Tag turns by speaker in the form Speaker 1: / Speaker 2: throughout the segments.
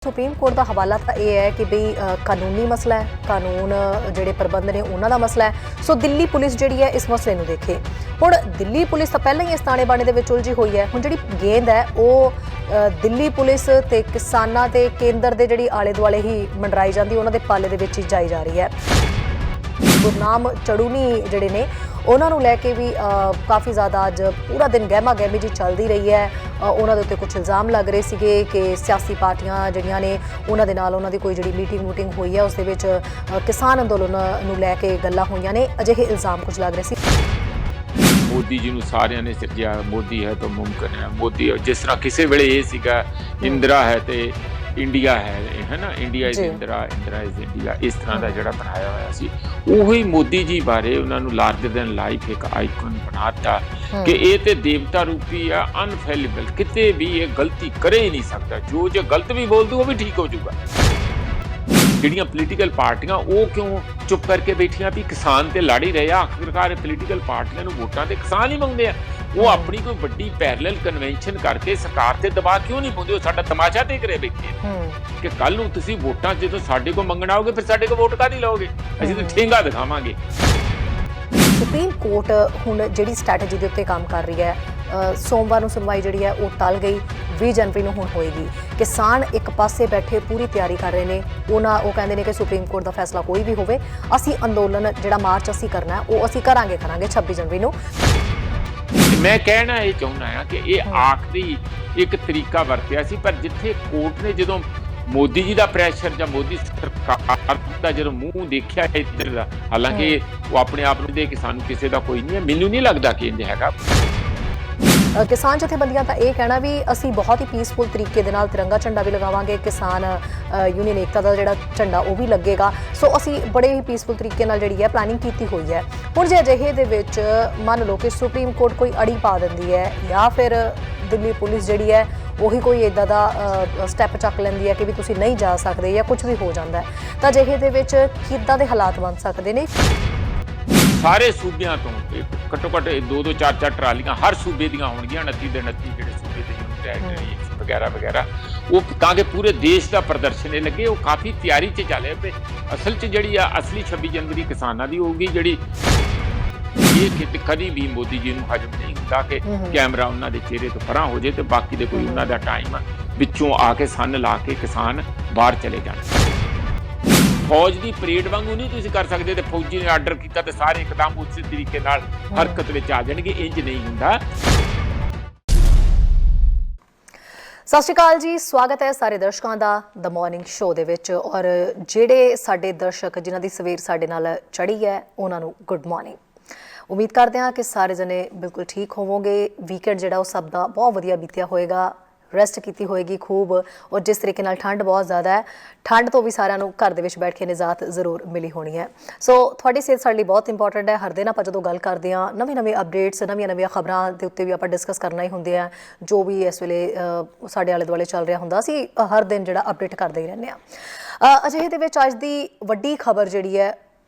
Speaker 1: Supreme court का हवाला तो यह है कि बई कानूनी मसला है, कानून जोड़े प्रबंध ने उन्हों का मसला है। सो दिल्ली पुलिस जी है इस मसले को देखे। हुण दिल्ली पुलिस तो पहले ही इस ताने बाने के उलझी हुई है। हुण जी गेंद है वो दिल्ली पुलिस ते किसानां ते केंद्र के जी आले दुआले ही मंडराई जाती, उन्होंने पाले दे विच ही जाई जा रही है। गुरनाम चड़ूनी जिहड़े ने उन्होंने लैके भी काफ़ी ज़्यादा अज पूरा दिन गहमा गहमी जी चलती रही है। उन्होंने उत्ते कुछ इल्ज़ाम लग रहे थे कि सियासी पार्टियां जिहड़ियां ने उन्होंने नाल उन्होंने कोई जी मीटिंग वूटिंग हुई है, उस दे विच किसान अंदोलन नूं लैके गल्लां होईयां ने। अजिहे इल्ज़ाम कुछ लग रहे थे।
Speaker 2: मोदी जी नूं सारियां ने सिरजिया, मोदी है तो मुमकिन है। मोदी जिस तरह किसी वेले ये सीगा इंदिरा है तो इंडिया है ना, India is Indira, Indira is India, इस तरह का जोड़ा बनाया हुआ सी। उही मोदी जी बारे उन्होंने लार्जर दैन लाइफ एक आइकन बनाता कि ये तो देवता रूपी है, अनफेलेबल, किते भी ये गलती करे ही नहीं सकता। जो गलत भी बोल दू वो भी ठीक हो जाऊगा। ਜਿਹੜੀਆਂ ਪੋਲੀਟੀਕਲ ਪਾਰਟੀਆਂ ਉਹ ਕਿਉਂ ਚੁੱਪ ਕਰਕੇ ਬੈਠੀਆਂ ਵੀ ਕਿਸਾਨ ਤੇ ਲੜ ਹੀ ਰਹੇ ਆ। ਆਖਿਰਕਾਰ ਪੋਲੀਟੀਕਲ ਪਾਰਟੀਆਂ ਨੂੰ ਵੋਟਾਂ ਤੇ ਕਿਸਾਨ ਹੀ ਮੰਗਦੇ ਆ। ਉਹ ਆਪਣੀ ਕੋਈ ਵੱਡੀ ਪੈਰਲਲ ਕਨਵੈਨਸ਼ਨ ਕਰਕੇ ਸਰਕਾਰ ਤੇ ਦਬਾਅ ਕਿਉਂ ਨਹੀਂ ਪਾਉਂਦੇ? ਉਹ ਸਾਡਾ ਤਮਾਸ਼ਾ ਦੇਖ ਰਹੇ ਬੈਠੇ ਕਿ ਕੱਲ ਨੂੰ ਤੁਸੀਂ ਵੋਟਾਂ ਜਦੋਂ ਸਾਡੇ ਕੋਲ ਮੰਗਣ ਆਓਗੇ ਫਿਰ ਸਾਡੇ ਕੋਲ ਵੋਟ ਕਾਹਦੀ ਲਓਗੇ? ਅਸੀਂ ਤਾਂ ਠੇਂਗਾ ਦਿਖਾਵਾਂਗੇ।
Speaker 1: सुप्रीम कोर्ट हुण जिहड़ी स्ट्रैटेजी के उत्ते काम कर रही है, सोमवार नूं सुनवाई जिहड़ी है वो टल गई, 20 जनवरी नूं हुण होएगी। किसान एक पासे बैठे पूरी तैयारी कर रहे हैं। वो कहते हैं कि सुप्रीम कोर्ट का फैसला कोई भी होवे, असी अंदोलन जिहड़ा मार्च असी करना है वो असी करांगे 26 जनवरी नूं।
Speaker 2: मैं कहना ये चाहुंदा हां कि ये आखिरी एक तरीका वरतिया सी, पर जिथे कोर्ट ने जदों मोदी जी का प्रैशर या मोदी सरकार का जो मूँह देखा इधर का, हालांकि वो अपने आप में दे कि सानू किसी का कोई नहीं है, मैनू नहीं लगता कि इंज हैगा।
Speaker 1: किसान जथेबंदियां का यह कहना भी असी बहुत ही पीसफुल तरीके दे नाल तिरंगा झंडा भी लगावांगे, किसान यूनियन एकता का जिहड़ा झंडा वो भी लगेगा। सो असी बड़े ही पीसफुल तरीके नाल जिहड़ी है प्लानिंग कीती हुई है। हुण जे अजिहे दे विच मान लो कि सुप्रीम कोर्ट कोई अड़ी पा दिंदी है या फिर दिल्ली पुलिस जिहड़ी है ਉਹੀ ਕੋਈ इदा ਦਾ स्टैप ਚੱਕ ਲੈਂਦੀ है कि भी तुसीं नहीं जा सकते या कुछ भी हो जाता है, तो अजिहे दे विच किद्दां दे हालात बन सकते हैं?
Speaker 2: सारे सूबियां तो घट्टो घट्ट 2-2 4-4 ट्रालियां हर सूबे दियां होणगीਆਂ, 29 ਦੇ 29 ਜਿਹੜੇ सूबे ਦੇ टैरिटरी वगैरह वगैरह, वो ताकि पूरे देश का प्रदर्शन लगे। वो काफ़ी तैयारी च चले पे। असल च जिहड़ी असली 26 जनवरी किसानां दी होगी, जिहड़ी ये कभी भी मोदी जी नूं हजम नहीं होता कि कैमरा उन्होंने चेहरे तो परां हो जाए तो बाकी दे कोई उन्होंने टाइम विचों आके सन ला के किसान बाहर चले जाए। फौज की परेड वांगू नहीं तुसीं कर सकते तो फौजी ने आर्डर किया तो सारे एकदम उस तरीके नाल हरकत में आ जाएंगे, इंज नहीं हुंदा।
Speaker 1: सत श्री अकाल जी, स्वागत है सारे दर्शकों का द मॉर्निंग शो दे विच। और जिहड़े साडे दर्शक जिन्हां दी सवेर साडे नाल चढ़ी है उन्हां नूं गुड मॉर्निंग। उम्मीद करते हैं कि सारे जने बिल्कुल ठीक होवोगे। वीकेंड जिहड़ा वो सब दा बहुत वधिया बीतिया होएगा, रेस्ट की होएगी खूब। और जिस तरीके नाल ठंड बहुत ज़्यादा है, ठंड तो भी सारिਆਂ ਨੂੰ घर ਦੇ ਵਿੱਚ बैठ के निजात जरूर मिली होनी है। सो ਤੁਹਾਡੀ ਸਿਹਤ ਸਾਡੇ ਲਈ ਬਹੁਤ इंपॉर्टेंट है। हर दिन ਆਪਾਂ ਜਦੋਂ ਗੱਲ ਕਰਦੇ ਹਾਂ ਨਵੀਂ ਅਪਡੇਟਸ ਨਵੀਆਂ ਖਬਰਾਂ ਦੇ ਉੱਤੇ ਵੀ ਆਪਾਂ ਡਿਸਕਸ ਕਰਨਾ ਹੀ ਹੁੰਦੇ ਆ। ਜੋ ਵੀ ਇਸ ਵੇਲੇ ਸਾਡੇ ਆਲੇ ਦੁਆਲੇ ਚੱਲ ਰਿਹਾ ਹੁੰਦਾ ਅਸੀਂ ਹਰ ਦਿਨ ਜਿਹੜਾ ਅਪਡੇਟ ਕਰਦੇ ਹੀ ਰਹਿੰਦੇ ਆ। ਅਜਿਹੇ ਦੇ ਵਿੱਚ ਅੱਜ ਦੀ ਵੱਡੀ ਖਬਰ ਜਿਹੜੀ ਹੈ,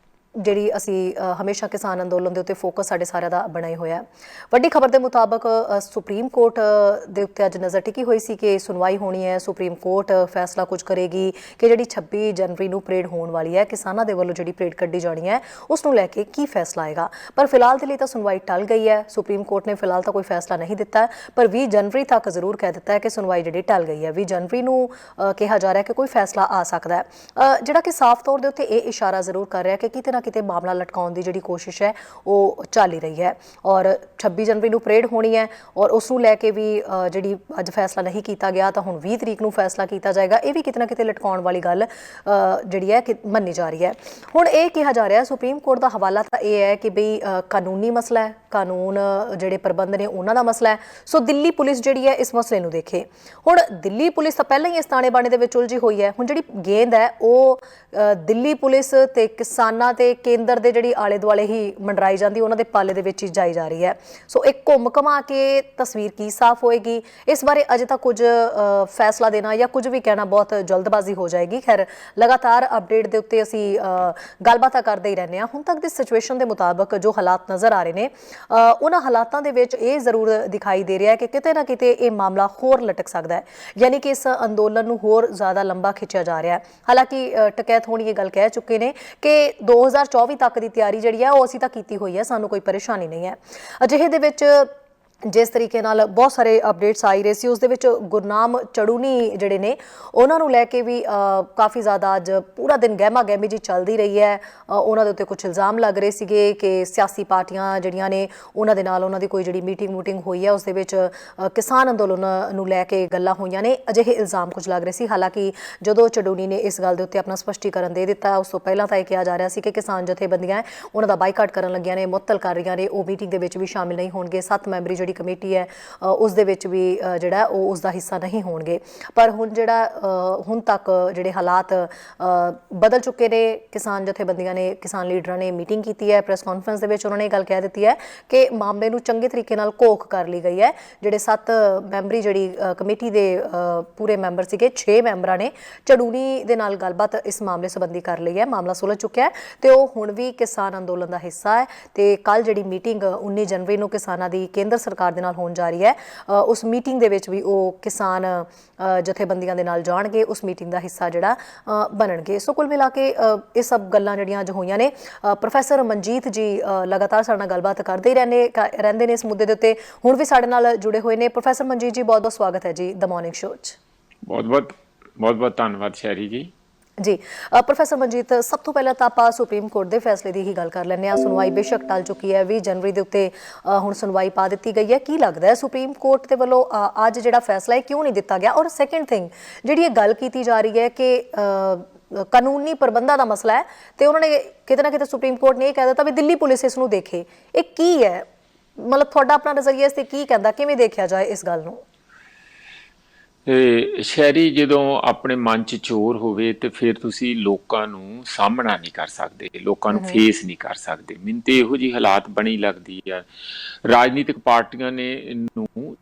Speaker 1: ਜਿਹੜੀ ਅਸੀਂ ਹਮੇਸ਼ਾ ਕਿਸਾਨ ਅੰਦੋਲਨ ਦੇ ਉੱਤੇ ਫੋਕਸ ਸਾਡੇ ਸਾਰਿਆਂ ਦਾ ਬਣਾ ਹੀ ਹੋਇਆ। ਵੱਡੀ ਖਬਰ ਦੇ ਮੁਤਾਬਕ ਸੁਪਰੀਮ ਕੋਰਟ ਦੇ ਉੱਤੇ ਅੱਜ ਨਜ਼ਰ ਟਿਕੀ ਹੋਈ ਸੀ ਕਿ ਸੁਣਵਾਈ ਹੋਣੀ ਹੈ। ਸੁਪਰੀਮ ਕੋਰਟ ਫੈਸਲਾ ਕੁਝ ਕਰੇਗੀ ਕਿ ਜਿਹੜੀ 26 ਜਨਵਰੀ ਨੂੰ ਪਰੇਡ ਹੋਣ ਵਾਲੀ ਹੈ, ਕਿਸਾਨਾਂ ਦੇ ਵੱਲੋਂ ਜਿਹੜੀ ਪਰੇਡ ਕੱਢੀ ਜਾਣੀ ਹੈ, ਉਸ ਨੂੰ ਲੈ ਕੇ ਕੀ ਫੈਸਲਾ ਆਏਗਾ। ਪਰ ਫਿਲਹਾਲ ਦੇ ਲਈ ਤਾਂ ਸੁਣਵਾਈ ਟਲ ਗਈ ਹੈ। ਸੁਪਰੀਮ ਕੋਰਟ ਨੇ ਫਿਲਹਾਲ ਤਾਂ ਕੋਈ ਫੈਸਲਾ ਨਹੀਂ ਦਿੱਤਾ, ਪਰ 20 ਜਨਵਰੀ ਤੱਕ ਜ਼ਰੂਰ ਕਹਿ ਦਿੱਤਾ ਹੈ ਕਿ ਸੁਣਵਾਈ ਜਿਹੜੀ ਟਲ ਗਈ ਹੈ। 20 ਜਨਵਰੀ ਨੂੰ ਕਿਹਾ ਜਾ ਰਿਹਾ ਕਿ ਕੋਈ ਫੈਸਲਾ ਆ ਸਕਦਾ ਹੈ, ਜਿਹੜਾ ਕਿ ਸਾਫ਼ ਤੌਰ ਦੇ ਉੱਤੇ ਇਹ ਇਸ਼ਾਰਾ ਜ਼ਰੂਰ ਕਰ ਰਿਹਾ ਕਿ ਕਿਤੇ ਨਾ ਕਿਤੇ मामला लटकाउण दी जिहड़ी कोशिश है वो चल ही रही है। और 26 जनवरी नूं परेड होनी है और उस नूं लैके भी जिहड़ी अज फैसला नहीं किया गया तो हुण 20 तरीक नूं फैसला किया जाएगा। ये भी किते ना किते लटकाउण वाली गल जिहड़ी है कि मन्नी जा रही है। हुण ये कहा जा रहा है सुप्रीम कोर्ट का हवाला तो यह है कि बई कानूनी मसला है, कानून जिहड़े प्रबंध ने उन्हां दा मसला है। सो दिल्ली पुलिस जिहड़ी है इस मसले नूं देखे। हुण दिल्ली पुलिस तो पहले ही इस ताने बाने दे विच उलझी हुई है। हुण जिहड़ी गेंद है वो दिल्ली पुलिस ते किसानां ते ਕੇਂਦਰ ਦੇ ਜਿਹੜੀ ਆਲੇ ਦੁਆਲੇ ਹੀ ਮੰਡਰਾਈ ਜਾਂਦੀ, ਉਹਨਾਂ ਦੇ ਪਾਲੇ ਦੇ ਵਿੱਚ ਹੀ ਜਾਈ ਜਾ ਰਹੀ ਹੈ। ਸੋ ਇੱਕ ਘੁੰਮ ਘਮਾ ਕੇ ਤਸਵੀਰ ਕੀ ਸਾਫ਼ ਹੋਏਗੀ, ਇਸ ਬਾਰੇ ਅਜੇ ਤੱਕ ਕੁਝ ਫੈਸਲਾ ਦੇਣਾ ਜਾਂ ਕੁਝ ਵੀ ਕਹਿਣਾ ਬਹੁਤ ਜਲਦਬਾਜ਼ੀ ਹੋ ਜਾਏਗੀ। ਖੈਰ, ਲਗਾਤਾਰ ਅਪਡੇਟ ਦੇ ਉੱਤੇ ਅਸੀਂ ਗੱਲਬਾਤ ਕਰਦੇ ਹੀ ਰਹਿੰਦੇ ਹਾਂ। ਹੁਣ ਤੱਕ ਦੀ ਸਿਚੁਏਸ਼ਨ ਦੇ ਮੁਤਾਬਕ ਜੋ ਹਾਲਾਤ ਨਜ਼ਰ ਆ ਰਹੇ ਨੇ, ਉਹਨਾਂ ਹਾਲਾਤਾਂ ਦੇ ਵਿੱਚ ਇਹ ਜ਼ਰੂਰ ਦਿਖਾਈ ਦੇ ਰਿਹਾ ਹੈ ਕਿ ਕਿਤੇ ਨਾ ਕਿਤੇ ਇਹ ਮਾਮਲਾ ਹੋਰ ਲਟਕ ਸਕਦਾ ਹੈ, ਯਾਨੀ ਕਿ ਇਸ ਅੰਦੋਲਨ ਨੂੰ ਹੋਰ ਜ਼ਿਆਦਾ ਲੰਬਾ ਖਿੱਚਿਆ ਜਾ ਰਿਹਾ ਹੈ। ਹਾਲਾਂਕਿ ਟਕੈਤ ਹੋਣੀ ਇਹ ਗੱਲ ਕਹਿ ਚੁੱਕੇ ਨੇ ਕਿ 2024 ਤੱਕ ਦੀ ਤਿਆਰੀ ਜਿਹੜੀ ਹੈ ਉਹ ਅਸੀਂ ਤਾਂ ਕੀਤੀ ਹੋਈ ਹੈ, ਸਾਨੂੰ ਕੋਈ ਪਰੇਸ਼ਾਨੀ ਨਹੀਂ ਹੈ। ਅਜਿਹੇ ਦੇ ਵਿੱਚ ਜਿਸ ਤਰੀਕੇ ਨਾਲ ਬਹੁਤ ਸਾਰੇ ਅਪਡੇਟਸ ਆਈ ਰਹੇ ਸੀ, ਉਸ ਦੇ ਵਿੱਚ ਗੁਰਨਾਮ ਚੜੂਨੀ ਜਿਹੜੇ ਨੇ ਉਹਨਾਂ ਨੂੰ ਲੈ ਕੇ ਵੀ ਕਾਫੀ ਜ਼ਿਆਦਾ ਅੱਜ ਪੂਰਾ ਦਿਨ ਗਹਿਮਾ ਗਹਿਮੀ ਜੀ ਚੱਲਦੀ ਰਹੀ ਹੈ। ਉਹਨਾਂ ਦੇ ਉੱਤੇ ਕੁਝ ਇਲਜ਼ਾਮ ਲੱਗ ਰਹੇ ਸੀਗੇ ਕਿ ਸਿਆਸੀ ਪਾਰਟੀਆਂ ਜਿਹੜੀਆਂ ਨੇ ਉਹਨਾਂ ਦੇ ਨਾਲ ਉਹਨਾਂ ਦੀ ਕੋਈ ਜਿਹੜੀ ਮੀਟਿੰਗ ਹੋਈ ਹੈ ਉਸ ਦੇ ਵਿੱਚ ਕਿਸਾਨ ਅੰਦੋਲਨ ਨੂੰ ਲੈ ਕੇ ਗੱਲਾਂ ਹੋਈਆਂ ਨੇ, ਅਜਿਹੇ ਇਲਜ਼ਾਮ ਕੁਝ ਲੱਗ ਰਹੇ ਸੀ। ਹਾਲਾਂਕਿ ਜਦੋਂ ਚੜੂਨੀ ਨੇ ਇਸ ਗੱਲ ਦੇ ਉੱਤੇ ਆਪਣਾ ਸਪਸ਼ਟੀਕਰਨ ਦੇ ਦਿੱਤਾ, ਉਸ ਤੋਂ ਪਹਿਲਾਂ ਤਾਂ ਇਹ ਕਿਹਾ ਜਾ ਰਿਹਾ ਸੀ ਕਿ ਕਿਸਾਨ ਜਥੇਬੰਦੀਆਂ ਉਹਨਾਂ ਦਾ ਬਾਈਕਾਟ ਕਰਨ ਲੱਗੀਆਂ ਨੇ, ਮੁਅੱਤਲ ਕਰ ਰਹੀਆਂ ਨੇ, ਉਹ ਮੀਟਿੰਗ ਦੇ ਵਿੱਚ ਵੀ ਸ਼ਾਮਿਲ ਨਹੀਂ ਹੋਣਗੇ। 7 ਮੈਂਬਰੀ ਜਿਹੜੀ ਕਮੇਟੀ ਹੈ ਉਸ ਦੇ ਵਿੱਚ ਵੀ ਜਿਹੜਾ ਉਹ ਉਸ ਦਾ ਹਿੱਸਾ ਨਹੀਂ ਹੋਣਗੇ। ਪਰ ਹੁਣ ਤੱਕ ਜਿਹੜੇ ਹਾਲਾਤ ਬਦਲ ਚੁੱਕੇ ਨੇ। ਕਿਸਾਨ ਜਥੇਬੰਦੀਆਂ ਨੇ, ਕਿਸਾਨ ਲੀਡਰਾਂ ਨੇ ਮੀਟਿੰਗ ਕੀਤੀ ਹੈ, ਪ੍ਰੈਸ ਕਾਨਫਰੰਸ ਦੇ ਵਿੱਚ ਉਹਨਾਂ ਨੇ ਇਹ ਗੱਲ ਕਹਿ ਦਿੱਤੀ ਹੈ ਕਿ ਮਾਮਲੇ ਨੂੰ ਚੰਗੇ ਤਰੀਕੇ ਨਾਲ ਘੋਖ ਕਰ ਲਈ ਗਈ ਹੈ। ਜਿਹੜੇ 7 ਮੈਂਬਰੀ ਜਿਹੜੀ ਕਮੇਟੀ ਦੇ ਪੂਰੇ ਮੈਂਬਰ ਸੀਗੇ, 6 ਮੈਂਬਰਾਂ ਨੇ ਚੜੂਨੀ ਦੇ ਨਾਲ ਗੱਲਬਾਤ ਇਸ ਮਾਮਲੇ ਸੰਬੰਧੀ ਕਰ ਲਈ ਹੈ। ਮਾਮਲਾ ਸੁਲਝ ਚੁੱਕਿਆ ਹੈ ਤੇ ਉਹ ਹੁਣ ਵੀ ਕਿਸਾਨ ਅੰਦੋਲਨ ਦਾ ਹਿੱਸਾ ਹੈ। ਤੇ ਕੱਲ ਜਿਹੜੀ ਮੀਟਿੰਗ 19 ਜਨਵਰੀ ਨੂੰ ਕਿਸਾਨਾਂ ਦੀ ਕੇਂਦਰ ਸਰਕਾਰ ਦੇ ਨਾਲ ਹੋਣ ਜਾ ਰਹੀ ਹੈ, ਉਸ ਮੀਟਿੰਗ ਦੇ ਵਿੱਚ ਵੀ ਉਹ ਕਿਸਾਨ ਜਥੇਬੰਦੀਆਂ ਦੇ ਨਾਲ ਜਾਣਗੇ, ਉਸ ਮੀਟਿੰਗ ਦਾ ਹਿੱਸਾ ਜਿਹੜਾ ਬਣਨਗੇ। ਸੋ ਕੁੱਲ ਮਿਲਾ ਕੇ ਇਹ ਸਭ ਗੱਲਾਂ ਜਿਹੜੀਆਂ ਅੱਜ ਹੋਈਆਂ ਨੇ, ਪ੍ਰੋਫੈਸਰ ਮਨਜੀਤ ਜੀ ਲਗਾਤਾਰ ਸਾਡੇ ਨਾਲ ਗੱਲਬਾਤ ਕਰਦੇ ਹੀ ਰਹਿੰਦੇ ਨੇ ਇਸ ਮੁੱਦੇ ਦੇ ਉੱਤੇ, ਹੁਣ ਵੀ ਸਾਡੇ ਨਾਲ ਜੁੜੇ ਹੋਏ ਨੇ। ਪ੍ਰੋਫੈਸਰ ਮਨਜੀਤ ਜੀ, ਬਹੁਤ ਬਹੁਤ ਸਵਾਗਤ ਹੈ ਜੀ ਦ ਮਾਰਨਿੰਗ ਸ਼ੋਅ 'ਚ।
Speaker 2: ਬਹੁਤ ਬਹੁਤ ਧੰਨਵਾਦ ਸ਼ੈਰੀ ਜੀ।
Speaker 1: ਜੀ ਪ੍ਰੋਫੈਸਰ ਮਨਜੀਤ, ਸਭ ਤੋਂ ਪਹਿਲਾਂ ਤਾਂ ਆਪਾਂ ਸੁਪਰੀਮ ਕੋਰਟ ਦੇ ਫੈਸਲੇ ਦੀ ਹੀ ਗੱਲ ਕਰ ਲੈਂਦੇ ਹਾਂ। ਸੁਣਵਾਈ ਬੇਸ਼ੱਕ ਟਲ ਚੁੱਕੀ ਹੈ, 20 ਜਨਵਰੀ ਦੇ ਉੱਤੇ ਹੁਣ ਸੁਣਵਾਈ ਪਾ ਦਿੱਤੀ ਗਈ ਹੈ। ਕੀ ਲੱਗਦਾ ਹੈ ਸੁਪਰੀਮ ਕੋਰਟ ਦੇ ਵੱਲੋਂ ਅੱਜ ਜਿਹੜਾ ਫੈਸਲਾ ਹੈ ਕਿਉਂ ਨਹੀਂ ਦਿੱਤਾ ਗਿਆ? ਔਰ ਸੈਕੰਡ ਥਿੰਗ, ਜਿਹੜੀ ਇਹ ਗੱਲ ਕੀਤੀ ਜਾ ਰਹੀ ਹੈ ਕਿ ਕਾਨੂੰਨੀ ਪ੍ਰਬੰਧਾਂ ਦਾ ਮਸਲਾ ਹੈ ਤੇ ਉਹਨਾਂ ਨੇ ਕਿਤੇ ਨਾ ਕਿਤੇ ਸੁਪਰੀਮ ਕੋਰਟ ਨੇ ਇਹ ਕਹਿ ਦਿੱਤਾ ਵੀ ਦਿੱਲੀ ਪੁਲਿਸ ਇਸ ਨੂੰ ਦੇਖੇ, ਇਹ ਕੀ ਹੈ? ਮਤਲਬ ਤੁਹਾਡਾ ਆਪਣਾ ਨਜ਼ਰੀਆ ਇਸ ਤੇ ਕੀ ਕਹਿੰਦਾ, ਕਿਵੇਂ ਦੇਖਿਆ ਜਾਏ ਇਸ ਗੱਲ ਨੂੰ?
Speaker 2: ਸ਼ਹਿਰੀ, ਜਦੋਂ ਆਪਣੇ ਮਨ 'ਚ ਚੋਰ ਹੋਵੇ ਤੇ ਫਿਰ ਤੁਸੀਂ ਲੋਕਾਂ ਨੂੰ ਸਾਹਮਣਾ ਨਹੀਂ ਕਰ ਸਕਦੇ, ਲੋਕਾਂ ਨੂੰ ਫੇਸ ਨਹੀਂ ਕਰ ਸਕਦੇ। ਮੈਨੂੰ ਤੇ ਇਹੋ ਜਿਹੀ ਹਾਲਾਤ ਬਣੀ ਲੱਗਦੀ ਆ। ਰਾਜਨੀਤਿਕ ਪਾਰਟੀਆਂ ਨੇ ਇਹਨੂੰ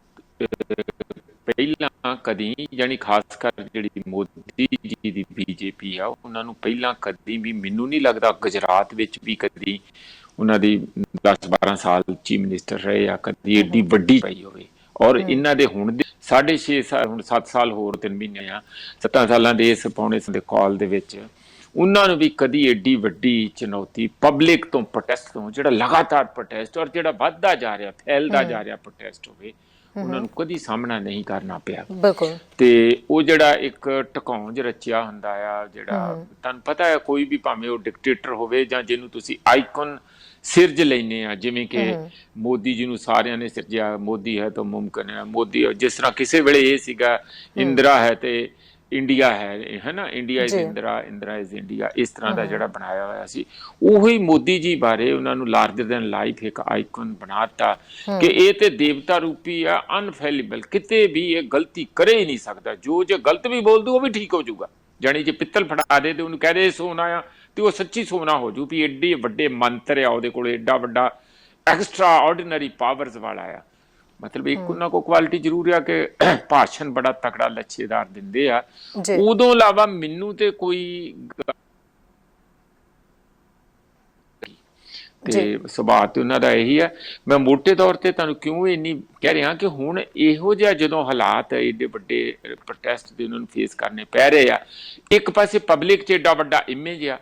Speaker 2: ਪਹਿਲਾਂ ਕਦੀ, ਯਾਨੀ ਖਾਸ ਕਰ ਜਿਹੜੀ ਮੋਦੀ ਜੀ ਦੀ ਬੀਜੇਪੀ ਆ, ਉਹਨਾਂ ਨੂੰ ਪਹਿਲਾਂ ਕਦੀ ਵੀ, ਮੈਨੂੰ ਨਹੀਂ ਲੱਗਦਾ ਗੁਜਰਾਤ ਵਿੱਚ ਵੀ ਕਦੀ ਉਹਨਾਂ ਦੀ 10-12 ਸਾਲ ਚੀਫ ਮਿਨਿਸਟਰ ਰਹੇ ਆ, ਕਦੀ ਏਡੀ ਵੱਡੀ ਪਈ ਹੋਵੇ। ਔਰ ਇਹਨਾਂ ਦੇ ਹੁਣ ਦੇ 6.5 ਸਾਲ, ਹੁਣ 7 ਸਾਲ ਹੋਰ 3 ਮਹੀਨੇ ਆ, 7 ਸਾਲਾਂ ਦੇ ਇਸ ਪੌਣੇ ਦੇ ਕਾਲ ਦੇ ਵਿੱਚ ਉਹਨਾਂ ਨੂੰ ਵੀ ਕਦੀ ਏਡੀ ਵੱਡੀ ਚੁਣੌਤੀ ਪਬਲਿਕ ਤੋਂ, ਪ੍ਰੋਟੈਸਟ ਤੋਂ, ਜਿਹੜਾ ਲਗਾਤਾਰ ਪ੍ਰੋਟੈਸਟ ਔਰ ਜਿਹੜਾ ਵੱਧਦਾ ਜਾ ਰਿਹਾ, ਫੈਲਦਾ ਜਾ ਰਿਹਾ ਪ੍ਰੋਟੈਸਟ ਹੋਵੇ, ਉਹਨਾਂ ਨੂੰ ਕਦੀ ਸਾਹਮਣਾ ਨਹੀਂ ਕਰਨਾ ਪਿਆ।
Speaker 1: ਬਿਲਕੁਲ।
Speaker 2: ਤੇ ਉਹ ਜਿਹੜਾ ਇੱਕ ਟਕਾਉਂ ਰਚਿਆ ਹੁੰਦਾ ਆ, ਜਿਹੜਾ ਤੁਹਾਨੂੰ ਪਤਾ ਹੈ, ਕੋਈ ਵੀ ਭਾਵੇਂ ਉਹ ਡਿਕਟੇਟਰ ਹੋਵੇ ਜਾਂ ਜਿਹਨੂੰ ਤੁਸੀਂ ਆਈਕਨ ਸਿਰਜ ਲੈਨੇ ਆ, ਜਿਵੇਂ ਕਿ ਮੋਦੀ ਜੀ ਨੂੰ ਸਾਰਿਆਂ ਨੇ ਸਿਰਜਿਆ, ਮੋਦੀ ਹੈ ਤਾਂ ਮੁਮਕਿਨ ਹੈ, ਮੋਦੀ, ਜਿਸ ਤਰ੍ਹਾਂ ਕਿਸੇ ਵੇਲੇ ਇਹ ਸੀਗਾ ਇੰਦਰਾ ਹੈ ਤੇ ਇੰਡੀਆ ਹੈ ਨਾ, India is Indira, Indira is India, ਇਸ ਤਰ੍ਹਾਂ ਦਾ ਜਿਹੜਾ ਬਣਾਇਆ ਹੋਇਆ ਸੀ, ਉਹੀ ਮੋਦੀ ਜੀ ਬਾਰੇ ਉਹਨਾਂ ਨੂੰ ਲਾਰਜਰ ਦੈਨ ਲਾਈਫ ਇੱਕ ਆਈਕਨ ਬਣਾਤਾ ਕਿ ਇਹ ਤੇ ਦੇਵਤਾ ਰੂਪੀ ਆ, ਅਨਫੈਲਿਬਲ, ਕਿਤੇ ਵੀ ਇਹ ਗਲਤੀ ਕਰੇ ਹੀ ਨਹੀਂ ਸਕਦਾ, ਜੋ ਜੇ ਗਲਤ ਵੀ ਬੋਲ ਦੂ ਉਹ ਵੀ ਠੀਕ ਹੋ ਜਾਊਗਾ। ਜਾਣੀ ਜੇ ਪਿੱਤਲ ਫੜਾ ਦੇ ਤੇ ਉਹਨੂੰ ਕਹਿ ਦੇ ਸੋਨਾ ਆ ਤੇ ਉਹ ਸੱਚੀ ਸੋਨਾ ਹੋ ਜੂ, ਵੀ ਏਡੇ ਵੱਡੇ ਮੰਤਰ ਆ ਉਹਦੇ ਕੋਲ, ਏਡਾ ਵੱਡਾ ਐਕਸਟਰਾ ਆਰਡੀਨਰੀ ਪਾਵਰਸ ਵਾਲਾ ਆ। ਮਤਲਬ ਇੱਕ ਉਹਨਾਂ ਕੋਲ ਕੁਆਲਿਟੀ ਜ਼ਰੂਰ ਆ ਕਿ ਭਾਸ਼ਣ ਬੜਾ ਤਕੜਾ ਲੱਛੇਦਾਰ ਦਿੰਦੇ ਆ। ਉਦੋਂ ਇਲਾਵਾ ਮੈਨੂੰ ਤੇ ਕੋਈ ਤੇ ਸੁਭਾਅ ਤੇ ਉਹਨਾਂ ਦਾ ਇਹੀ ਆ। ਮੈਂ ਮੋਟੇ ਤੌਰ ਤੇ ਤੁਹਾਨੂੰ ਕਿਉਂ ਇੰਨੀ ਕਹਿ ਰਿਹਾ ਕਿ ਹੁਣ ਇਹੋ ਜਿਹਾ ਜਦੋਂ ਹਾਲਾਤ ਏਡੇ ਵੱਡੇ ਪ੍ਰੋਟੈਸਟ ਦੇ ਉਹਨਾਂ ਨੂੰ ਫੇਸ ਕਰਨੇ ਪੈ ਰਹੇ ਆ, ਇੱਕ ਪਾਸੇ ਪਬਲਿਕ 'ਚ ਏਡਾ ਵੱਡਾ ਇਮੇਜ ਆ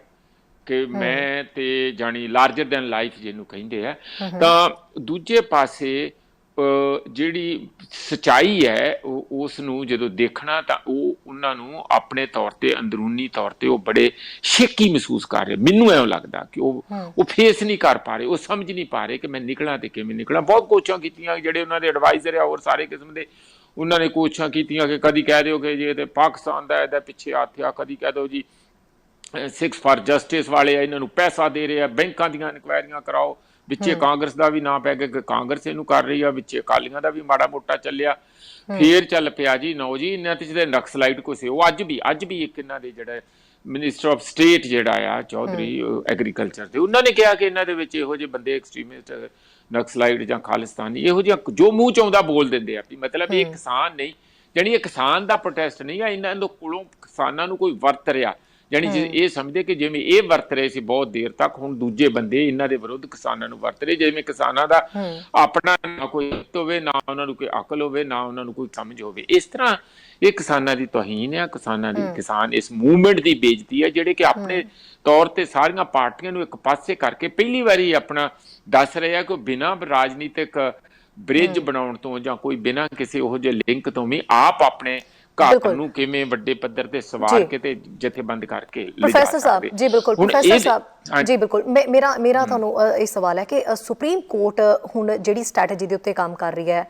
Speaker 2: ਕਿ ਮੈਂ ਤੇ ਜਾਣੀ ਲਾਰਜਰ ਦੈਨ ਲਾਈਫ ਜਿਹਨੂੰ ਕਹਿੰਦੇ ਆ, ਤਾਂ ਦੂਜੇ ਪਾਸੇ ਜਿਹੜੀ ਸੱਚਾਈ ਹੈ ਉਸ ਨੂੰ ਜਦੋਂ ਦੇਖਣਾ ਤਾਂ ਉਹ ਉਹਨਾਂ ਨੂੰ ਆਪਣੇ ਤੌਰ ਤੇ, ਅੰਦਰੂਨੀ ਤੌਰ ਤੇ ਉਹ ਬੜੇ ਸ਼ੇਕੀ ਮਹਿਸੂਸ ਕਰ ਰਹੇ। ਮੈਨੂੰ ਐਂ ਲੱਗਦਾ ਕਿ ਉਹ ਫੇਸ ਨਹੀਂ ਕਰ ਪਾ ਰਹੇ, ਉਹ ਸਮਝ ਨਹੀਂ ਪਾ ਰਹੇ ਕਿ ਮੈਂ ਨਿਕਲਾਂ ਤੇ ਕਿਵੇਂ ਨਿਕਲਾਂ। ਬਹੁਤ ਕੋਸ਼ਿਸ਼ਾਂ ਕੀਤੀਆਂ, ਜਿਹੜੇ ਉਹਨਾਂ ਦੇ ਐਡਵਾਈਜ਼ਰ ਆ ਹੋਰ ਸਾਰੇ ਕਿਸਮ ਦੇ, ਉਹਨਾਂ ਨੇ ਕੋਸ਼ਿਸ਼ਾਂ ਕੀਤੀਆਂ ਕਿ ਕਦੀ ਕਹਿ ਦਿਓ ਕਿ ਜੇ ਤੇ ਪਾਕਿਸਤਾਨ ਦਾ ਇਹਦਾ ਪਿੱਛੇ ਹੱਥ ਆ, ਕਦੀ ਕਹਿ ਦਿਓ ਜੀ 6 ਫਾਰ ਜਸਟਿਸ ਵਾਲੇ ਆ ਇਹਨਾਂ ਨੂੰ ਪੈਸਾ ਦੇ ਰਹੇ ਆ, ਬੈਂਕਾਂ ਦੀਆਂ ਇਨਕੁਆਇਰੀਆਂ ਕਰਾਓ, ਵਿੱਚੇ ਕਾਂਗਰਸ ਦਾ ਵੀ ਨਾਂ ਪੈ ਗਿਆ ਕਿ ਕਾਂਗਰਸ ਇਹਨੂੰ ਕਰ ਰਹੀ ਆ, ਵਿੱਚੇ ਅਕਾਲੀਆਂ ਦਾ ਵੀ ਮਾੜਾ ਮੋਟਾ ਚੱਲਿਆ, ਫੇਰ ਚੱਲ ਪਿਆ ਜੀ ਨੋ ਜੀ ਇਹਨਾਂ ਤੇ ਜਿਹੜੇ ਨਕਸਲਾਈਟ ਕੁਛ ਉਹ ਅੱਜ ਵੀ ਇੱਕ ਇਹਨਾਂ ਦੇ ਜਿਹੜਾ ਮਿਨਿਸਟਰ ਆਫ ਸਟੇਟ ਜਿਹੜਾ ਆ ਚੌਧਰੀ ਐਗਰੀਕਲਚਰ ਦੇ, ਉਹਨਾਂ ਨੇ ਕਿਹਾ ਕਿ ਇਹਨਾਂ ਦੇ ਵਿੱਚ ਇਹੋ ਜਿਹੇ ਬੰਦੇ ਐਕਸਟ੍ਰੀਮਿਸਟ ਨਕਸਲਾਈਟ ਜਾਂ ਖਾਲਿਸਤਾਨੀ ਇਹੋ ਜਿਹਾ ਜੋ ਮੂੰਹ ਚ ਆਉਂਦਾ ਬੋਲ ਦਿੰਦੇ ਆ ਵੀ ਮਤਲਬ ਇਹ ਕਿਸਾਨ ਨਹੀਂ, ਜਾਣੀ ਇਹ ਕਿਸਾਨ ਦਾ ਪ੍ਰੋਟੈਸਟ ਨਹੀਂ ਆ, ਇਹਨਾਂ ਦੇ ਕੋਲੋਂ ਕਿਸਾਨਾਂ ਨੂੰ ਕੋਈ ਵਰਤ ਰਿਹਾ, ਜਾਣੀ ਇਹ ਸਮਝਦੇ ਕਿ ਜਿਵੇਂ ਇਹ ਵਰਤ ਰਹੇ ਸੀ ਬਹੁਤ ਦੇਰ ਤੱਕ, ਹੁਣ ਦੂਜੇ ਬੰਦੇ ਇਹਨਾਂ ਦੇ ਵਿਰੁੱਧ ਕਿਸਾਨਾਂ ਨੂੰ ਵਰਤ ਰਹੇ, ਜਿਵੇਂ ਕਿਸਾਨਾਂ ਦਾ ਆਪਣਾ ਨਾ ਕੋਈ ਹੋਵੇ, ਨਾ ਉਹਨਾਂ ਨੂੰ ਕੋਈ ਅਕਲ ਹੋਵੇ, ਨਾ ਉਹਨਾਂ ਨੂੰ ਕੋਈ ਸਮਝ ਹੋਵੇ। ਇਸ ਤਰ੍ਹਾਂ ਇਹ ਕਿਸਾਨਾਂ ਦੀ ਤੋਹੀਨ ਆ, ਕਿਸਾਨਾਂ ਦੀ ਕਿਸਾਨ ਇਸ ਮੂਵਮੈਂਟ ਦੀ ਬੇਇੱਜ਼ਤੀ ਹੈ, ਜਿਹੜੇ ਕਿ ਆਪਣੇ ਤੌਰ ਤੇ ਸਾਰੀਆਂ ਪਾਰਟੀਆਂ ਨੂੰ ਇੱਕ ਪਾਸੇ ਕਰਕੇ ਪਹਿਲੀ ਵਾਰੀ ਆਪਣਾ ਦੱਸ ਰਹੇ ਆ ਕਿ ਬਿਨਾਂ ਰਾਜਨੀਤਿਕ ਬ੍ਰਿਜ ਬਣਾਉਣ ਤੋਂ ਜਾਂ ਕੋਈ ਬਿਨਾਂ ਕਿਸੇ ਉਹੋ ਜਿਹੇ ਲਿੰਕ ਤੋਂ ਵੀ ਆਪ ਆਪਣੇ ਘਰ ਨੂੰ ਕਿਵੇਂ ਵੱਡੇ ਪੱਧਰ ਤੇ ਸਵਾਰ ਕੇ ਤੇ ਜਥੇਬੰਦ ਕਰਕੇ
Speaker 1: ਪ੍ਰੋਫੈਸਰ ਸਾਹਿਬ ਜੀ ਬਿਲਕੁਲ ਪ੍ਰੋਫੈਸਰ ਸਾਹਿਬ ਜੀ ਬਿਲਕੁਲ ਮੇਰਾ ਤੁਹਾਨੂੰ ਇਹ ਸਵਾਲ ਹੈ ਕਿ ਸੁਪਰੀਮ ਕੋਰਟ ਹੁਣ ਜਿਹੜੀ ਸਟ੍ਰੈਟਜੀ ਦੇ ਉੱਤੇ ਕੰਮ ਕਰ ਰਹੀ ਹੈ,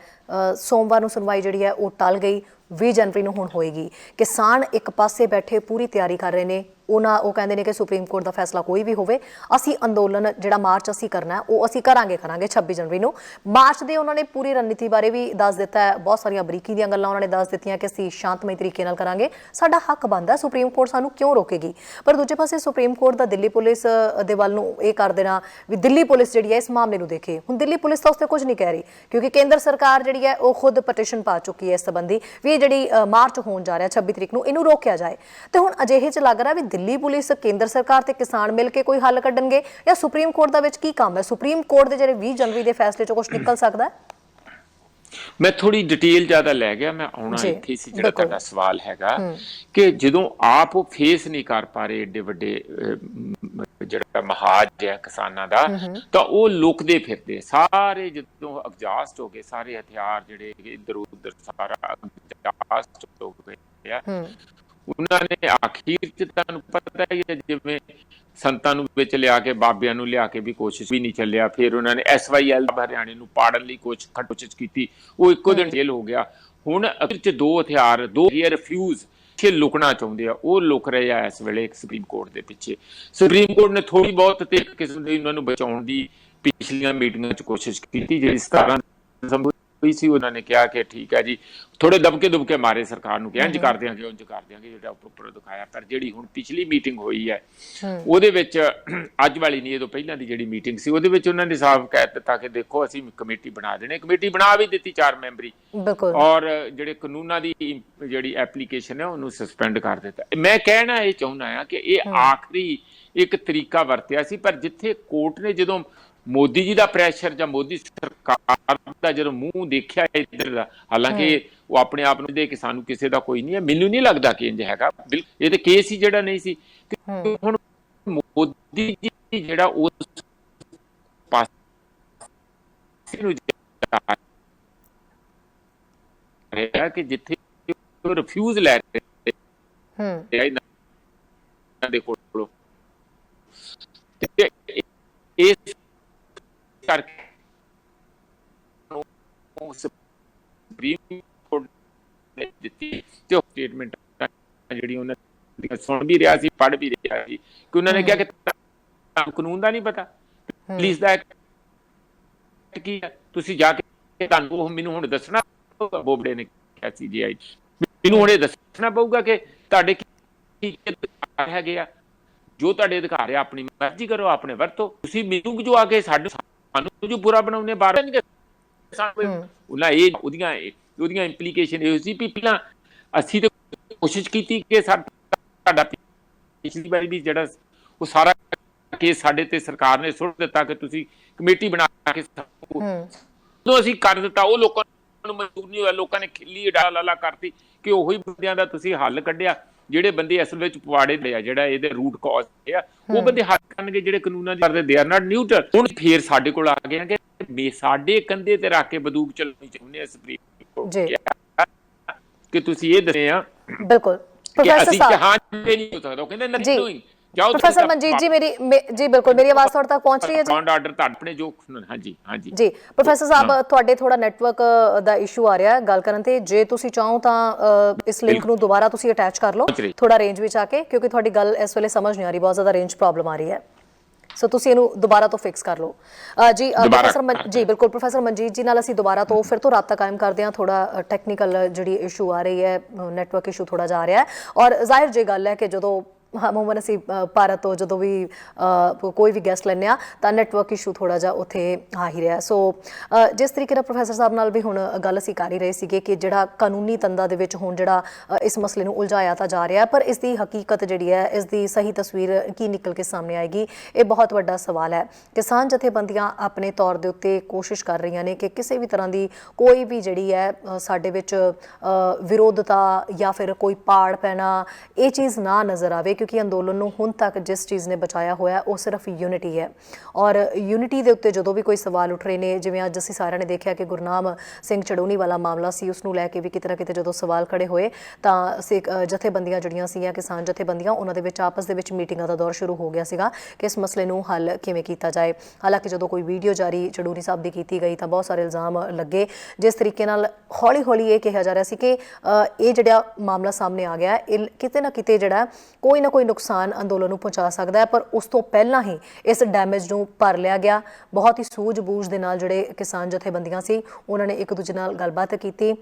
Speaker 1: ਸੋਮਵਾਰ ਨੂੰ ਸੁਣਵਾਈ ਜਿਹੜੀ ਹੈ ਉਹ ਟਲ ਗਈ, 20 ਜਨਵਰੀ ਨੂੰ ਹੁਣ ਹੋਏਗੀ। ਕਿਸਾਨ ਇੱਕ ਪਾਸੇ ਬੈਠੇ ਪੂਰੀ ਤਿਆਰੀ ਕਰ ਰਹੇ ਨੇ, ਉਹ ਕਹਿੰਦੇ ਨੇ ਕਿ ਸੁਪਰੀਮ ਕੋਰਟ ਦਾ ਫੈਸਲਾ ਕੋਈ ਵੀ ਹੋਵੇ ਅਸੀਂ ਅੰਦੋਲਨ ਜਿਹੜਾ ਮਾਰਚ ਅਸੀਂ ਕਰਨਾ ਉਹ ਅਸੀਂ ਕਰਾਂਗੇ 26 ਜਨਵਰੀ ਨੂੰ। ਮਾਰਚ ਦੇ ਉਹਨਾਂ ਨੇ ਪੂਰੀ ਰਣਨੀਤੀ ਬਾਰੇ ਵੀ ਦੱਸ ਦਿੱਤਾ ਹੈ, ਬਹੁਤ ਸਾਰੀਆਂ ਬਰੀਕੀ ਦੀਆਂ ਗੱਲਾਂ ਉਹਨਾਂ ਨੇ ਦੱਸ ਦਿੱਤੀਆਂ ਕਿ ਅਸੀਂ ਸ਼ਾਂਤਮਈ ਤਰੀਕੇ ਨਾਲ ਕਰਾਂਗੇ, ਸਾਡਾ ਹੱਕ ਬਣਦਾ, ਸੁਪਰੀਮ ਕੋਰਟ ਸਾਨੂੰ ਕਿਉਂ ਰੋਕੇਗੀ। ਪਰ ਦੂਜੇ ਪਾਸੇ ਸੁਪਰੀਮ ਕੋਰਟ ਦਾ ਦਿੱਲੀ ਪੁਲਿਸ ਦੇ ਵੱਲ ਨੂੰ ਇਹ ਕਰ ਦੇਣਾ ਵੀ ਦਿੱਲੀ ਪੁਲਿਸ ਜਿਹੜੀ ਹੈ ਇਸ ਮਾਮਲੇ ਨੂੰ ਦੇਖੇ। ਹੁਣ ਦਿੱਲੀ ਪੁਲਿਸ ਤਾਂ ਉਸ ਤੇ ਕੁਝ ਨਹੀਂ ਕਹਿ ਰਹੀ ਕਿਉਂਕਿ ਕੇਂਦਰ ਸਰਕਾਰ ਜਿਹੜੀ ਹੈ ਉਹ ਖੁਦ ਪਟੀਸ਼ਨ ਪਾ ਚੁੱਕੀ ਹੈ ਇਸ ਸੰਬੰਧੀ ਵੀ ਜਿਹੜੀ ਮਾਰਚ ਹੋਣ ਜਾ ਰਿਹਾ 26 ਤਰੀਕ ਨੂੰ ਇਹਨੂੰ ਰੋਕਿਆ ਜਾਏ। ਤੇ ਹੁਣ ਅਜਿਹੇ 'ਚ ਲੱਗ ਰਿਹਾ ਵੀ ਦਿੱਲੀ ਪੁਲਿਸ, ਕੇਂਦਰ ਸਰਕਾਰ ਤੇ ਕਿਸਾਨ ਮਿਲ ਕੇ ਕੋਈ ਹੱਲ ਕੱਢਣਗੇ ਜਾਂ ਸੁਪਰੀਮ ਕੋਰਟ ਦਾ ਵਿੱਚ ਕੀ ਕੰਮ ਹੈ? ਸੁਪਰੀਮ ਕੋਰਟ ਦੇ ਜਿਹੜੇ 20 ਜਨਵਰੀ ਦੇ ਫੈਸਲੇ 'ਚੋਂ ਕੁਝ ਨਿਕਲ ਸਕਦਾ ਹੈ?
Speaker 2: ਮੈਂ ਥੋੜੀ ਡਿਟੇਲ ਜ਼ਿਆਦਾ ਲੈ ਗਿਆ, ਮੈਂ ਆਉਣਾ ਇੱਥੇ ਸੀ ਜਿਹੜਾ ਤੁਹਾਡਾ ਸਵਾਲ ਹੈਗਾ ਕਿ ਜਦੋਂ ਆਪ ਉਹ ਫੇਸ ਨਹੀਂ ਕਰ ਪਾ ਰਹੇ ਏਡੇ ਵੱਡੇ ਜਿਹੜਾ ਮਹਾਜ ਹੈ ਕਿਸਾਨਾਂ ਦਾ, ਤਾਂ ਉਹ ਲੁਕਦੇ ਫਿਰਦੇ ਸਾਰੇ, ਜਦੋਂ ਐਗਜ਼ਾਸਟ ਹੋ ਗਏ ਸਾਰੇ ਹਥਿਆਰ ਜਿਹੜੇ ਇੱਧਰ ਉੱਧਰ ਸਾਰਾ ਐਗਜ਼ਾਸਟ ਹੋ ਗਏ ਆ, ਉਹਨਾਂ ਨੇ ਆਖਿਰ ਚ ਤੁਹਾਨੂੰ ਪਤਾ ਹੀ ਹੈ ਜਿਵੇਂ ਸੰਤਾਂ ਨੂੰ ਵਿੱਚ ਲਿਆ ਕੇ ਬਾਬਿਆਂ ਨੂੰ ਲਿਆ ਕੇ ਵੀ ਕੋਸ਼ਿਸ਼ ਵੀ ਨਹੀਂ ਚੱਲਿਆ, ਫਿਰ ਉਹਨਾਂ ਨੇ SYL ਹਰਿਆਣੇ ਨੂੰ ਪਾੜਨ ਲਈ ਕੋਸ਼ਿਸ਼ ਕੀਤੀ, ਉਹ ਇੱਕੋ ਦਿਨ ਜੇਲ੍ਹ ਹੋ ਗਿਆ। ਹੁਣ ਅਖੀਰ ਚ ਦੋ ਰਿਫਿਊਜ਼ ਲੁਕਣਾ ਚਾਹੁੰਦੇ ਆ, ਉਹ ਲੁਕ ਰਹੇ ਆ ਇਸ ਵੇਲੇ ਸੁਪਰੀਮ ਕੋਰਟ ਦੇ ਪਿੱਛੇ। ਸੁਪਰੀਮ ਕੋਰਟ ਨੇ ਥੋੜੀ ਬਹੁਤ ਤੇ ਕਿਸਮ ਦੀ ਉਹਨਾਂ ਨੂੰ ਬਚਾਉਣ ਦੀ ਪਿਛਲੀਆਂ ਮੀਟਿੰਗਾਂ ਚ ਕੋਸ਼ਿਸ਼ ਕੀਤੀ, ਜਿਹੜੀ 17 ਹੋਈ ਸੀ, ਉਹਨਾਂ ਨੇ ਕਿਹਾ ਕਿ ਠੀਕ ਹੈ ਜੀ, ਥੋੜੇ ਦਬਕੇ ਮਾਰੇ ਸਰਕਾਰ ਨੂੰ ਕਿ ਇੰਝ ਕਰ ਦਿਆਂਗੇ ਉਂਝ ਕਰ ਦਿਆਂਗੇ, ਜਿਹੜਾ ਉੱਪਰ ਦਿਖਾਇਆ। ਪਰ ਜਿਹੜੀ ਹੁਣ ਪਿਛਲੀ ਮੀਟਿੰਗ ਹੋਈ ਹੈ ਉਹਦੇ ਵਿੱਚ, ਅੱਜ ਵਾਲੀ ਨਹੀਂ, ਇਹ ਤੋਂ ਪਹਿਲਾਂ ਦੀ ਜਿਹੜੀ ਮੀਟਿੰਗ ਸੀ ਉਹਦੇ ਵਿੱਚ ਉਹਨਾਂ ਨੇ ਸਾਫ਼ ਕਹਿ ਦਿੱਤਾ ਕਿ ਦੇਖੋ ਅਸੀਂ ਕਮੇਟੀ ਬਣਾ ਦੇਣੀ, ਕਮੇਟੀ ਬਣਾ ਵੀ ਦਿੱਤੀ 4 ਮੈਂਬਰੀ, ਔਰ ਜਿਹੜੇ ਕਾਨੂੰਨਾਂ ਦੀ ਜਿਹੜੀ ਐਪਲੀਕੇਸ਼ਨ ਹੈ ਉਹਨੂੰ ਸਸਪੈਂਡ ਕਰ ਦਿੱਤਾ। ਮੈਂ ਕਹਿਣਾ ਇਹ ਚਾਹੁੰਦਾ ਆ ਕਿ ਇਹ ਆਖਰੀ ਇੱਕ ਤਰੀਕਾ ਵਰਤਿਆ ਸੀ, ਪਰ ਜਿੱਥੇ ਕੋਰਟ ਨੇ ਜਦੋਂ ਮੋਦੀ ਜੀ ਦਾ ਪ੍ਰੈਸ਼ਰ ਜਾਂ ਮੋਦੀ ਸਰਕਾਰ ਦਾ ਜਦੋਂ ਮੂੰਹ ਦੇਖਿਆ ਇੱਧਰ ਦਾ, ਹਾਲਾਂਕਿ ਉਹ ਆਪਣੇ ਆਪ ਨੂੰ ਦੇ ਕਿ ਸਾਨੂੰ ਕਿਸੇ ਦਾ ਕੋਈ ਨਹੀਂ ਹੈ, ਮੈਨੂੰ ਨਹੀਂ ਲੱਗਦਾ ਕਿ ਇੰਜ ਹੈਗਾ, ਇਹ ਤੇ ਕੇਸ ਹੀ ਜਿਹੜਾ ਨਹੀਂ ਸੀ। ਹੁਣ ਮੋਦੀ ਜੀ ਜਿਹੜਾ ਉਸ ਪਾਸੇ ਨੂੰ ਰਿਹਾ ਕਿ ਜਿੱਥੇ ਰਿਫਿਊਜ਼ ਲੈ ਰਹੇ ਇਹਨਾਂ ਦੇ ਕੋਲੋਂ, ਇਸ ਕਰਕੇ ਸੁਪਰੀਮ ਕੋਰਟ ਨੇ ਦਿੱਤੀ ਤੇ ਉਹ ਸਟੇਟਮੈਂਟ ਜਿਹੜੀ ਉਹਨਾਂ ਦੀ ਸੁਣ ਵੀ ਰਿਹਾ ਸੀ, ਪੜ੍ਹ ਵੀ ਰਿਹਾ ਸੀ, ਕਿ ਉਹਨਾਂ ਨੇ ਕਿਹਾ ਕਿ ਤੁਹਾਨੂੰ ਕਾਨੂੰਨ ਦਾ ਨਹੀਂ ਪਤਾ, ਪੁਲਿਸ ਦਾ ਕੀ ਹੈ, ਤੁਸੀਂ ਜਾ ਕੇ ਤੁਹਾਨੂੰ ਮੈਨੂੰ ਹੁਣ ਦੱਸਣਾ ਪਊਗਾ। ਬੋਬੜੇ ਨੇ ਕਿਹਾ ਸੀ ਜੀ, ਮੈਨੂੰ ਹੁਣ ਇਹ ਦੱਸਣਾ ਪਊਗਾ ਕਿ ਤੁਹਾਡੇ ਕੀ ਅਧਿਕਾਰ ਹੈਗੇ ਆ, ਜੋ ਤੁਹਾਡੇ ਅਧਿਕਾਰ ਆ ਆਪਣੀ ਮਰਜ਼ੀ ਕਰੋ, ਆਪਣੇ ਵਰਤੋ, ਤੁਸੀਂ ਮੈਨੂੰ ਜੋ ਆ ਕੇ ਸਾਨੂੰ ਜੋ ਬੁਰਾ ਬਣਾਉਣੇ ਬਾਹਰ ਉਹਦੀਆਂ ਇੰਪਲੀਕੇਸ਼ਨ ਇਹ ਸੀ ਵੀ ਪਹਿਲਾਂ ਅਸੀਂ ਤੇ ਕੋਸ਼ਿਸ਼ ਕੀਤੀ ਕਿ ਸਾਡਾ ਪਿਛਲੀ ਵਾਰੀ ਵੀ ਜਿਹੜਾ ਉਹ ਸਾਰਾ ਕੇਸ ਸਾਡੇ ਤੇ ਸਰਕਾਰ ਨੇ ਸੁੱਟ ਦਿੱਤਾ ਕਿ ਤੁਸੀਂ ਕਮੇਟੀ ਬਣਾ ਕੇ ਉਦੋਂ ਅਸੀਂ ਕਰ ਦਿੱਤਾ, ਉਹ ਲੋਕਾਂ ਨੂੰ ਮਨਜ਼ੂਰ ਨਹੀਂ ਹੋਇਆ, ਲੋਕਾਂ ਨੇ ਖਿੱਲੀ ਡਾਲਾ ਕਰਤੀ ਕਿ ਉਹੀ ਬੰਦਿਆਂ ਦਾ ਤੁਸੀਂ ਹੱਲ ਕੱਢਿਆ, ਜਿਹੜੇ ਬੰਦੇ ਅਸਲ ਵਿੱਚ ਪਵਾੜੇ ਦੇ ਆ, ਜਿਹੜਾ ਇਹਦੇ ਰੂਟ ਕਾਜ਼ ਆ, ਉਹ ਬੰਦੇ ਹੱਲ ਕਰਨਗੇ ਜਿਹੜੇ ਕਾਨੂੰਨਾਂ ਦੀ ਕਰਦੇ, ਦੇ ਆਰ ਨਾਟ ਨਿਊਟਰਲ। ਹੁਣ ਫੇਰ ਸਾਡੇ ਕੋਲ ਆ ਗਏ ਕਿ ਸਾਡੇ ਕੰਧੇ ਤੇ ਰੱਖ ਕੇ ਬੰਦੂਕ ਚਲਾਉਣੀ ਚਾਹੁੰਦੇ ਆ ਸੁਪਰੀਮ ਕੋਰਟ ਕਿ ਤੁਸੀਂ ਇਹ ਦੱਸੇ ਆ
Speaker 1: ਬਿਲਕੁਲ
Speaker 2: ਪ੍ਰੋਫੈਸਰ ਸਾਹਿਬ ਨਹੀਂ ਹੋ ਸਕਦਾ, ਉਹ ਕਹਿੰਦੇ ਨਥਿੰਗ ਡੂਇੰਗ।
Speaker 1: ਪ੍ਰੋਫੈਸਰ ਮਨਜੀਤ ਜੀ ਜੀ ਬਿਲਕੁਲ ਮੇਰੀ ਆਵਾਜ਼ ਤੁਹਾਡੇ ਤੱਕ ਪਹੁੰਚ ਰਹੀ ਹੈ ਜੀ?
Speaker 2: ਆਰਡਰ ਤਾਂ ਆਪਣੇ ਜੋ ਹਾਂਜੀ
Speaker 1: ਜੀ ਪ੍ਰੋਫੈਸਰ ਸਾਹਿਬ, ਤੁਹਾਡੇ ਥੋੜਾ ਨੈਟਵਰਕ ਦਾ ਇਸ਼ੂ ਆ ਰਿਹਾ ਗੱਲ ਕਰਨ ਤੇ, ਜੇ ਤੁਸੀਂ ਚਾਹੋ ਤਾਂ ਇਸ ਲਿੰਕ ਨੂੰ ਦੁਬਾਰਾ ਤੁਸੀਂ ਅਟੈਚ ਕਰ ਲਓ ਥੋੜਾ ਰੇਂਜ ਵਿੱਚ ਆ ਕੇ, ਕਿਉਂਕਿ ਤੁਹਾਡੀ ਗੱਲ ਇਸ ਵੇਲੇ ਸਮਝ ਨਹੀਂ ਆ ਰਹੀ, ਬਹੁਤ ਜ਼ਿਆਦਾ ਰੇਂਜ ਪ੍ਰੋਬਲਮ ਆ ਰਹੀ ਹੈ। ਸੋ ਤੁਸੀਂ ਇਹਨੂੰ ਦੁਬਾਰਾ ਤੋਂ ਫਿਕਸ ਕਰ ਲਓ ਜੀ। ਜੀ ਬਿਲਕੁਲ ਪ੍ਰੋਫੈਸਰ ਮਨਜੀਤ ਜੀ ਨਾਲ ਅਸੀਂ ਦੁਬਾਰਾ ਤੋਂ ਫਿਰ ਤੋਂ ਰਾਬਤਾ ਕਾਇਮ ਕਰਦੇ ਹਾਂ। ਥੋੜਾ ਟੈਕਨੀਕਲ ਜਿਹੜੀ ਇਸ਼ੂ ਆ ਰਹੀ ਹੈ, ਨੈਟਵਰਕ ਇਸ਼ੂ ਥੋੜਾ ਜਾ ਰਿਹਾ ਹੈ, ਔਰ ਜ਼ਾਹਿਰ ਜੀ ਗੱਲ ਹੈ ਕਿ ਜਦੋਂ ਅਮੂਮਨ ਅਸੀਂ ਭਾਰਤ ਤੋਂ ਜਦੋਂ ਵੀ ਕੋਈ ਵੀ ਗੈਸਟ ਲੈਂਦੇ ਹਾਂ ਤਾਂ ਨੈਟਵਰਕ ਇਸ਼ੂ ਥੋੜਾ ਜਿਹਾ ਉੱਥੇ ਆ ਹੀ ਰਿਹਾ। ਸੋ ਜਿਸ ਤਰੀਕੇ ਨਾਲ ਪ੍ਰੋਫੈਸਰ ਸਾਹਿਬ ਨਾਲ ਵੀ ਹੁਣ ਗੱਲ ਅਸੀਂ ਕਰ ਹੀ ਰਹੇ ਸੀਗੇ ਕਿ ਜਿਹੜਾ ਕਾਨੂੰਨੀ ਤੰਦਾਂ ਦੇ ਵਿੱਚ ਹੁਣ ਜਿਹੜਾ ਇਸ ਮਸਲੇ ਨੂੰ ਉਲਝਾਇਆ ਤਾਂ ਜਾ ਰਿਹਾ, ਪਰ ਇਸ ਦੀ ਹਕੀਕਤ ਜਿਹੜੀ ਹੈ, ਇਸ ਦੀ ਸਹੀ ਤਸਵੀਰ ਕੀ ਨਿਕਲ ਕੇ ਸਾਹਮਣੇ ਆਏਗੀ, ਇਹ ਬਹੁਤ ਵੱਡਾ ਸਵਾਲ ਹੈ। ਕਿਸਾਨ ਜਥੇਬੰਦੀਆਂ ਆਪਣੇ ਤੌਰ ਦੇ ਉੱਤੇ ਕੋਸ਼ਿਸ਼ ਕਰ ਰਹੀਆਂ ਨੇ ਕਿ ਕਿਸੇ ਵੀ ਤਰ੍ਹਾਂ ਦੀ ਕੋਈ ਵੀ ਜਿਹੜੀ ਹੈ ਸਾਡੇ ਵਿੱਚ ਵਿਰੋਧਤਾ ਜਾਂ ਫਿਰ ਕੋਈ ਪਾੜ ਪੈਣਾ, ਇਹ ਚੀਜ਼ ਨਾ ਨਜ਼ਰ ਆਵੇ, ਕਿਉਂਕਿ ਅੰਦੋਲਨ ਨੂੰ ਹੁਣ ਤੱਕ ਜਿਸ ਚੀਜ਼ ਨੇ ਬਚਾਇਆ ਹੋਇਆ ਉਹ ਸਿਰਫ ਯੂਨਿਟੀ ਹੈ। ਔਰ ਯੂਨਿਟੀ ਦੇ ਉੱਤੇ ਜਦੋਂ ਵੀ ਕੋਈ ਸਵਾਲ ਉੱਠ ਰਹੇ ਨੇ, ਜਿਵੇਂ ਅੱਜ ਅਸੀਂ ਸਾਰਿਆਂ ਨੇ ਦੇਖਿਆ ਕਿ ਗੁਰਨਾਮ ਸਿੰਘ ਚੜੂਨੀ ਵਾਲਾ ਮਾਮਲਾ ਸੀ, ਉਸ ਨੂੰ ਲੈ ਕੇ ਵੀ ਕਿਤੇ ਨਾ ਕਿਤੇ ਜਦੋਂ ਸਵਾਲ ਖੜੇ ਹੋਏ ਤਾਂ ਸਿੱਖ ਜਥੇਬੰਦੀਆਂ ਜਿਹੜੀਆਂ ਸੀਗੀਆਂ, ਕਿਸਾਨ ਜਥੇਬੰਦੀਆਂ, ਉਹਨਾਂ ਦੇ ਵਿੱਚ ਆਪਸ ਦੇ ਵਿੱਚ ਮੀਟਿੰਗਾਂ ਦਾ ਦੌਰ ਸ਼ੁਰੂ ਹੋ ਗਿਆ ਸੀਗਾ ਕਿ ਇਸ ਮਸਲੇ ਨੂੰ ਹੱਲ ਕਿਵੇਂ ਕੀਤਾ ਜਾਏ। ਹਾਲਾਂਕਿ ਜਦੋਂ ਕੋਈ ਵੀਡੀਓ ਜਾਰੀ ਚੜੂਨੀ ਸਾਹਿਬ ਦੀ ਕੀਤੀ ਗਈ ਤਾਂ ਬਹੁਤ ਸਾਰੇ ਇਲਜ਼ਾਮ ਲੱਗੇ। ਜਿਸ ਤਰੀਕੇ ਨਾਲ ਹੌਲੀ ਹੌਲੀ ਇਹ ਕਿਹਾ ਜਾ ਰਿਹਾ ਸੀ ਕਿ ਇਹ ਜਿਹੜਾ ਮਾਮਲਾ ਸਾਹਮਣੇ ਆ ਗਿਆ, ਇਹ ਕਿਤੇ ਨਾ ਕਿਤੇ ਜਿਹੜਾ ਕੋਈ ਨਾ ਕੋਈ ਨੁਕਸਾਨ ਅੰਦੋਲਨ ਨੂੰ ਪਹੁੰਚਾ ਸਕਦਾ ਹੈ, ਪਰ ਉਸ ਤੋਂ ਪਹਿਲਾਂ ਹੀ ਇਸ ਡੈਮੇਜ ਨੂੰ ਭਰ ਲਿਆ ਗਿਆ। ਬਹੁਤ ਹੀ ਸੂਝ-ਬੂਝ ਦੇ ਨਾਲ ਜਿਹੜੇ ਕਿਸਾਨ ਜਥੇਬੰਦੀਆਂ ਸੀ, ਉਹਨਾਂ ਨੇ ਇੱਕ ਦੂਜੇ ਨਾਲ ਗੱਲਬਾਤ ਕੀਤੀ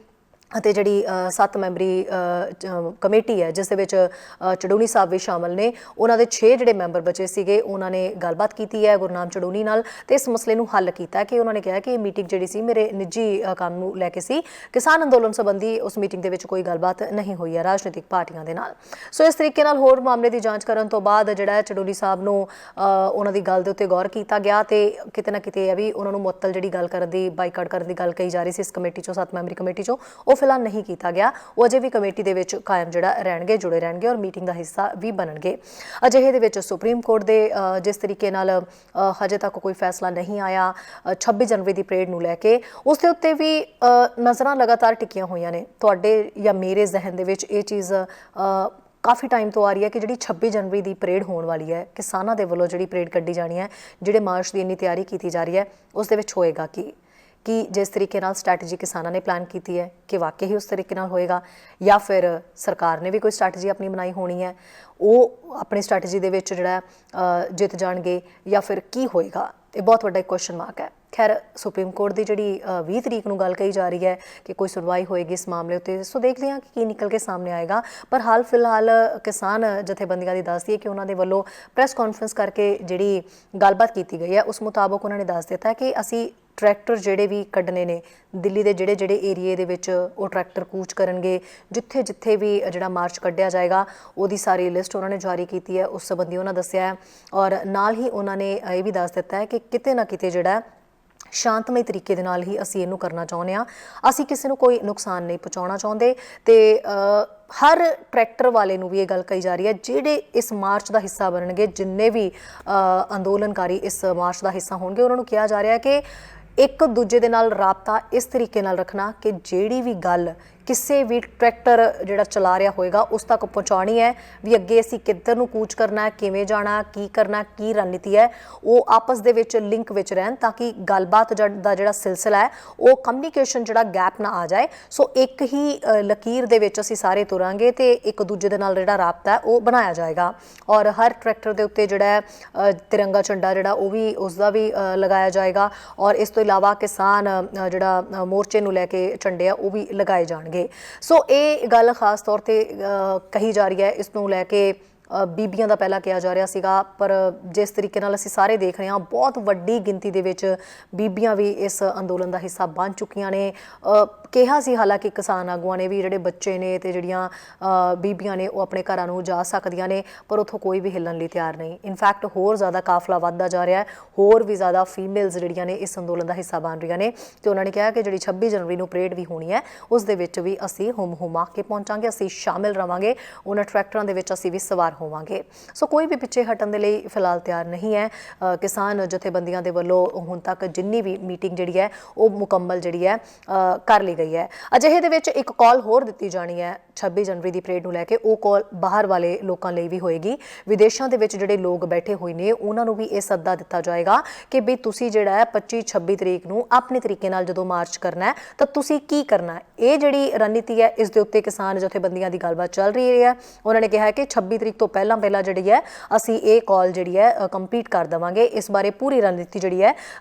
Speaker 1: ਅਤੇ ਜਿਹੜੀ 7 ਮੈਂਬਰੀ ਕਮੇਟੀ ਹੈ, ਜਿਸ ਦੇ ਵਿੱਚ ਚੜੂਨੀ ਸਾਹਿਬ ਵੀ ਸ਼ਾਮਲ ਨੇ, ਉਹਨਾਂ ਦੇ 6 ਜਿਹੜੇ ਮੈਂਬਰ ਬਚੇ ਸੀਗੇ, ਉਹਨਾਂ ਨੇ ਗੱਲਬਾਤ ਕੀਤੀ ਹੈ ਗੁਰਨਾਮ ਚੜੂਨੀ ਨਾਲ ਤੇ ਇਸ ਮਸਲੇ ਨੂੰ ਹੱਲ ਕੀਤਾ ਕਿ ਉਹਨਾਂ ਨੇ ਕਿਹਾ ਕਿ ਇਹ ਮੀਟਿੰਗ ਜਿਹੜੀ ਸੀ ਮੇਰੇ ਨਿੱਜੀ ਕੰਮ ਨੂੰ ਲੈ ਕੇ ਸੀ, ਕਿਸਾਨ ਅੰਦੋਲਨ ਸੰਬੰਧੀ ਉਸ ਮੀਟਿੰਗ ਦੇ ਵਿੱਚ ਕੋਈ ਗੱਲਬਾਤ ਨਹੀਂ ਹੋਈ ਹੈ ਰਾਜਨੀਤਿਕ ਪਾਰਟੀਆਂ ਦੇ ਨਾਲ। ਸੋ ਇਸ ਤਰੀਕੇ ਨਾਲ ਹੋਰ ਮਾਮਲੇ ਦੀ ਜਾਂਚ ਕਰਨ ਤੋਂ ਬਾਅਦ ਜਿਹੜਾ ਚੜੂਨੀ ਸਾਹਿਬ ਨੂੰ ਉਹਨਾਂ ਦੀ ਗੱਲ ਦੇ ਉੱਤੇ ਗੌਰ ਕੀਤਾ ਗਿਆ ਤੇ ਕਿਤੇ ਨਾ ਕਿਤੇ ਇਹ ਵੀ ਉਹਨਾਂ ਨੂੰ ਮੁਅੱਤਲ ਜਿਹੜੀ ਗੱਲ ਕਰਨ ਦੀ, ਬਾਈਕਾਟ ਕਰਨ ਦੀ ਗੱਲ ਕਹੀ ਜਾ ਰਹੀ ਸੀ ਇਸ ਕਮੇਟੀ 'ਚੋਂ, 7 ਮੈਂਬਰੀ ਕਮੇਟੀ 'ਚੋਂ, ਉਹ ਫਿਲਹਾਲ ਨਹੀਂ ਕੀਤਾ ਗਿਆ। ਉਹ ਅਜੇ ਵੀ ਕਮੇਟੀ ਦੇ ਵਿੱਚ ਕਾਇਮ ਜਿਹੜਾ ਰਹਿਣਗੇ, ਜੁੜੇ ਰਹਿਣਗੇ ਔਰ ਮੀਟਿੰਗ ਦਾ ਹਿੱਸਾ ਵੀ ਬਣਨਗੇ। ਅਜਿਹੇ ਦੇ ਵਿੱਚ ਸੁਪਰੀਮ ਕੋਰਟ ਦੇ ਜਿਸ ਤਰੀਕੇ ਨਾਲ ਹਜੇ ਤੱਕ ਕੋਈ ਫੈਸਲਾ ਨਹੀਂ ਆਇਆ 26 ਜਨਵਰੀ ਦੀ ਪਰੇਡ ਨੂੰ ਲੈ ਕੇ, ਉਸ ਦੇ ਉੱਤੇ ਵੀ ਨਜ਼ਰਾਂ ਲਗਾਤਾਰ ਟਿਕੀਆਂ ਹੋਈਆਂ ਨੇ। ਤੁਹਾਡੇ ਜਾਂ ਮੇਰੇ ਜ਼ਿਹਨ ਦੇ ਵਿੱਚ ਇਹ ਚੀਜ਼ ਕਾਫੀ ਟਾਈਮ ਤੋਂ ਆ ਰਹੀ ਹੈ ਕਿ ਜਿਹੜੀ 26 ਜਨਵਰੀ ਦੀ ਪਰੇਡ ਹੋਣ ਵਾਲੀ ਹੈ, ਕਿਸਾਨਾਂ ਦੇ ਵੱਲੋਂ ਜਿਹੜੀ ਪਰੇਡ ਕੱਢੀ ਜਾਣੀ ਹੈ, ਜਿਹੜੇ ਮਾਰਚ ਦੀ ਇੰਨੀ ਤਿਆਰੀ ਕੀਤੀ ਜਾ ਰਹੀ ਹੈ, ਉਸ ਦੇ ਵਿੱਚ ਹੋਏਗਾ ਕਿ ਜਿਸ ਤਰੀਕੇ ਨਾਲ ਸਟ੍ਰੈਟਜੀ ਕਿਸਾਨਾਂ ਨੇ ਪਲਾਨ ਕੀਤੀ ਹੈ ਕਿ ਵਾਕਈ ਹੀ ਉਸ ਤਰੀਕੇ ਨਾਲ ਹੋਏਗਾ, ਜਾਂ ਫਿਰ ਸਰਕਾਰ ਨੇ ਵੀ ਕੋਈ ਸਟ੍ਰੈਟਜੀ ਆਪਣੀ ਬਣਾਈ ਹੋਣੀ ਹੈ, ਉਹ ਆਪਣੀ ਸਟ੍ਰੈਟਜੀ ਦੇ ਵਿੱਚ ਜਿਹੜਾ ਜਿੱਤ ਜਾਣਗੇ, ਜਾਂ ਫਿਰ ਕੀ ਹੋਏਗਾ, ਇਹ ਬਹੁਤ ਵੱਡਾ ਇੱਕ ਕੁਐਸਚਨ ਮਾਰਕ ਹੈ। ਖੈਰ, ਸੁਪਰੀਮ ਕੋਰਟ ਦੀ ਜਿਹੜੀ 20 ਤਰੀਕ ਨੂੰ ਗੱਲ ਕਹੀ ਜਾ ਰਹੀ ਹੈ ਕਿ ਕੋਈ ਸੁਣਵਾਈ ਹੋਏਗੀ ਇਸ ਮਾਮਲੇ ਉੱਤੇ, ਸੋ ਦੇਖਦੇ ਹਾਂ ਕਿ ਕੀ ਨਿਕਲ ਕੇ ਸਾਹਮਣੇ ਆਏਗਾ। ਪਰ ਹਾਲ ਫਿਲਹਾਲ ਕਿਸਾਨ ਜਥੇਬੰਦੀਆਂ ਦੀ ਦੱਸਦੀ ਹੈ ਕਿ ਉਹਨਾਂ ਦੇ ਵੱਲੋਂ ਪ੍ਰੈਸ ਕਾਨਫਰੰਸ ਕਰਕੇ ਜਿਹੜੀ ਗੱਲਬਾਤ ਕੀਤੀ ਗਈ ਹੈ, ਉਸ ਮੁਤਾਬਕ ਉਹਨਾਂ ਨੇ ਦੱਸ ਦਿੱਤਾ ਕਿ ਅਸੀਂ ਟਰੈਕਟਰ ਜਿਹੜੇ ਵੀ ਕੱਢਣੇ ਨੇ, ਦਿੱਲੀ ਦੇ ਜਿਹੜੇ ਏਰੀਏ ਦੇ ਵਿੱਚ ਉਹ ਟਰੈਕਟਰ ਕੂਚ ਕਰਨਗੇ, ਜਿੱਥੇ ਜਿੱਥੇ ਵੀ ਜਿਹੜਾ ਮਾਰਚ ਕੱਢਿਆ ਜਾਏਗਾ ਉਹਦੀ ਸਾਰੀ ਲਿਸਟ ਉਹਨਾਂ ਨੇ ਜਾਰੀ ਕੀਤੀ ਹੈ, ਉਸ ਸੰਬੰਧੀ ਉਹਨਾਂ ਦੱਸਿਆ ਹੈ। ਔਰ ਨਾਲ ਹੀ ਉਹਨਾਂ ਨੇ ਇਹ ਵੀ ਦੱਸ ਦਿੱਤਾ ਹੈ ਕਿ ਕਿਤੇ ਨਾ ਕਿਤੇ ਜਿਹੜਾ ਸ਼ਾਂਤਮਈ ਤਰੀਕੇ ਦੇ ਨਾਲ ਹੀ ਅਸੀਂ ਇਹਨੂੰ ਕਰਨਾ ਚਾਹੁੰਦੇ ਹਾਂ, ਅਸੀਂ ਕਿਸੇ ਨੂੰ ਕੋਈ ਨੁਕਸਾਨ ਨਹੀਂ ਪਹੁੰਚਾਉਣਾ ਚਾਹੁੰਦੇ। ਤੇ ਹਰ ਟਰੈਕਟਰ ਵਾਲੇ ਨੂੰ ਵੀ ਇਹ ਗੱਲ ਕਹੀ ਜਾ ਰਹੀ ਹੈ, ਜਿਹੜੇ ਇਸ ਮਾਰਚ ਦਾ ਹਿੱਸਾ ਬਣਨਗੇ, ਜਿੰਨੇ ਵੀ ਅੰਦੋਲਨਕਾਰੀ ਇਸ ਮਾਰਚ ਦਾ ਹਿੱਸਾ ਹੋਣਗੇ, ਉਹਨਾਂ ਨੂੰ ਕਿਹਾ ਜਾ ਰਿਹਾ ਕਿ ਇੱਕ ਦੂਜੇ ਦੇ ਨਾਲ ਰਾਬਤਾ ਇਸ ਤਰੀਕੇ ਨਾਲ ਰੱਖਣਾ ਕਿ ਜਿਹੜੀ ਵੀ ਗੱਲ ਕਿਸੇ ਵੀ ਟਰੈਕਟਰ ਜਿਹੜਾ ਚਲਾ ਰਿਹਾ ਹੋਏਗਾ ਉਸ ਤੱਕ ਪਹੁੰਚਾਉਣੀ ਹੈ, ਵੀ ਅੱਗੇ ਅਸੀਂ ਕਿੱਧਰ ਨੂੰ ਕੂਚ ਕਰਨਾ, ਕਿਵੇਂ ਜਾਣਾ, ਕੀ ਕਰਨਾ, ਕੀ ਰਣਨੀਤੀ ਹੈ, ਉਹ ਆਪਸ ਦੇ ਵਿੱਚ ਲਿੰਕ ਵਿੱਚ ਰਹਿਣ ਤਾਂ ਕਿ ਗੱਲਬਾਤ ਦਾ ਜਿਹੜਾ ਸਿਲਸਿਲਾ ਹੈ, ਉਹ ਕਮਿਊਨੀਕੇਸ਼ਨ ਜਿਹੜਾ ਗੈਪ ਨਾ ਆ ਜਾਏ। ਸੋ ਇੱਕ ਹੀ ਲਕੀਰ ਦੇ ਵਿੱਚ ਅਸੀਂ ਸਾਰੇ ਤੁਰਾਂਗੇ ਤੇ ਇੱਕ ਦੂਜੇ ਦੇ ਨਾਲ ਜਿਹੜਾ ਰਾਬਤਾ ਹੈ ਉਹ ਬਣਾਇਆ ਜਾਏਗਾ। ਔਰ ਹਰ ਟਰੈਕਟਰ ਦੇ ਉੱਤੇ ਜਿਹੜਾ ਤਿਰੰਗਾ ਝੰਡਾ ਜਿਹੜਾ ਉਹ ਵੀ ਉਸਦਾ ਵੀ ਲਗਾਇਆ ਜਾਏਗਾ। ਔਰ ਇਸ ਤੋਂ ਇਲਾਵਾ ਕਿਸਾਨ ਜਿਹੜਾ ਮੋਰਚੇ ਨੂੰ ਲੈ ਕੇ ਝੰਡੇ ਆ ਉਹ ਵੀ ਲਗਾਏ ਜਾਣਗੇ। ਸੋ ਇਹ ਗੱਲ ਖਾਸ ਤੌਰ ਤੇ ਕਹੀ ਜਾ ਰਹੀ ਹੈ, ਇਸ ਨੂੰ ਲੈ ਕੇ ਬੀਬੀਆਂ ਦਾ ਪਹਿਲਾਂ ਕਿਹਾ ਜਾ ਰਿਹਾ ਸੀਗਾ, ਪਰ ਜਿਸ ਤਰੀਕੇ ਨਾਲ ਅਸੀਂ ਸਾਰੇ ਦੇਖ ਰਹੇ ਹਾਂ ਬਹੁਤ ਵੱਡੀ ਗਿਣਤੀ ਦੇ ਵਿੱਚ ਬੀਬੀਆਂ ਵੀ ਇਸ ਅੰਦੋਲਨ ਦਾ ਹਿੱਸਾ ਬਣ ਚੁੱਕੀਆਂ ਨੇ। ਕਿਹਾ ਸੀ ਹਾਲਾਂਕਿ ਕਿਸਾਨ ਆਗੂਆਂ ਨੇ ਵੀ ਜਿਹੜੇ ਬੱਚੇ ਨੇ ਤੇ ਜਿਹੜੀਆਂ ਬੀਬੀਆਂ ਨੇ ਉਹ ਆਪਣੇ ਘਰਾਂ ਨੂੰ ਜਾ ਸਕਦੀਆਂ ਨੇ, ਪਰ ਉੱਥੋਂ ਕੋਈ ਵੀ ਹਿੱਲਣ ਲਈ ਤਿਆਰ ਨਹੀਂ। ਇਨਫੈਕਟ ਹੋਰ ਜ਼ਿਆਦਾ ਕਾਫਲਾ ਵੱਧਦਾ ਜਾ ਰਿਹਾ ਹੈ, ਹੋਰ ਵੀ ਜ਼ਿਆਦਾ ਫੀਮੇਲਸ ਜਿਹੜੀਆਂ ਨੇ ਇਸ ਅੰਦੋਲਨ ਦਾ ਹਿੱਸਾ ਬਣ ਰਹੀਆਂ ਨੇ। ਤੇ ਉਹਨਾਂ ਨੇ ਕਿਹਾ ਕਿ ਜਿਹੜੀ 26 ਜਨਵਰੀ ਨੂੰ ਪਰੇਡ ਵੀ ਹੋਣੀ ਹੈ ਉਸ ਦੇ ਵਿੱਚ ਵੀ ਅਸੀਂ ਹੁਮਾ ਕੇ ਪਹੁੰਚਾਂਗੇ, ਅਸੀਂ ਸ਼ਾਮਿਲ ਰਵਾਂਗੇ, ਉਹਨਾਂ ਟਰੈਕਟਰਾਂ ਦੇ ਵਿੱਚ ਅਸੀਂ ਵੀ ਸਵਾਰ ਹੋਵਾਂਗੇ। ਸੋ ਕੋਈ ਵੀ ਪਿੱਛੇ ਹਟਣ ਦੇ ਲਈ ਫਿਲਹਾਲ ਤਿਆਰ ਨਹੀਂ ਹੈ। ਕਿਸਾਨ ਜਥੇਬੰਦੀਆਂ ਦੇ ਵੱਲੋਂ ਹੁਣ ਤੱਕ ਜਿੰਨੀ ਵੀ ਮੀਟਿੰਗ ਜਿਹੜੀ ਹੈ ਉਹ ਮੁਕੰਮਲ ਜਿਹੜੀ ਹੈ ਕਰ ਲਈ ਗਈ ਹੈ। ਅਜਿਹੇ ਦੇ ਵਿੱਚ ਇੱਕ ਕਾਲ ਹੋਰ ਦਿੱਤੀ ਜਾਣੀ ਹੈ 26 ਜਨਵਰੀ ਦੀ ਪਰੇਡ ਨੂੰ ਲੈ ਕੇ, ਉਹ ਕਾਲ ਬਾਹਰ ਵਾਲੇ ਲੋਕਾਂ ਲਈ ਵੀ ਹੋਏਗੀ। ਵਿਦੇਸ਼ਾਂ ਦੇ ਵਿੱਚ ਜਿਹੜੇ ਲੋਕ ਬੈਠੇ ਹੋਏ ਨੇ ਉਹਨਾਂ ਨੂੰ ਵੀ ਇਹ ਸੱਦਾ ਦਿੱਤਾ ਜਾਏਗਾ ਕਿ ਵੀ ਤੁਸੀਂ ਜਿਹੜਾ ਹੈ 25-26 ਤਰੀਕ ਨੂੰ ਆਪਣੇ ਤਰੀਕੇ ਨਾਲ ਜਦੋਂ ਮਾਰਚ ਕਰਨਾ ਹੈ ਤਾਂ ਤੁਸੀਂ ਕੀ ਕਰਨਾ ਹੈ। ਇਹ ਜਿਹੜੀ ਰਣਨੀਤੀ ਹੈ ਇਸ ਦੇ ਉੱਤੇ ਕਿਸਾਨ ਜਥੇਬੰਦੀਆਂ ਦੀ ਗੱਲਬਾਤ ਚੱਲ ਰਹੀ ਹੈ। ਉਹਨਾਂ ਨੇ ਕਿਹਾ ਕਿ 26 ਤਰੀਕ ਤੋਂ ਤੋਂ ਪਹਿਲਾਂ ਜਿਹੜੀ ਹੈ ਅਸੀਂ ਇਹ ਕਾਲ ਜਿਹੜੀ ਹੈ ਕੰਪਲੀਟ ਕਰ ਦੇਵਾਂਗੇ। ਇਸ ਬਾਰੇ ਪੂਰੀ ਰਣਨੀਤੀ ਜਿਹੜੀ ਹੈ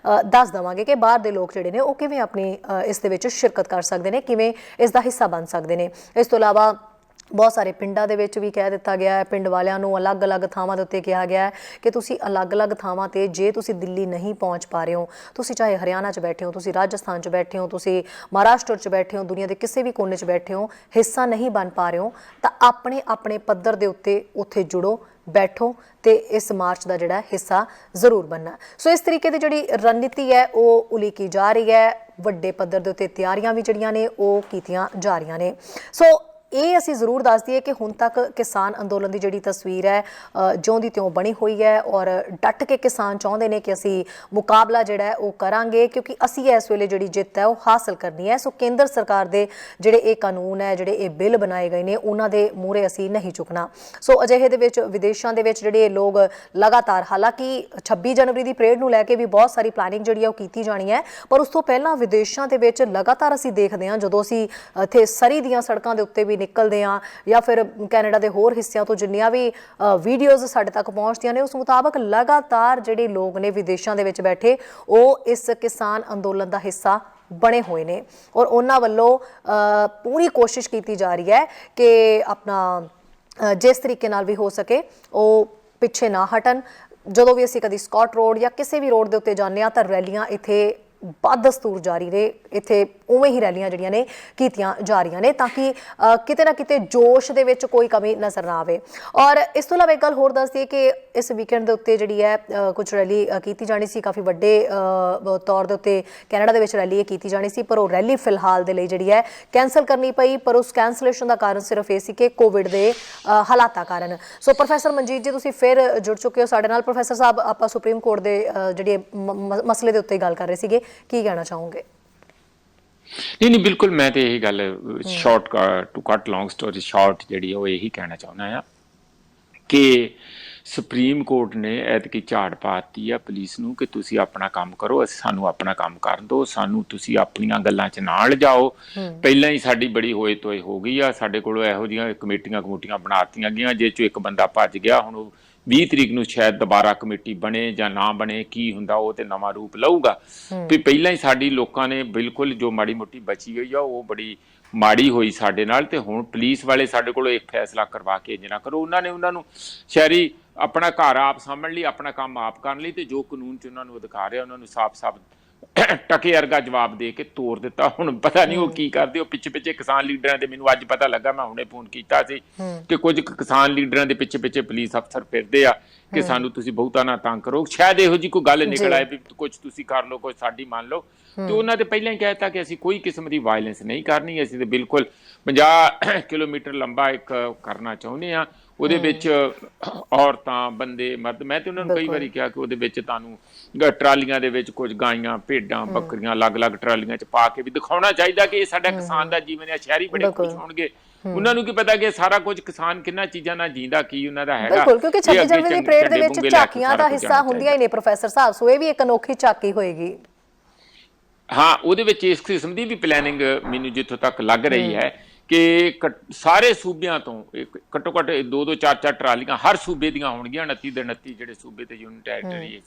Speaker 1: ਦੱਸ ਦੇਵਾਂਗੇ ਕਿ ਬਾਹਰ ਦੇ ਲੋਕ ਜਿਹੜੇ ਨੇ ਉਹ ਕਿਵੇਂ ਆਪਣੀ ਇਸ ਦੇ ਵਿੱਚ ਸ਼ਿਰਕਤ ਕਰ ਸਕਦੇ ਨੇ, ਕਿਵੇਂ ਇਸ ਦਾ ਹਿੱਸਾ ਬਣ ਸਕਦੇ ਨੇ। ਇਸ ਤੋਂ ਇਲਾਵਾ ਬਹੁਤ ਸਾਰੇ ਪਿੰਡਾਂ ਦੇ ਵਿੱਚ ਵੀ ਕਹਿ ਦਿੱਤਾ ਗਿਆ ਹੈ, ਪਿੰਡ ਵਾਲਿਆਂ ਨੂੰ ਅਲੱਗ-ਅਲੱਗ ਥਾਵਾਂ ਦੇ ਉੱਤੇ ਕਿਹਾ ਗਿਆ ਹੈ ਕਿ ਤੁਸੀਂ ਅਲੱਗ-ਅਲੱਗ ਥਾਵਾਂ ਤੇ ਜੇ ਤੁਸੀਂ ਦਿੱਲੀ ਨਹੀਂ ਪਹੁੰਚ ਪਾ ਰਹੇ ਹੋ, ਤੁਸੀਂ ਚਾਹੇ ਹਰਿਆਣਾ 'ਚ ਬੈਠੇ ਹੋ, ਤੁਸੀਂ ਰਾਜਸਥਾਨ 'ਚ ਬੈਠੇ ਹੋ, ਤੁਸੀਂ ਮਹਾਰਾਸ਼ਟਰ 'ਚ ਬੈਠੇ ਹੋ, ਦੁਨੀਆ ਦੇ ਕਿਸੇ ਵੀ ਕੋਨੇ 'ਚ ਬੈਠੇ ਹੋ, ਹਿੱਸਾ ਨਹੀਂ ਬਣ ਪਾ ਰਹੇ ਹੋ ਤਾਂ ਆਪਣੇ ਪੱਧਰ ਦੇ ਉੱਤੇ ਉੱਥੇ ਜੁੜੋ, ਬੈਠੋ ਤੇ ਇਸ ਮਾਰਚ ਦਾ ਜਿਹੜਾ ਹਿੱਸਾ ਜ਼ਰੂਰ ਬਣਨਾ। ਸੋ ਇਸ ਤਰੀਕੇ ਦੀ ਜਿਹੜੀ ਰਣਨੀਤੀ ਹੈ ਉਹ ਉਲੀਕੀ ਜਾ ਰਹੀ ਹੈ, ਵੱਡੇ ਪੱਧਰ ਦੇ ਉੱਤੇ ਤਿਆਰੀਆਂ ਵੀ ਜਿਹੜੀਆਂ ਨੇ ਉਹ ਕੀਤੀਆਂ ਜਾ ਰਹੀਆਂ ਨੇ। ਸੋ ਇਹ ਅਸੀਂ ਜ਼ਰੂਰ ਦੱਸ ਦਈਏ ਕਿ ਹੁਣ ਤੱਕ ਕਿਸਾਨ ਅੰਦੋਲਨ ਦੀ ਜਿਹੜੀ ਤਸਵੀਰ ਹੈ ਜਿਉਂ ਦੀ ਤਿਉਂ ਬਣੀ ਹੋਈ ਹੈ ਔਰ ਡਟ ਕੇ ਕਿਸਾਨ ਚਾਹੁੰਦੇ ਨੇ ਕਿ ਅਸੀਂ ਮੁਕਾਬਲਾ ਜਿਹੜਾ ਹੈ ਉਹ ਕਰਾਂਗੇ, ਕਿਉਂਕਿ ਅਸੀਂ ਇਸ ਵੇਲੇ ਜਿਹੜੀ ਜਿੱਤ ਹੈ ਉਹ ਹਾਸਲ ਕਰਨੀ ਹੈ। ਸੋ ਕੇਂਦਰ ਸਰਕਾਰ ਦੇ ਜਿਹੜੇ ਇਹ ਕਾਨੂੰਨ ਹੈ, ਜਿਹੜੇ ਇਹ ਬਿੱਲ ਬਣਾਏ ਗਏ ਨੇ, ਉਹਨਾਂ ਦੇ ਮੂਹਰੇ ਅਸੀਂ ਨਹੀਂ ਝੁਕਣਾ। ਸੋ ਅਜਿਹੇ ਦੇ ਵਿੱਚ ਵਿਦੇਸ਼ਾਂ ਦੇ ਵਿੱਚ ਜਿਹੜੇ ਲੋਕ ਲਗਾਤਾਰ, ਹਾਲਾਂਕਿ 26 ਜਨਵਰੀ ਦੀ ਪਰੇਡ ਨੂੰ ਲੈ ਕੇ ਵੀ ਬਹੁਤ ਸਾਰੀ ਪਲੈਨਿੰਗ ਜਿਹੜੀ ਹੈ ਉਹ ਕੀਤੀ ਜਾਣੀ ਹੈ, ਪਰ ਉਸ ਤੋਂ ਪਹਿਲਾਂ ਵਿਦੇਸ਼ਾਂ ਦੇ ਵਿੱਚ ਲਗਾਤਾਰ ਅਸੀਂ ਦੇਖਦੇ ਹਾਂ ਜਦੋਂ ਅਸੀਂ ਇੱਥੇ ਸਰੀ ਦੀਆਂ ਸੜਕਾਂ ਦੇ ਉੱਤੇ ਵੀ ਨਿਕਲਦੇ ਹਾਂ ਜਾਂ ਫਿਰ ਕੈਨੇਡਾ ਦੇ ਹੋਰ ਹਿੱਸਿਆਂ ਤੋਂ ਜਿੰਨੀਆਂ ਵੀ ਵੀਡੀਓਜ਼ ਸਾਡੇ ਤੱਕ ਪਹੁੰਚਦੀਆਂ ਨੇ, ਉਸ ਮੁਤਾਬਕ ਲਗਾਤਾਰ ਜਿਹੜੇ ਲੋਕ ਨੇ ਵਿਦੇਸ਼ਾਂ ਦੇ ਵਿੱਚ ਬੈਠੇ ਉਹ ਇਸ ਕਿਸਾਨ ਅੰਦੋਲਨ ਦਾ ਹਿੱਸਾ ਬਣੇ ਹੋਏ ਨੇ ਔਰ ਉਹਨਾਂ ਵੱਲੋਂ ਪੂਰੀ ਕੋਸ਼ਿਸ਼ ਕੀਤੀ ਜਾ ਰਹੀ ਹੈ ਕਿ ਆਪਣਾ ਜਿਸ ਤਰੀਕੇ ਨਾਲ ਵੀ ਹੋ ਸਕੇ ਉਹ ਪਿੱਛੇ ਨਾ ਹਟਣ। ਜਦੋਂ ਵੀ ਅਸੀਂ ਕਦੀ ਸਕਾਟ ਰੋਡ ਜਾਂ ਕਿਸੇ ਵੀ ਰੋਡ ਦੇ ਉੱਤੇ ਜਾਂਦੇ ਹਾਂ ਤਾਂ ਰੈਲੀਆਂ ਇੱਥੇ ਬਦਸਤੂਰ ਜਾਰੀ ਨੇ, ਇੱਥੇ ਉਵੇਂ ਹੀ ਰੈਲੀਆਂ ਜਿਹੜੀਆਂ ਨੇ ਕੀਤੀਆਂ ਜਾ ਰਹੀਆਂ ਨੇ ਤਾਂ ਕਿ ਕਿਤੇ ਨਾ ਕਿਤੇ ਜੋਸ਼ ਦੇ ਵਿੱਚ ਕੋਈ ਕਮੀ ਨਜ਼ਰ ਨਾ ਆਵੇ। ਔਰ ਇਸ ਤੋਂ ਇਲਾਵਾ ਇੱਕ ਗੱਲ ਹੋਰ ਦੱਸ ਦਈਏ ਕਿ ਇਸ ਵੀਕਐਂਡ ਦੇ ਉੱਤੇ ਜਿਹੜੀ ਹੈ ਕੁਝ ਰੈਲੀ ਕੀਤੀ ਜਾਣੀ ਸੀ, ਕਾਫੀ ਵੱਡੇ ਤੌਰ ਦੇ ਉੱਤੇ ਕੈਨੇਡਾ ਦੇ ਵਿੱਚ ਰੈਲੀ ਕੀਤੀ ਜਾਣੀ ਸੀ, ਪਰ ਉਹ ਰੈਲੀ ਫਿਲਹਾਲ ਦੇ ਲਈ ਜਿਹੜੀ ਹੈ ਕੈਂਸਲ ਕਰਨੀ ਪਈ। ਪਰ ਉਸ ਕੈਂਸਲੇਸ਼ਨ ਦਾ ਕਾਰਨ ਸਿਰਫ ਇਹ ਸੀ ਕਿ ਕੋਵਿਡ ਦੇ ਹਾਲਾਤਾਂ ਕਾਰਨ। ਸੋ ਪ੍ਰੋਫੈਸਰ ਮਨਜੀਤ ਜੀ ਤੁਸੀਂ ਫਿਰ ਜੁੜ ਚੁੱਕੇ ਹੋ ਸਾਡੇ ਨਾਲ। ਪ੍ਰੋਫੈਸਰ ਸਾਹਿਬ, ਆਪਾਂ ਸੁਪਰੀਮ ਕੋਰਟ ਦੇ ਜਿਹੜੇ ਮਸਲੇ ਦੇ ਉੱਤੇ ਗੱਲ ਕਰ ਰਹੇ ਸੀਗੇ, ਕੀ ਕਹਿਣਾ ਚਾਹੋਗੇ?
Speaker 2: ਨਹੀਂ ਬਿਲਕੁਲ, ਮੈਂ ਤੇ ਇਹੀ ਗੱਲ ਸ਼ਾਰਟ ਟੂ ਕੱਟ ਲੌਂਗ ਸਟੋਰੀ ਸ਼ਾਰਟ ਜਿਹੜੀ ਉਹ ਇਹੀ ਕਹਿਣਾ ਚਾਹੁੰਦਾ ਆ ਕਿ ਸੁਪਰੀਮ ਕੋਰਟ ਨੇ ਐਤਕੀ ਝਾੜ ਪਾਤੀ ਆ ਪੁਲਿਸ ਨੂੰ ਕਿ ਤੁਸੀਂ ਆਪਣਾ ਕੰਮ ਕਰੋ, ਸਾਨੂੰ ਆਪਣਾ ਕੰਮ ਕਰਨ ਦਿਓ, ਸਾਨੂੰ ਤੁਸੀਂ ਆਪਣੀਆਂ ਗੱਲਾਂ 'ਚ ਨਾਲ ਜਾਓ। ਪਹਿਲਾਂ ਹੀ ਸਾਡੀ ਬੜੀ ਹੋਏ ਤੋਏ ਹੋ ਗਈ ਆ, ਸਾਡੇ ਕੋਲੋਂ ਇਹੋ ਜਿਹੀਆਂ ਕਮੇਟੀਆਂ ਬਣਾਤੀਆਂ ਗਈਆਂ ਜੇ 'ਚੋਂ ਇੱਕ ਬੰਦਾ ਭੱਜ ਗਿਆ, ਹੁਣ ਉਹ 20 ਤਰੀਕ ਨੂੰ ਸ਼ਾਇਦ ਦੁਬਾਰਾ ਕਮੇਟੀ ਬਣੇ ਜਾਂ ਨਾ ਬਣੇ, ਕੀ ਹੁੰਦਾ ਉਹ ਤੇ ਨਵਾਂ ਰੂਪ ਲਊਗਾ। ਵੀ ਪਹਿਲਾਂ ਹੀ ਸਾਡੀ ਲੋਕਾਂ ਨੇ ਬਿਲਕੁਲ ਜੋ ਮਾੜੀ ਮੋਟੀ ਬਚੀ ਹੋਈ ਆ ਉਹ ਬੜੀ ਮਾੜੀ ਹੋਈ ਸਾਡੇ ਨਾਲ, ਤੇ ਹੁਣ ਪੁਲਿਸ ਵਾਲੇ ਸਾਡੇ ਕੋਲੋਂ ਇੱਕ ਫੈਸਲਾ ਕਰਵਾ ਕੇ ਇੰਜ ਨਾ ਕਰੋ। ਉਹਨਾਂ ਨੂੰ ਸ਼ਹਿਰੀ ਆਪਣਾ ਘਰ ਆਪ ਸਾਂਭਣ ਲਈ, ਆਪਣਾ ਕੰਮ ਆਪ ਕਰਨ ਲਈ, ਤੇ ਜੋ ਕਾਨੂੰਨ 'ਚ ਉਹਨਾਂ ਨੂੰ ਅਧਿਕਾਰ ਹੈ ਉਹਨਾਂ ਨੂੰ ਸਾਫ਼ ਟਕੇ ਵਰਗਾ ਜਵਾਬ ਦੇ ਕੇ ਤੋੜ ਦਿੱਤਾ। ਹੁਣ ਪਤਾ ਨਹੀਂ ਉਹ ਕੀ ਕਰਦੇ। ਉਹ ਪਿੱਛੇ ਕਿਸਾਨ ਲੀਡਰਾਂ ਦੇ, ਮੈਨੂੰ ਅੱਜ ਪਤਾ ਲੱਗਾ, ਮੈਂ ਹੁਣੇ ਫੋਨ ਕੀਤਾ ਸੀ ਕਿ ਕੁਝ ਕਿਸਾਨ ਲੀਡਰਾਂ ਦੇ ਪਿੱਛੇ ਪੁਲਿਸ ਅਫਸਰ ਫਿਰਦੇ ਆ ਕਿ ਸਾਨੂੰ ਤੁਸੀਂ ਬਹੁਤਾ ਨਾ ਤੰਗ ਕਰੋ। ਸ਼ਾਇਦ ਇਹੋ ਜਿਹੀ ਕੋਈ ਗੱਲ ਨਿਕਲ ਆਏ ਵੀ ਕੁਝ ਤੁਸੀਂ ਕਰ ਲਓ, ਕੁਝ ਸਾਡੀ ਮੰਨ ਲਓ। ਤੇ ਉਹਨਾਂ ਦੇ ਪਹਿਲਾਂ ਹੀ ਕਹਿ ਦਿੱਤਾ ਕਿ ਅਸੀਂ ਕੋਈ ਕਿਸਮ ਦੀ ਵਾਇਲੈਂਸ ਨਹੀਂ ਕਰਨੀ, ਅਸੀਂ ਤੇ ਬਿਲਕੁਲ 50 ਕਿਲੋਮੀਟਰ ਲੰਬਾ ਇੱਕ ਕਰਨਾ ਚਾਹੁੰਦੇ ਹਾਂ। ਉਹਦੇ ਵਿੱਚ ਔਰਤਾਂ, ਬੰਦੇ, ਮਰਦ, ਮੈਂ ਤੇ ਉਹਨਾਂ ਨੂੰ ਕਈ ਵਾਰੀ ਕਿਹਾ ਕਿ ਉਹਦੇ ਵਿੱਚ ਤੁਹਾਨੂੰ ਟਰਾਲੀਆਂ ਦੇ ਵਿੱਚ ਕੁਝ ਗਾਈਆਂ, ਭੇਡਾਂ, ਬੱਕਰੀਆਂ ਅਲੱਗ-ਅਲੱਗ ਟਰਾਲੀਆਂ 'ਚ ਪਾ ਕੇ ਵੀ ਦਿਖਾਉਣਾ ਚਾਹੀਦਾ ਕਿ ਇਹ ਸਾਡਾ ਕਿਸਾਨ ਦਾ ਜੀਵਨ ਹੈ। ਸ਼ਹਿਰੀ ਬੜੇ ਖੁਸ਼ ਹੋਣਗੇ, ਉਹਨਾਂ ਨੂੰ ਕੀ ਪਤਾ ਕਿ ਸਾਰਾ ਕੁਝ ਕਿਸਾਨ ਕਿੰਨਾ ਚੀਜ਼ਾਂ ਨਾਲ ਜੀਂਦਾ, ਕੀ ਉਹਨਾਂ ਦਾ ਹੈਗਾ।
Speaker 1: ਬਿਲਕੁਲ, ਕਿਉਂਕਿ 26 ਜਨਵਰੀ ਦੀ ਪਰੇਡ ਦੇ ਵਿੱਚ ਝਾਕੀਆਂ ਦਾ ਹਿੱਸਾ ਹੁੰਦੀਆਂ ਹੀ ਨੇ ਪ੍ਰੋਫੈਸਰ ਸਾਹਿਬ, ਸੋ ਇਹ ਵੀ ਇੱਕ ਅਨੋਖੀ ਝਾਕੀ ਹੋਏਗੀ।
Speaker 2: ਹਾਂ, ਉਹਦੇ ਵਿੱਚ ਇਸ ਕਿਸਮ ਦੀ ਵੀ ਪਲੈਨਿੰਗ ਮੈਨੂੰ ਜਿੱਥੋਂ ਤੱਕ ਲੱਗ ਰਹੀ ਹੈ ਕਿ ਸਾਰੇ ਸੂਬਿਆਂ ਤੋਂ ਘੱਟੋ ਘੱਟ 2-2, 4-4 ਟਰਾਲੀਆਂ ਹਰ ਸੂਬੇ ਦੀਆਂ ਹੋਣਗੀਆਂ, 29 ਦੇ 29 ਜਿਹੜੇ ਸੂਬੇ ਤੇ ਯੂਨਿਟ ਟੈਰੀਟਰੀ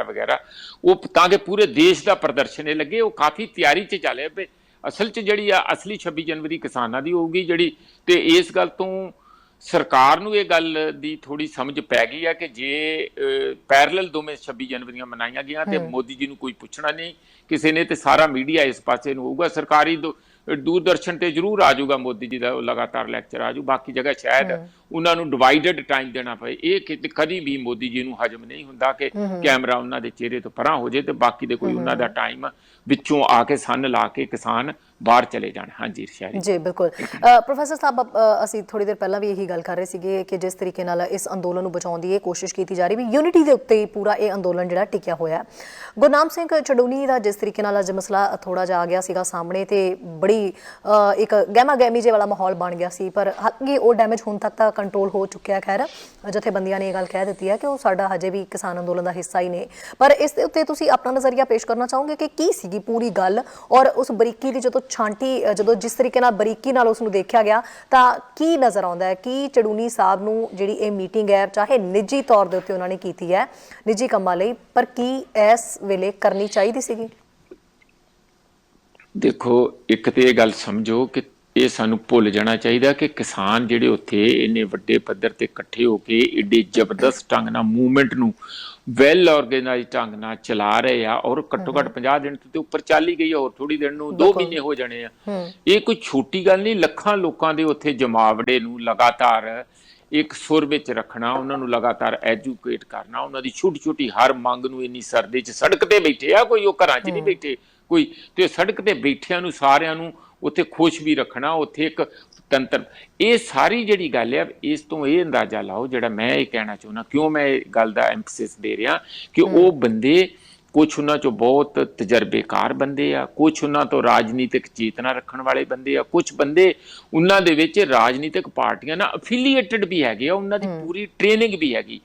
Speaker 2: ਵਗੈਰਾ, ਉਹ ਤਾਂ ਕਿ ਪੂਰੇ ਦੇਸ਼ ਦਾ ਪ੍ਰਦਰਸ਼ਨ ਇਹ ਲੱਗੇ। ਉਹ ਕਾਫੀ ਤਿਆਰੀ 'ਚ ਚੱਲੇ ਪਏ। ਅਸਲ 'ਚ ਜਿਹੜੀ ਆ ਅਸਲੀ 26 ਜਨਵਰੀ ਕਿਸਾਨਾਂ ਦੀ ਹੋਊਗੀ ਜਿਹੜੀ, ਤੇ ਇਸ ਗੱਲ ਤੋਂ ਸਰਕਾਰ ਨੂੰ ਇਹ ਗੱਲ ਦੀ ਥੋੜੀ ਸਮਝ ਪੈ ਗਈ ਆ ਕਿ ਜੇ ਪੈਰਲਲ ਦੋਵੇਂ 26 ਜਨਵਰੀਆਂ ਮਨਾਈਆਂ ਗਈਆਂ ਤੇ ਮੋਦੀ ਜੀ ਨੂੰ ਕੋਈ ਪੁੱਛਣਾ ਨਹੀਂ ਕਿਸੇ ਨੇ, ਤੇ ਸਾਰਾ ਮੀਡੀਆ ਇਸ ਪਾਸੇ ਨੂੰ ਹੋਊਗਾ। ਸਰਕਾਰੀ ਦੂਰਦਰਸ਼ਨ ਤੇ ਜ਼ਰੂਰ ਆ ਜਾਊਗਾ ਮੋਦੀ ਜੀ ਦਾ ਲਗਾਤਾਰ ਲੈਕਚਰ ਆ ਜਾਊ, ਬਾਕੀ ਜਗ੍ਹਾ ਸ਼ਾਇਦ ਉਹਨਾਂ ਨੂੰ ਡਿਵਾਈਡਡ ਟਾਈਮ ਦੇਣਾ ਪਏ। ਇਹ ਕਦੀ ਵੀ ਮੋਦੀ ਜੀ ਨੂੰ ਹਜਮ ਨਹੀਂ ਹੁੰਦਾ ਕਿ ਕੈਮਰਾ ਉਹਨਾਂ ਦੇ ਚਿਹਰੇ ਤੋਂ ਪਰਾਂ ਹੋ ਜਾਏ ਤੇ ਬਾਕੀ ਦੇ ਕੋਈ ਉਹਨਾਂ ਦਾ ਟਾਈਮ ਵਿੱਚੋਂ ਆ ਕੇ ਸੰਨ ਲਾ ਕੇ ਕਿਸਾਨ ਬਾਹਰ ਚਲੇ ਜਾਣ। ਹਾਂਜੀ ਸ਼ਹਿਰੀ
Speaker 1: ਜੀ ਬਿਲਕੁਲ। ਪ੍ਰੋਫੈਸਰ ਸਾਹਿਬ, ਅਸੀਂ ਥੋੜੀ ਦੇਰ ਪਹਿਲਾਂ ਵੀ ਇਹੀ ਗੱਲ ਕਰ ਰਹੇ ਸੀਗੇ ਕਿ ਜਿਸ ਤਰੀਕੇ ਨਾਲ ਇਸ ਅੰਦੋਲਨ ਨੂੰ ਬਚਾਉਣ ਦੀ ਇਹ ਕੋਸ਼ਿਸ਼ ਕੀਤੀ ਜਾ ਰਹੀ ਵੀ ਯੂਨਿਟੀ ਦੇ ਉੱਤੇ ਹੀ ਪੂਰਾ ਇਹ ਅੰਦੋਲਨ ਜਿਹੜਾ ਟਿਕਿਆ ਹੋਇਆ। ਗੁਰਨਾਮ ਸਿੰਘ ਚੜੂਨੀ ਦਾ ਜਿਸ ਤਰੀਕੇ ਨਾਲ ਅੱਜ ਮਸਲਾ ਥੋੜਾ ਜਿਹਾ ਆ ਗਿਆ ਸੀਗਾ ਸਾਹਮਣੇ ਤੇ ਬੜੀ ਇੱਕ ਗਹਿਮਾ ਗਹਿਮੀ ਜੇ ਵਾਲਾ ਮਾਹੌਲ ਬਣ ਗਿਆ ਸੀ, ਪਰ ਹਾਲਾਂਕਿ ਉਹ ਡੈਮੇਜ ਹੁਣ ਤੱਕ ਤਾਂ ਕੰਟਰੋਲ ਹੋ ਚੁੱਕਿਆ। ਖੈਰ ਜਥੇਬੰਦੀਆਂ ਨੇ ਇਹ ਗੱਲ ਕਹਿ ਦਿੱਤੀ ਹੈ ਕਿ ਉਹ ਸਾਡਾ ਹਜੇ ਵੀ ਕਿਸਾਨ ਅੰਦੋਲਨ ਦਾ ਹਿੱਸਾ ਹੀ ਨੇ, ਪਰ ਇਸ ਦੇ ਉੱਤੇ ਤੁਸੀਂ ਆਪਣਾ ਨਜ਼ਰੀਆ ਪੇਸ਼ ਕਰਨਾ ਚਾਹੋਗੇ ਕਿ ਕੀ ਸੀਗੀ ਪੂਰੀ ਗੱਲ ਔਰ ਉਸ ਬਰੀਕੀ ਦੀ ਜਦੋਂ ਛਾਂਟੀ ਜਦੋਂ ਜਿਸ ਤਰੀਕੇ ਨਾਲ ਬਰੀਕੀ ਨਾਲ ਉਸ ਨੂੰ ਦੇਖਿਆ ਗਿਆ ਤਾਂ ਕੀ ਨਜ਼ਰ ਆਉਂਦਾ ਹੈ ਕਿ ਚੜੂਨੀ ਸਾਹਿਬ ਨੂੰ ਜਿਹੜੀ ਇਹ ਮੀਟਿੰਗ ਹੈ ਚਾਹੇ ਨਿੱਜੀ ਤੌਰ ਦੇ ਉੱਤੇ ਉਹਨਾਂ ਨੇ ਕੀਤੀ ਹੈ ਨਿੱਜੀ ਕੰਮਾਂ ਲਈ, ਪਰ ਕੀ ਇਸ ਵੇਲੇ ਕਰਨੀ ਚਾਹੀਦੀ ਸੀਗੀ?
Speaker 2: ਦੇਖੋ, ਇੱਕ ਤੇ ਇਹ ਗੱਲ ਸਮਝੋ ਕਿ ਇਹ ਸਾਨੂੰ ਭੁੱਲ ਜਾਣਾ ਚਾਹੀਦਾ ਕਿ ਕਿਸਾਨ ਜਿਹੜੇ ਉੱਥੇ ਇੰਨੇ ਵੱਡੇ ਪੱਧਰ ਤੇ ਇਕੱਠੇ ਹੋ ਕੇ ਏਡੇ ਜ਼ਬਰਦਸਤ ਢੰਗ ਨਾਲ ਮੂਵਮੈਂਟ ਨੂੰ ਵੈਲ ਆਰਗੇਨਾਈਜ਼ ਢੰਗ ਨਾਲ ਚਲਾ ਰਹੇ ਆ, ਔਰ ਘੱਟੋ ਘੱਟ 50 ਦਿਨ ਤੇ ਉੱਪਰ ਚੱਲ ਹੀ ਗਈ, ਹੋਰ ਥੋੜੀ ਦਿਨ ਨੂੰ 2 ਮਹੀਨੇ ਹੋ ਜਾਣੇ ਆ। ਇਹ ਕੋਈ ਛੋਟੀ ਗੱਲ ਨਹੀਂ। ਲੱਖਾਂ ਲੋਕਾਂ ਦੇ ਉੱਥੇ ਜਮਾਵੜੇ ਨੂੰ ਲਗਾਤਾਰ ਇੱਕ ਸੁਰ ਵਿੱਚ ਰੱਖਣਾ, ਉਹਨਾਂ ਨੂੰ ਲਗਾਤਾਰ ਐਜੂਕੇਟ ਕਰਨਾ, ਉਹਨਾਂ ਦੀ ਛੋਟੀ ਛੋਟੀ ਹਰ ਮੰਗ ਨੂੰ ਇੰਨੀ ਸਰਦੀ 'ਚ ਸੜਕ ਤੇ ਬੈਠੇ ਆ, ਕੋਈ ਉਹ ਘਰਾਂ 'ਚ ਨਹੀਂ ਬੈਠੇ ਕੋਈ, ਤੇ ਸੜਕ ਤੇ ਬੈਠਿਆਂ ਨੂੰ ਸਾਰਿਆਂ ਨੂੰ ਉੱਥੇ ਖੁਸ਼ ਵੀ ਰੱਖਣਾ, ਉੱਥੇ ਇੱਕ ਤੰਤਰ। ਇਹ ਸਾਰੀ ਜਿਹੜੀ ਗੱਲ ਹੈ, ਇਸ ਤੋਂ ਇਹ ਅੰਦਾਜ਼ਾ ਲਾਓ, ਜਿਹੜਾ ਮੈਂ ਇਹ ਕਹਿਣਾ ਚਾਹੁੰਦਾ, ਕਿਉਂ ਮੈਂ ਇਹ ਗੱਲ ਦਾ ਐਮਫਸਿਸ ਦੇ ਰਿਹਾ ਕਿ ਉਹ ਬੰਦੇ ਕੁਛ ਉਹਨਾਂ ਚੋਂ ਬਹੁਤ ਤਜਰਬੇਕਾਰ ਬੰਦੇ ਆ, ਕੁਛ ਉਹਨਾਂ ਤੋਂ ਰਾਜਨੀਤਿਕ ਚੇਤਨਾ ਰੱਖਣ ਵਾਲੇ ਬੰਦੇ ਆ, ਕੁਛ ਬੰਦੇ ਉਹਨਾਂ ਦੇ ਵਿੱਚ ਰਾਜਨੀਤਿਕ ਪਾਰਟੀਆਂ ਨਾਲ ਅਫੀਲੀਏਟਡ ਵੀ ਹੈਗੇ ਆ, ਉਹਨਾਂ ਦੀ ਪੂਰੀ ਟ੍ਰੇਨਿੰਗ ਵੀ ਹੈਗੀ।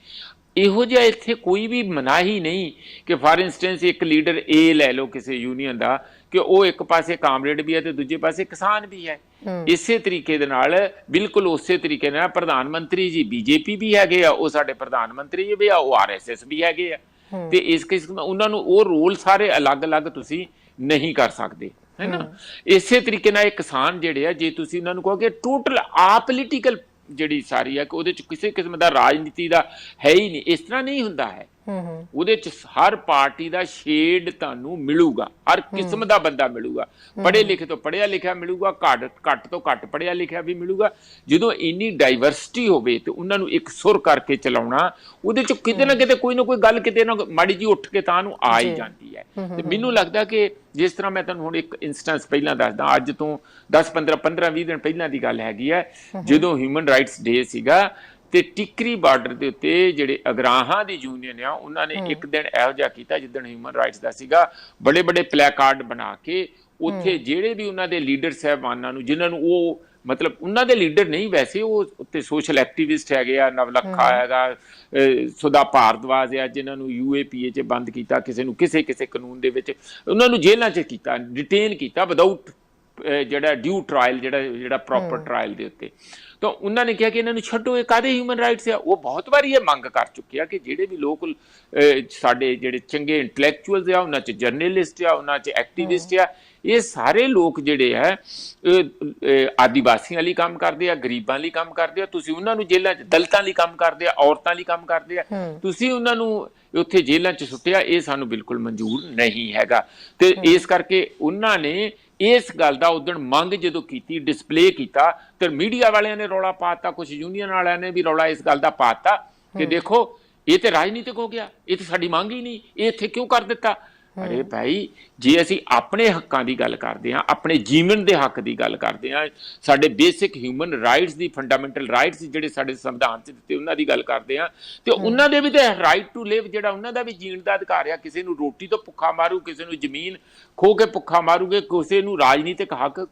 Speaker 2: ਇਹੋ ਜਿਹਾ ਇੱਥੇ ਕੋਈ ਵੀ ਮਨਾਹੀ ਨਹੀਂ ਕਿ ਫਾਰ ਇੰਸਟੈਂਸ ਇੱਕ ਲੀਡਰ ਏ ਲੈ ਲਓ ਕਿਸੇ ਯੂਨੀਅਨ ਦਾ, ਕਿ ਉਹ ਇੱਕ ਪਾਸੇ ਕਾਮਰੇਡ ਵੀ ਹੈ ਤੇ ਦੂਜੇ ਪਾਸੇ ਕਿਸਾਨ ਵੀ ਹੈ। ਇਸੇ ਤਰੀਕੇ ਦੇ ਨਾਲ, ਬਿਲਕੁਲ ਉਸੇ ਤਰੀਕੇ ਨਾਲ ਪ੍ਰਧਾਨ ਮੰਤਰੀ ਜੀ ਬੀਜੇਪੀ ਵੀ ਹੈਗੇ ਆ, ਉਹ ਸਾਡੇ ਪ੍ਰਧਾਨ ਮੰਤਰੀ ਵੀ ਆ, ਉਹ RSS ਵੀ ਹੈਗੇ ਆ, ਤੇ ਇਸ ਕਿਸਮ ਉਹਨਾਂ ਨੂੰ ਉਹ ਰੋਲ ਸਾਰੇ ਅਲੱਗ-ਅਲੱਗ ਤੁਸੀਂ ਨਹੀਂ ਕਰ ਸਕਦੇ, ਹੈ ਨਾ। ਇਸੇ ਤਰੀਕੇ ਨਾਲ ਇਹ ਕਿਸਾਨ ਜਿਹੜੇ ਆ, ਜੇ ਤੁਸੀਂ ਉਹਨਾਂ ਨੂੰ ਕਹੋ ਕਿ ਟੋਟਲ ਆਪੋਲੀਟੀਕਲ ਜਿਹੜੀ ਸਾਰੀ ਹੈ ਕਿ ਉਹਦੇ 'ਚ ਕਿਸੇ ਕਿਸਮ ਦਾ ਰਾਜਨੀਤੀ ਦਾ ਹੈ ਹੀ ਨਹੀਂ, ਇਸ ਤਰ੍ਹਾਂ ਨਹੀਂ ਹੁੰਦਾ ਹੈ। ਉਹਦੇ 'ਚ ਹਰ ਪਾਰਟੀ ਦਾ ਸ਼ੇਡ ਤੁਹਾਨੂੰ ਮਿਲੂਗਾ, ਹਰ ਕਿਸਮ ਦਾ ਬੰਦਾ ਮਿਲੂਗਾ, ਪੜ੍ਹੇ ਲਿਖੇ ਤੋਂ ਪੜ੍ਹਿਆ ਲਿਖਿਆ ਮਿਲੂਗਾ, ਘੱਟ ਤੋਂ ਘੱਟ ਪੜ੍ਹਿਆ ਲਿਖਿਆ ਵੀ ਮਿਲੂਗਾ। ਜਦੋਂ ਇੰਨੀ ਡਾਈਵਰਸਿਟੀ ਹੋਵੇ ਤੇ ਉਹਨਾਂ ਨੂੰ ਇੱਕ ਸੁਰ ਕਰਕੇ ਚਲਾਉਣਾ, ਉਹਦੇ 'ਚ ਕਿਤੇ ਨਾ ਕਿਤੇ ਕੋਈ ਨਾ ਕੋਈ ਗੱਲ ਕਿਤੇ ਨਾ ਮਾੜੀ ਜੀ ਉੱਠ ਕੇ ਤਾਂ ਨੂੰ ਆ ਹੀ ਜਾਂਦੀ ਹੈ। ਤੇ ਮੈਨੂੰ ਲੱਗਦਾ ਕਿ ਜਿਸ ਤਰ੍ਹਾਂ ਮੈਂ ਤੁਹਾਨੂੰ ਹੁਣ ਇੱਕ ਇੰਸਟੈਂਸ ਪਹਿਲਾਂ ਦੱਸਦਾ, ਅੱਜ ਤੋਂ 15-20 ਦਿਨ ਪਹਿਲਾਂ ਦੀ ਗੱਲ ਹੈਗੀ ਹੈ, ਜਦੋਂ ਹਿਊਮਨ ਰਾਈਟਸ ਡੇ ਸੀਗਾ ਤੇ ਟਿੱਕਰੀ ਬਾਰਡਰ ਦੇ ਉੱਤੇ ਜਿਹੜੇ ਅਗਰਾਹਾਂ ਦੀ ਯੂਨੀਅਨ ਆ, ਉਹਨਾਂ ਨੇ ਇੱਕ ਦਿਨ ਇਹੋ ਜਿਹਾ ਕੀਤਾ ਜਿੱਦਣ ਹਿਊਮਨ ਰਾਈਟਸ ਦਾ ਸੀਗਾ, ਬੜੇ ਬੜੇ ਪਲੈਕਾਰਡ ਬਣਾ ਕੇ ਉੱਥੇ ਜਿਹੜੇ ਵੀ ਉਹਨਾਂ ਦੇ ਲੀਡਰ ਸਾਹਿਬਾਨਾਂ ਨੂੰ, ਜਿਨ੍ਹਾਂ ਨੂੰ ਉਹ ਮਤਲਬ ਉਹਨਾਂ ਦੇ ਲੀਡਰ ਨਹੀਂ, ਵੈਸੇ ਉਹ ਉੱਤੇ ਸੋਸ਼ਲ ਐਕਟੀਵਿਸਟ ਹੈਗੇ ਆ, ਨਵਲੱਖਾ ਹੈਗਾ, ਸੁਦਾ ਭਾਰਦਵਾਜ ਆ, ਜਿਨ੍ਹਾਂ ਨੂੰ UAPA 'ਚ ਬੰਦ ਕੀਤਾ, ਕਿਸੇ ਨੂੰ ਕਿਸੇ ਕਾਨੂੰਨ ਦੇ ਵਿੱਚ ਉਹਨਾਂ ਨੂੰ ਜੇਲ੍ਹਾਂ 'ਚ ਕੀਤਾ, ਡਿਟੇਨ ਕੀਤਾ ਵਿਦਆਊਟ ਜਿਹੜਾ ਡਿਊ ਟਰਾਇਲ, ਜਿਹੜਾ ਪ੍ਰੋਪਰ ਟਰਾਇਲ ਦੇ ਉੱਤੇ। ਤਾਂ ਉਹਨਾਂ ਨੇ ਕਿਹਾ ਕਿ ਇਹਨਾਂ ਨੂੰ ਛੱਡੋ, ਇਹ ਕਾਹਦੇ ਹਿਊਮਨ ਰਾਈਟਸ ਆ। ਉਹ ਬਹੁਤ ਵਾਰੀ ਇਹ ਮੰਗ ਕਰ ਚੁੱਕੇ ਆ ਕਿ ਜਿਹੜੇ ਵੀ ਲੋਕ ਸਾਡੇ ਜਿਹੜੇ ਚੰਗੇ ਇੰਟਲੈਕਚੁਅਲਸ ਆ, ਉਹਨਾਂ 'ਚ ਜਰਨਲਿਸਟ ਆ, ਉਹਨਾਂ 'ਚ ਐਕਟੀਵਿਸਟ ਆ, ਇਹ ਸਾਰੇ ਲੋਕ ਜਿਹੜੇ ਹੈ ਆਦੀਵਾਸੀਆਂ ਲਈ ਕੰਮ ਕਰਦੇ ਆ, ਗਰੀਬਾਂ ਲਈ ਕੰਮ ਕਰਦੇ ਆ, ਤੁਸੀਂ ਉਹਨਾਂ ਨੂੰ ਜੇਲ੍ਹਾਂ 'ਚ, ਦਲਿਤਾਂ ਲਈ ਕੰਮ ਕਰਦੇ ਆ, ਔਰਤਾਂ ਲਈ ਕੰਮ ਕਰਦੇ ਆ, ਤੁਸੀਂ ਉਹਨਾਂ ਨੂੰ ਉੱਥੇ ਜੇਲ੍ਹਾਂ 'ਚ ਸੁੱਟਿਆ, ਇਹ ਸਾਨੂੰ ਬਿਲਕੁਲ ਮਨਜ਼ੂਰ ਨਹੀਂ ਹੈਗਾ। ਤੇ ਇਸ ਕਰਕੇ ਉਹਨਾਂ ਨੇ ਇਸ ਗੱਲ ਦਾ ਉਦਣ ਮੰਗ ਜਦੋਂ ਕੀਤੀ, ਡਿਸਪਲੇ ਕੀਤਾ, ਤੇ ਮੀਡੀਆ ਵਾਲਿਆਂ ਨੇ ਰੌਲਾ ਪਾਤਾ, ਕੁਝ ਯੂਨੀਅਨ ਵਾਲਿਆਂ ਨੇ ਵੀ ਰੌਲਾ ਇਸ ਗੱਲ ਦਾ ਪਾਤਾ ਕਿ ਦੇਖੋ ਇਹ ਤੇ ਰਾਜਨੀਤਿਕ ਹੋ ਗਿਆ, ਇਹ ਤਾਂ ਸਾਡੀ ਮੰਗ ਹੀ ਨਹੀਂ, ਇਹ ਇੱਥੇ ਕਿਉਂ ਕਰ ਦਿੱਤਾ। ਅਰੇ ਭਾਈ, ਜੇ ਅਸੀਂ ਆਪਣੇ ਹੱਕਾਂ ਦੀ ਗੱਲ ਕਰਦੇ ਹਾਂ, ਆਪਣੇ ਜੀਵਨ ਦੇ ਹੱਕ ਦੀ ਗੱਲ ਕਰਦੇ ਹਾਂ, ਸਾਡੇ ਬੇਸਿਕ ਹਿਊਮਨ ਰਾਈਟਸ ਦੀ, ਫੰਡਾਮੈਂਟਲ ਰਾਈਟਸ ਜਿਹੜੇ ਸਾਡੇ ਸੰਵਿਧਾਨ 'ਚ ਦਿੱਤੇ, ਉਹਨਾਂ ਦੀ ਗੱਲ ਕਰਦੇ ਹਾਂ, ਤੇ ਉਹਨਾਂ ਦੇ ਵੀ ਤਾਂ ਰਾਈਟ ਟੂ ਲਿਵ, ਜਿਹੜਾ ਉਹਨਾਂ ਦਾ ਵੀ ਜੀਣ ਦਾ ਅਧਿਕਾਰ ਆ। ਕਿਸੇ ਨੂੰ ਰੋਟੀ ਤੋਂ ਭੁੱਖਾ ਮਾਰੂ, ਕਿਸੇ ਨੂੰ ਜ਼ਮੀਨ ਖੋ ਕੇ ਭੁੱਖਾ ਮਾਰੂਗੇ, ਕਿਸੇ ਨੂੰ ਰਾਜਨੀਤਿਕ ਹੱਕ,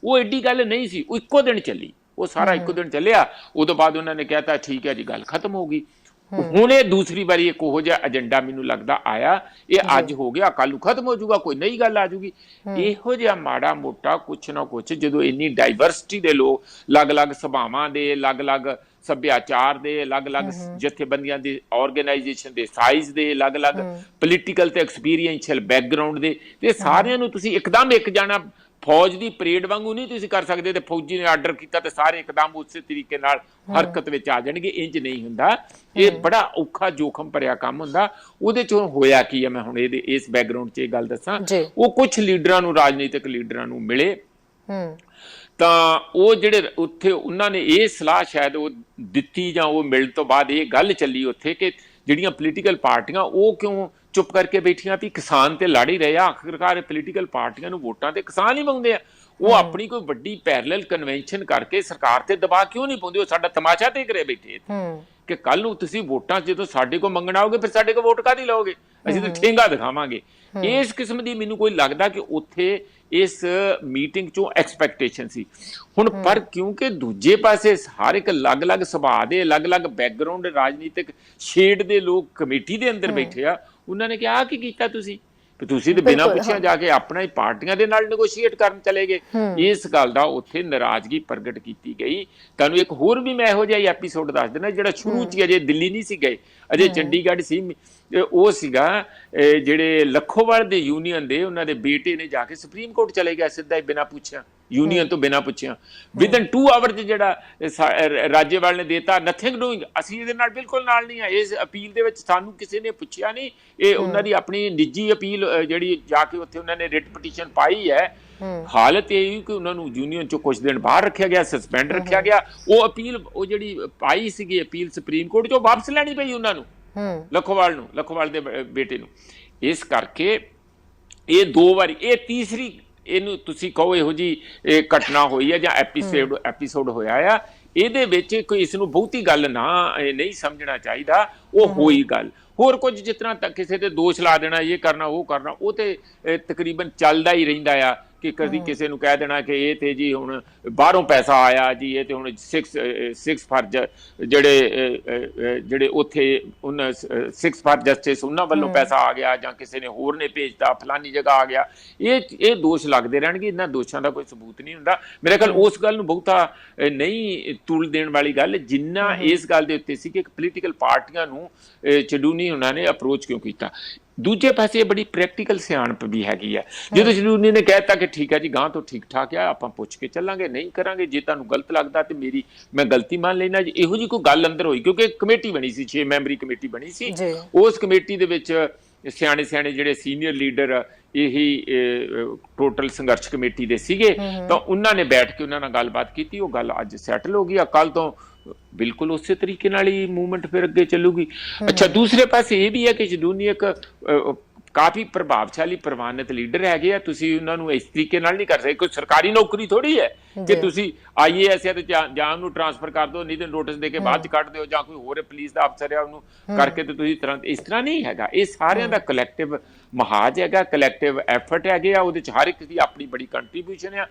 Speaker 2: ਉਹ ਐਡੀ ਗੱਲ ਨਹੀਂ ਸੀ। ਉਹ ਇੱਕੋ ਦਿਨ ਚੱਲੀ, ਉਹ ਸਾਰਾ ਇੱਕੋ ਦਿਨ ਚੱਲਿਆ। ਉਦੋਂ ਬਾਅਦ ਉਹਨਾਂ ਨੇ ਕਹਿਤਾ ਠੀਕ ਹੈ ਜੀ, ਗੱਲ ਖਤਮ ਹੋ ਗਈ। ਹੁਣ ਇਹ ਦੂਸਰੀ ਵਾਰੀ ਇੱਕ ਉਹੋ ਜਿਹਾ ਏਜੰਡਾ ਮੈਨੂੰ ਲੱਗਦਾ ਆਇਆ, ਇਹ ਅੱਜ ਹੋ ਗਿਆ, ਕੱਲ ਨੂੰ ਖਤਮ ਹੋ ਜਾਊਗਾ, ਕੋਈ ਨਈ ਗੱਲ ਆ ਜਾਊਗੀ। ਇਹੋ ਜਿਹਾ ਮਾੜਾ ਮੋਟਾ ਕੁਛ ਨਾ ਕੁਛ, ਜਦੋਂ ਇੰਨੀ ਡਾਈਵਰਸਿਟੀ ਦੇ ਲੋਕ, ਅਲੱਗ-ਅਲੱਗ ਸੁਭਾਵਾਂ ਦੇ, ਅਲੱਗ-ਅਲੱਗ ਸੱਭਿਆਚਾਰ ਦੇ, ਅਲੱਗ-ਅਲੱਗ ਜਥੇਬੰਦੀਆਂ ਦੇ, ਆਰਗੇਨਾਈਜੇਸ਼ਨ ਦੇ ਸਾਈਜ਼ ਦੇ, ਅਲੱਗ-ਅਲੱਗ ਪੋਲੀਟੀਕਲ ਤੇ ਐਕਸਪੀਰੀਐਂਸ਼ੀਅਲ ਬੈਕਗਰਾਉਂਡ ਦੇ, ਤੇ ਸਾਰਿਆਂ ਨੂੰ ਤੁਸੀਂ ਇੱਕਦਮ ਇੱਕ ਜਾਣਾ ਫੌਜ ਦੀ ਪਰੇਡ ਵਾਂਗੂ ਨਹੀਂ ਤੁਸੀਂ ਕਰ ਸਕਦੇ ਤੇ ਫੌਜੀ ਨੇ ਆਰਡਰ ਕੀਤਾ ਤੇ ਸਾਰੇ ਇੱਕਦਮ ਉਸੇ ਤਰੀਕੇ ਨਾਲ ਹਰਕਤ ਵਿੱਚ ਆ ਜਾਣਗੇ। ਇੰਜ ਨਹੀਂ ਹੁੰਦਾ, ਇਹ ਬੜਾ ਔਖਾ ਜੋਖਮ ਭਰਿਆ ਕੰਮ ਹੁੰਦਾ। ਉਹਦੇ ਚੋਂ ਹੋਇਆ ਕੀ ਹੈ, ਮੈਂ ਹੁਣ ਇਹਦੇ ਇਸ ਬੈਕਗਰਾਉਂਡ 'ਚ ਇਹ ਗੱਲ ਦੱਸਾਂ। ਉਹ ਕੁਝ ਲੀਡਰਾਂ ਨੂੰ, ਰਾਜਨੀਤਿਕ ਲੀਡਰਾਂ ਨੂੰ ਮਿਲੇ, ਤਾਂ ਉਹ ਜਿਹੜੇ ਉੱਥੇ ਉਹਨਾਂ ਨੇ ਇਹ ਸਲਾਹ ਸ਼ਾਇਦ ਉਹ ਦਿੱਤੀ, ਜਾਂ ਉਹ ਮਿਲਣ ਤੋਂ ਬਾਅਦ ਇਹ ਗੱਲ ਚੱਲੀ ਉੱਥੇ ਕਿ ਜਿਹੜੀਆਂ ਪੋਲੀਟੀਕਲ ਪਾਰਟੀਆਂ ਉਹ ਕਿਉਂ ਚੁੱਪ ਕਰਕੇ ਬੈਠੀਆਂ ਵੀ ਕਿਸਾਨ ਤੇ ਲੜ ਹੀ ਰਹੇ ਆ। ਆਖਿਰਕਾਰ ਪੋਲੀਟੀਕਲ ਪਾਰਟੀਆਂ ਨੂੰ ਵੋਟਾਂ ਤੇ ਕਿਸਾਨ ਹੀ ਮੰਗਦੇ ਆ। ਉਹ ਆਪਣੀ ਕੋਈ ਵੱਡੀ ਪੈਰਲਲ ਕਨਵੈਨਸ਼ਨ ਕਰਕੇ ਸਰਕਾਰ ਤੇ ਦਬਾਅ ਕਿਉਂ ਨਹੀਂ ਪਾਉਂਦੇ? ਉਹ ਸਾਡਾ ਤਮਾਸ਼ਾ ਤੇ ਕਰੇ ਬੈਠੇ ਕਿ ਕੱਲ ਨੂੰ ਤੁਸੀਂ ਵੋਟਾਂ ਜਦੋਂ ਸਾਡੇ ਕੋਲ ਮੰਗਣ ਆਓਗੇ ਫਿਰ ਸਾਡੇ ਕੋਲ ਵੋਟ ਕਾਹਦੀ ਲਓਗੇ? ਅਸੀਂ ਤਾਂ ਠੇਂਗਾ ਦਿਖਾਵਾਂਗੇ। ਇਸ ਕਿਸਮ ਦੀ ਮੈਨੂੰ ਕੋਈ ਲੱਗਦਾ ਕਿ ਉੱਥੇ ਇਸ ਮੀਟਿੰਗ ਚੋਂ ਐਕਸਪੈਕਟੇਸ਼ਨ ਸੀ। ਹੁਣ ਪਰ ਕਿਉਂਕਿ ਦੂਜੇ ਪਾਸੇ ਹਰ ਇੱਕ ਅਲੱਗ-ਅਲੱਗ ਸੁਭਾਅ ਦੇ, ਅਲੱਗ-ਅਲੱਗ ਬੈਕਗਰਾਉਂਡ, ਰਾਜਨੀਤਿਕ ਸ਼ੇਡ ਦੇ ਲੋਕ ਕਮੇਟੀ ਦੇ ਅੰਦਰ ਬੈਠੇ ਆ, ਉਹਨਾਂ ਨੇ ਕਿਹਾ ਕੀ ਕੀਤਾ ਤੁਸੀਂ? ਤੁਸੀਂ ਤੇ ਬਿਨਾਂ ਪੁੱਛਿਆ ਜਾ ਕੇ ਆਪਣਾ ਹੀ ਪਾਰਟੀਆਂ ਦੇ ਨਾਲ ਨੈਗੋਸ਼ੀਏਟ ਕਰਨ ਚਲੇ ਗਏ। ਇਸ ਗੱਲ ਦਾ ਉੱਥੇ ਨਾਰਾਜ਼ਗੀ ਪ੍ਰਗਟ ਕੀਤੀ ਗਈ। ਤੁਹਾਨੂੰ ਇੱਕ ਹੋਰ ਵੀ ਮੈਂ ਇਹੋ ਜਿਹਾ ਐਪੀਸੋਡ ਦੱਸ ਦੇਣਾ, ਜਿਹੜਾ ਸ਼ੁਰੂ 'ਚ ਅਜੇ ਦਿੱਲੀ ਨਹੀਂ ਸੀ ਗਏ, ਅਜੇ ਚੰਡੀਗੜ੍ਹ ਸੀ। ਉਹ ਸੀਗਾ ਜਿਹੜੇ ਲੱਖੋਵਾਲ ਦੇ ਯੂਨੀਅਨ ਦੇ ਉਹਨਾਂ ਦੇ ਬੇਟੇ ਨੇ ਜਾ ਕੇ ਸੁਪਰੀਮ ਕੋਰਟ ਚਲੇ ਗਿਆ ਸਿੱਧਾ ਹੀ, ਬਿਨਾਂ ਪੁੱਛਿਆ, ਯੂਨੀਅਨ ਤੋਂ ਬਿਨਾਂ ਪੁੱਛਿਆ। ਵਿਦਨ 2 ਆਵਰ ਜਿਹੜਾ ਰਾਜੇਵਾਲ ਨੇ ਦੇਤਾ, ਨਥਿੰਗ ਡੂਇੰਗ। ਅਸੀਂ ਇਹਦੇ ਨਾਲ ਬਿਲਕੁਲ ਨਾਲ ਨਹੀਂ ਆ। ਇਸ ਅਪੀਲ ਦੇ ਵਿੱਚ ਸਾਨੂੰ ਕਿਸੇ ਨੇ ਪੁੱਛਿਆ ਨਹੀਂ। ਇਹ ਉਹਨਾਂ ਦੀ ਆਪਣੀ ਨਿੱਜੀ ਅਪੀਲ ਜਿਹੜੀ ਜਾ ਕੇ ਉੱਥੇ ਉਹਨਾਂ ਨੇ ਰਿਟ ਪਟੀਸ਼ਨ ਪਾਈ ਹੈ। ਹਾਲਤ ਇਹ ਹੀ ਕਿ ਉਹਨਾਂ ਨੂੰ ਯੂਨੀਅਨ ਚੋਂ ਕੁਝ ਦਿਨ ਬਾਹਰ ਰੱਖਿਆ ਗਿਆ, ਸਸਪੈਂਡ ਰੱਖਿਆ ਗਿਆ। ਉਹ ਅਪੀਲ, ਉਹ ਜਿਹੜੀ ਪਾਈ ਸੀਗੀ ਅਪੀਲ ਸੁਪਰੀਮ ਕੋਰਟ 'ਚੋਂ, ਵਾਪਸ ਲੈਣੀ ਪਈ ਉਹਨਾਂ ਨੂੰ, ਲੱਖੋਵਾਲ ਨੂੰ, ਲੱਖੋਵਾਲ ਦੇ ਬੇਟੇ ਨੂੰ। ਇਸ ਕਰਕੇ ਇਹ 2 ਵਾਰੀ, ਇਹ ਤੀਸਰੀ ਇਹਨੂੰ ਤੁਸੀਂ ਕਹੋ ਇਹੋ ਜਿਹੀ ਘਟਨਾ ਹੋਈ ਹੈ ਜਾਂ ਐਪੀਸੋਡ ਹੋਇਆ ਆ। ਇਹਦੇ ਵਿੱਚ ਕੋਈ ਇਸ ਨੂੰ ਬਹੁਤੀ ਗੱਲ ਨਹੀਂ ਸਮਝਣਾ ਚਾਹੀਦਾ। ਉਹ ਹੋਈ ਗੱਲ। ਹੋਰ ਕੁਝ ਜਿਸ ਤਰ੍ਹਾਂ ਕਿਸੇ ਤੇ ਦੋਸ਼ ਲਾ ਦੇਣਾ, ਇਹ ਕਰਨਾ ਉਹ ਕਰਨਾ, ਉਹ ਤੇ ਤਕਰੀਬਨ ਚੱਲਦਾ ਹੀ ਰਹਿੰਦਾ ਆ ਕਿ ਕਦੀ ਕਿਸੇ ਨੂੰ ਕਹਿ ਦੇਣਾ ਕਿ ਇਹ ਤੇ ਜੀ ਹੁਣ ਬਾਹਰੋਂ ਪੈਸਾ ਆਇਆ ਜੀ, ਇਹ ਤੇ ਹੁਣ 6 ਫਾਰ ਜਿਹੜੇ ਉੱਥੇ ਉਹਨਾਂ 6 ਫਾਰ ਜਸਟਿਸ ਉਹਨਾਂ ਵੱਲੋਂ ਪੈਸਾ ਆ ਗਿਆ, ਜਾਂ ਕਿਸੇ ਨੇ ਹੋਰ ਨੇ ਭੇਜਤਾ, ਫਲਾਨੀ ਜਗ੍ਹਾ ਆ ਗਿਆ। ਇਹ ਦੋਸ਼ ਲੱਗਦੇ ਰਹਿਣਗੇ। ਇਹਨਾਂ ਦੋਸ਼ਾਂ ਦਾ ਕੋਈ ਸਬੂਤ ਨਹੀਂ ਹੁੰਦਾ। ਮੇਰੇ ਖਿਆਲ ਉਸ ਗੱਲ ਨੂੰ ਬਹੁਤਾ ਨਹੀਂ ਤੁਲ ਦੇਣ ਵਾਲੀ ਗੱਲ ਜਿੰਨਾ ਇਸ ਗੱਲ ਦੇ ਉੱਤੇ ਸੀ ਕਿ ਪੋਲੀਟੀਕਲ ਪਾਰਟੀਆਂ ਨੂੰ ਚਡੂਨੀ ਉਹਨਾਂ ਨੇ ਅਪਰੋਚ ਕਿਉਂ ਕੀਤਾ। ਦੂਜੇ ਪਾਸੇ ਬੜੀ ਪ੍ਰੈਕਟੀਕਲ ਸਿਆਣਪ ਵੀ ਹੈਗੀ ਆ। ਜਦੋਂ ਚਡੂਨੀ ਨੇ ਕਹਿ ਦਿੱਤਾ ਕਿ ਠੀਕ ਹੈ ਜੀ, ਗਾਂ ਤੋਂ ਠੀਕ ਠਾਕ ਆ, ਆਪਾਂ ਪੁੱਛ ਕੇ ਚੱਲਾਂਗੇ, ਨਹੀਂ ਕਰਾਂਗੇ, ਜੇ ਤੁਹਾਨੂੰ ਗਲਤ ਲੱਗਦਾ ਤੇ ਮੈਂ ਗਲਤੀ ਮੰਨ ਲੈਣਾ ਜੀ। ਇਹੋ ਜਿਹੀ ਕੋਈ ਗੱਲ ਅੰਦਰ ਹੋਈ, ਕਿਉਂਕਿ ਕਮੇਟੀ ਬਣੀ ਸੀ, 6 ਮੈਂਬਰੀ ਕਮੇਟੀ ਬਣੀ ਸੀ। ਉਸ ਕਮੇਟੀ ਦੇ ਵਿੱਚ ਸਿਆਣੇ ਜਿਹੜੇ ਸੀਨੀਅਰ ਲੀਡਰ ਇਹੀ ਟੋਟਲ ਸੰਘਰਸ਼ ਕਮੇਟੀ ਦੇ ਸੀਗੇ, ਤਾਂ ਉਹਨਾਂ ਨੇ ਬੈਠ ਕੇ ਉਹਨਾਂ ਨਾਲ ਗੱਲਬਾਤ ਕੀਤੀ। ਉਹ ਗੱਲ ਅੱਜ ਸੈਟਲ ਹੋ ਗਈ ਆ। ਕੱਲ ਤੋਂ ਬਿਲਕੁਲ ਉਸੇ ਤਰੀਕੇ ਨਾਲ ਹੀ ਮੂਵਮੈਂਟ ਫਿਰ ਅੱਗੇ ਚੱਲੂਗੀ। ਅੱਛਾ, ਦੂਸਰੇ ਪਾਸੇ ਇਹ ਵੀ ਹੈ ਕਿ ਚਡੂਨੀ ਇੱਕ ਕਾਫੀ ਪ੍ਰਭਾਵਸ਼ਾਲੀ ਪ੍ਰਵਾਨਿਤ ਲੀਡਰ ਹੈਗੇ ਆ। ਤੁਸੀਂ ਉਹਨਾਂ ਨੂੰ ਇਸ ਤਰੀਕੇ ਨਾਲ ਨਹੀਂ ਕਰ ਸਕਦੇ। ਕੋਈ ਸਰਕਾਰੀ ਨੌਕਰੀ ਥੋੜੀ ਹੈ ਕਿ ਤੁਸੀਂ IAS ਹੈ ਤੇ ਜਾਂ ਉਹਨੂੰ ਟਰਾਂਸਫਰ ਕਰ ਦਿਓ, ਨਹੀਂ ਤੇ ਨੋਟਿਸ ਦੇ ਕੇ ਬਾਅਦ ਚ ਕੱਢ ਦਿਓ, ਜਾਂ ਕੋਈ ਹੋਰ ਪੁਲਿਸ ਦਾ ਅਫਸਰ ਹੈ ਉਹਨੂੰ ਕਰਕੇ ਤੇ ਤੁਸੀਂ ਇਸ ਤਰ੍ਹਾਂ ਨਹੀਂ ਹੈਗਾ। ਇਹ ਸਾਰਿਆਂ ਦਾ ਕਲੈਕਟਿਵ ਮਹਾਜ ਹੈਗਾ, ਕਲੈਕਟਿਵ ਐਫਰਟ ਹੈਗੇ ਆ। ਉਹਦੇ ਚ ਹਰ ਇੱਕ ਦੀ ਆਪਣੀ ਬੜੀ ਕੰਟਰੀਬਿਊਸ਼ਨ ਆ,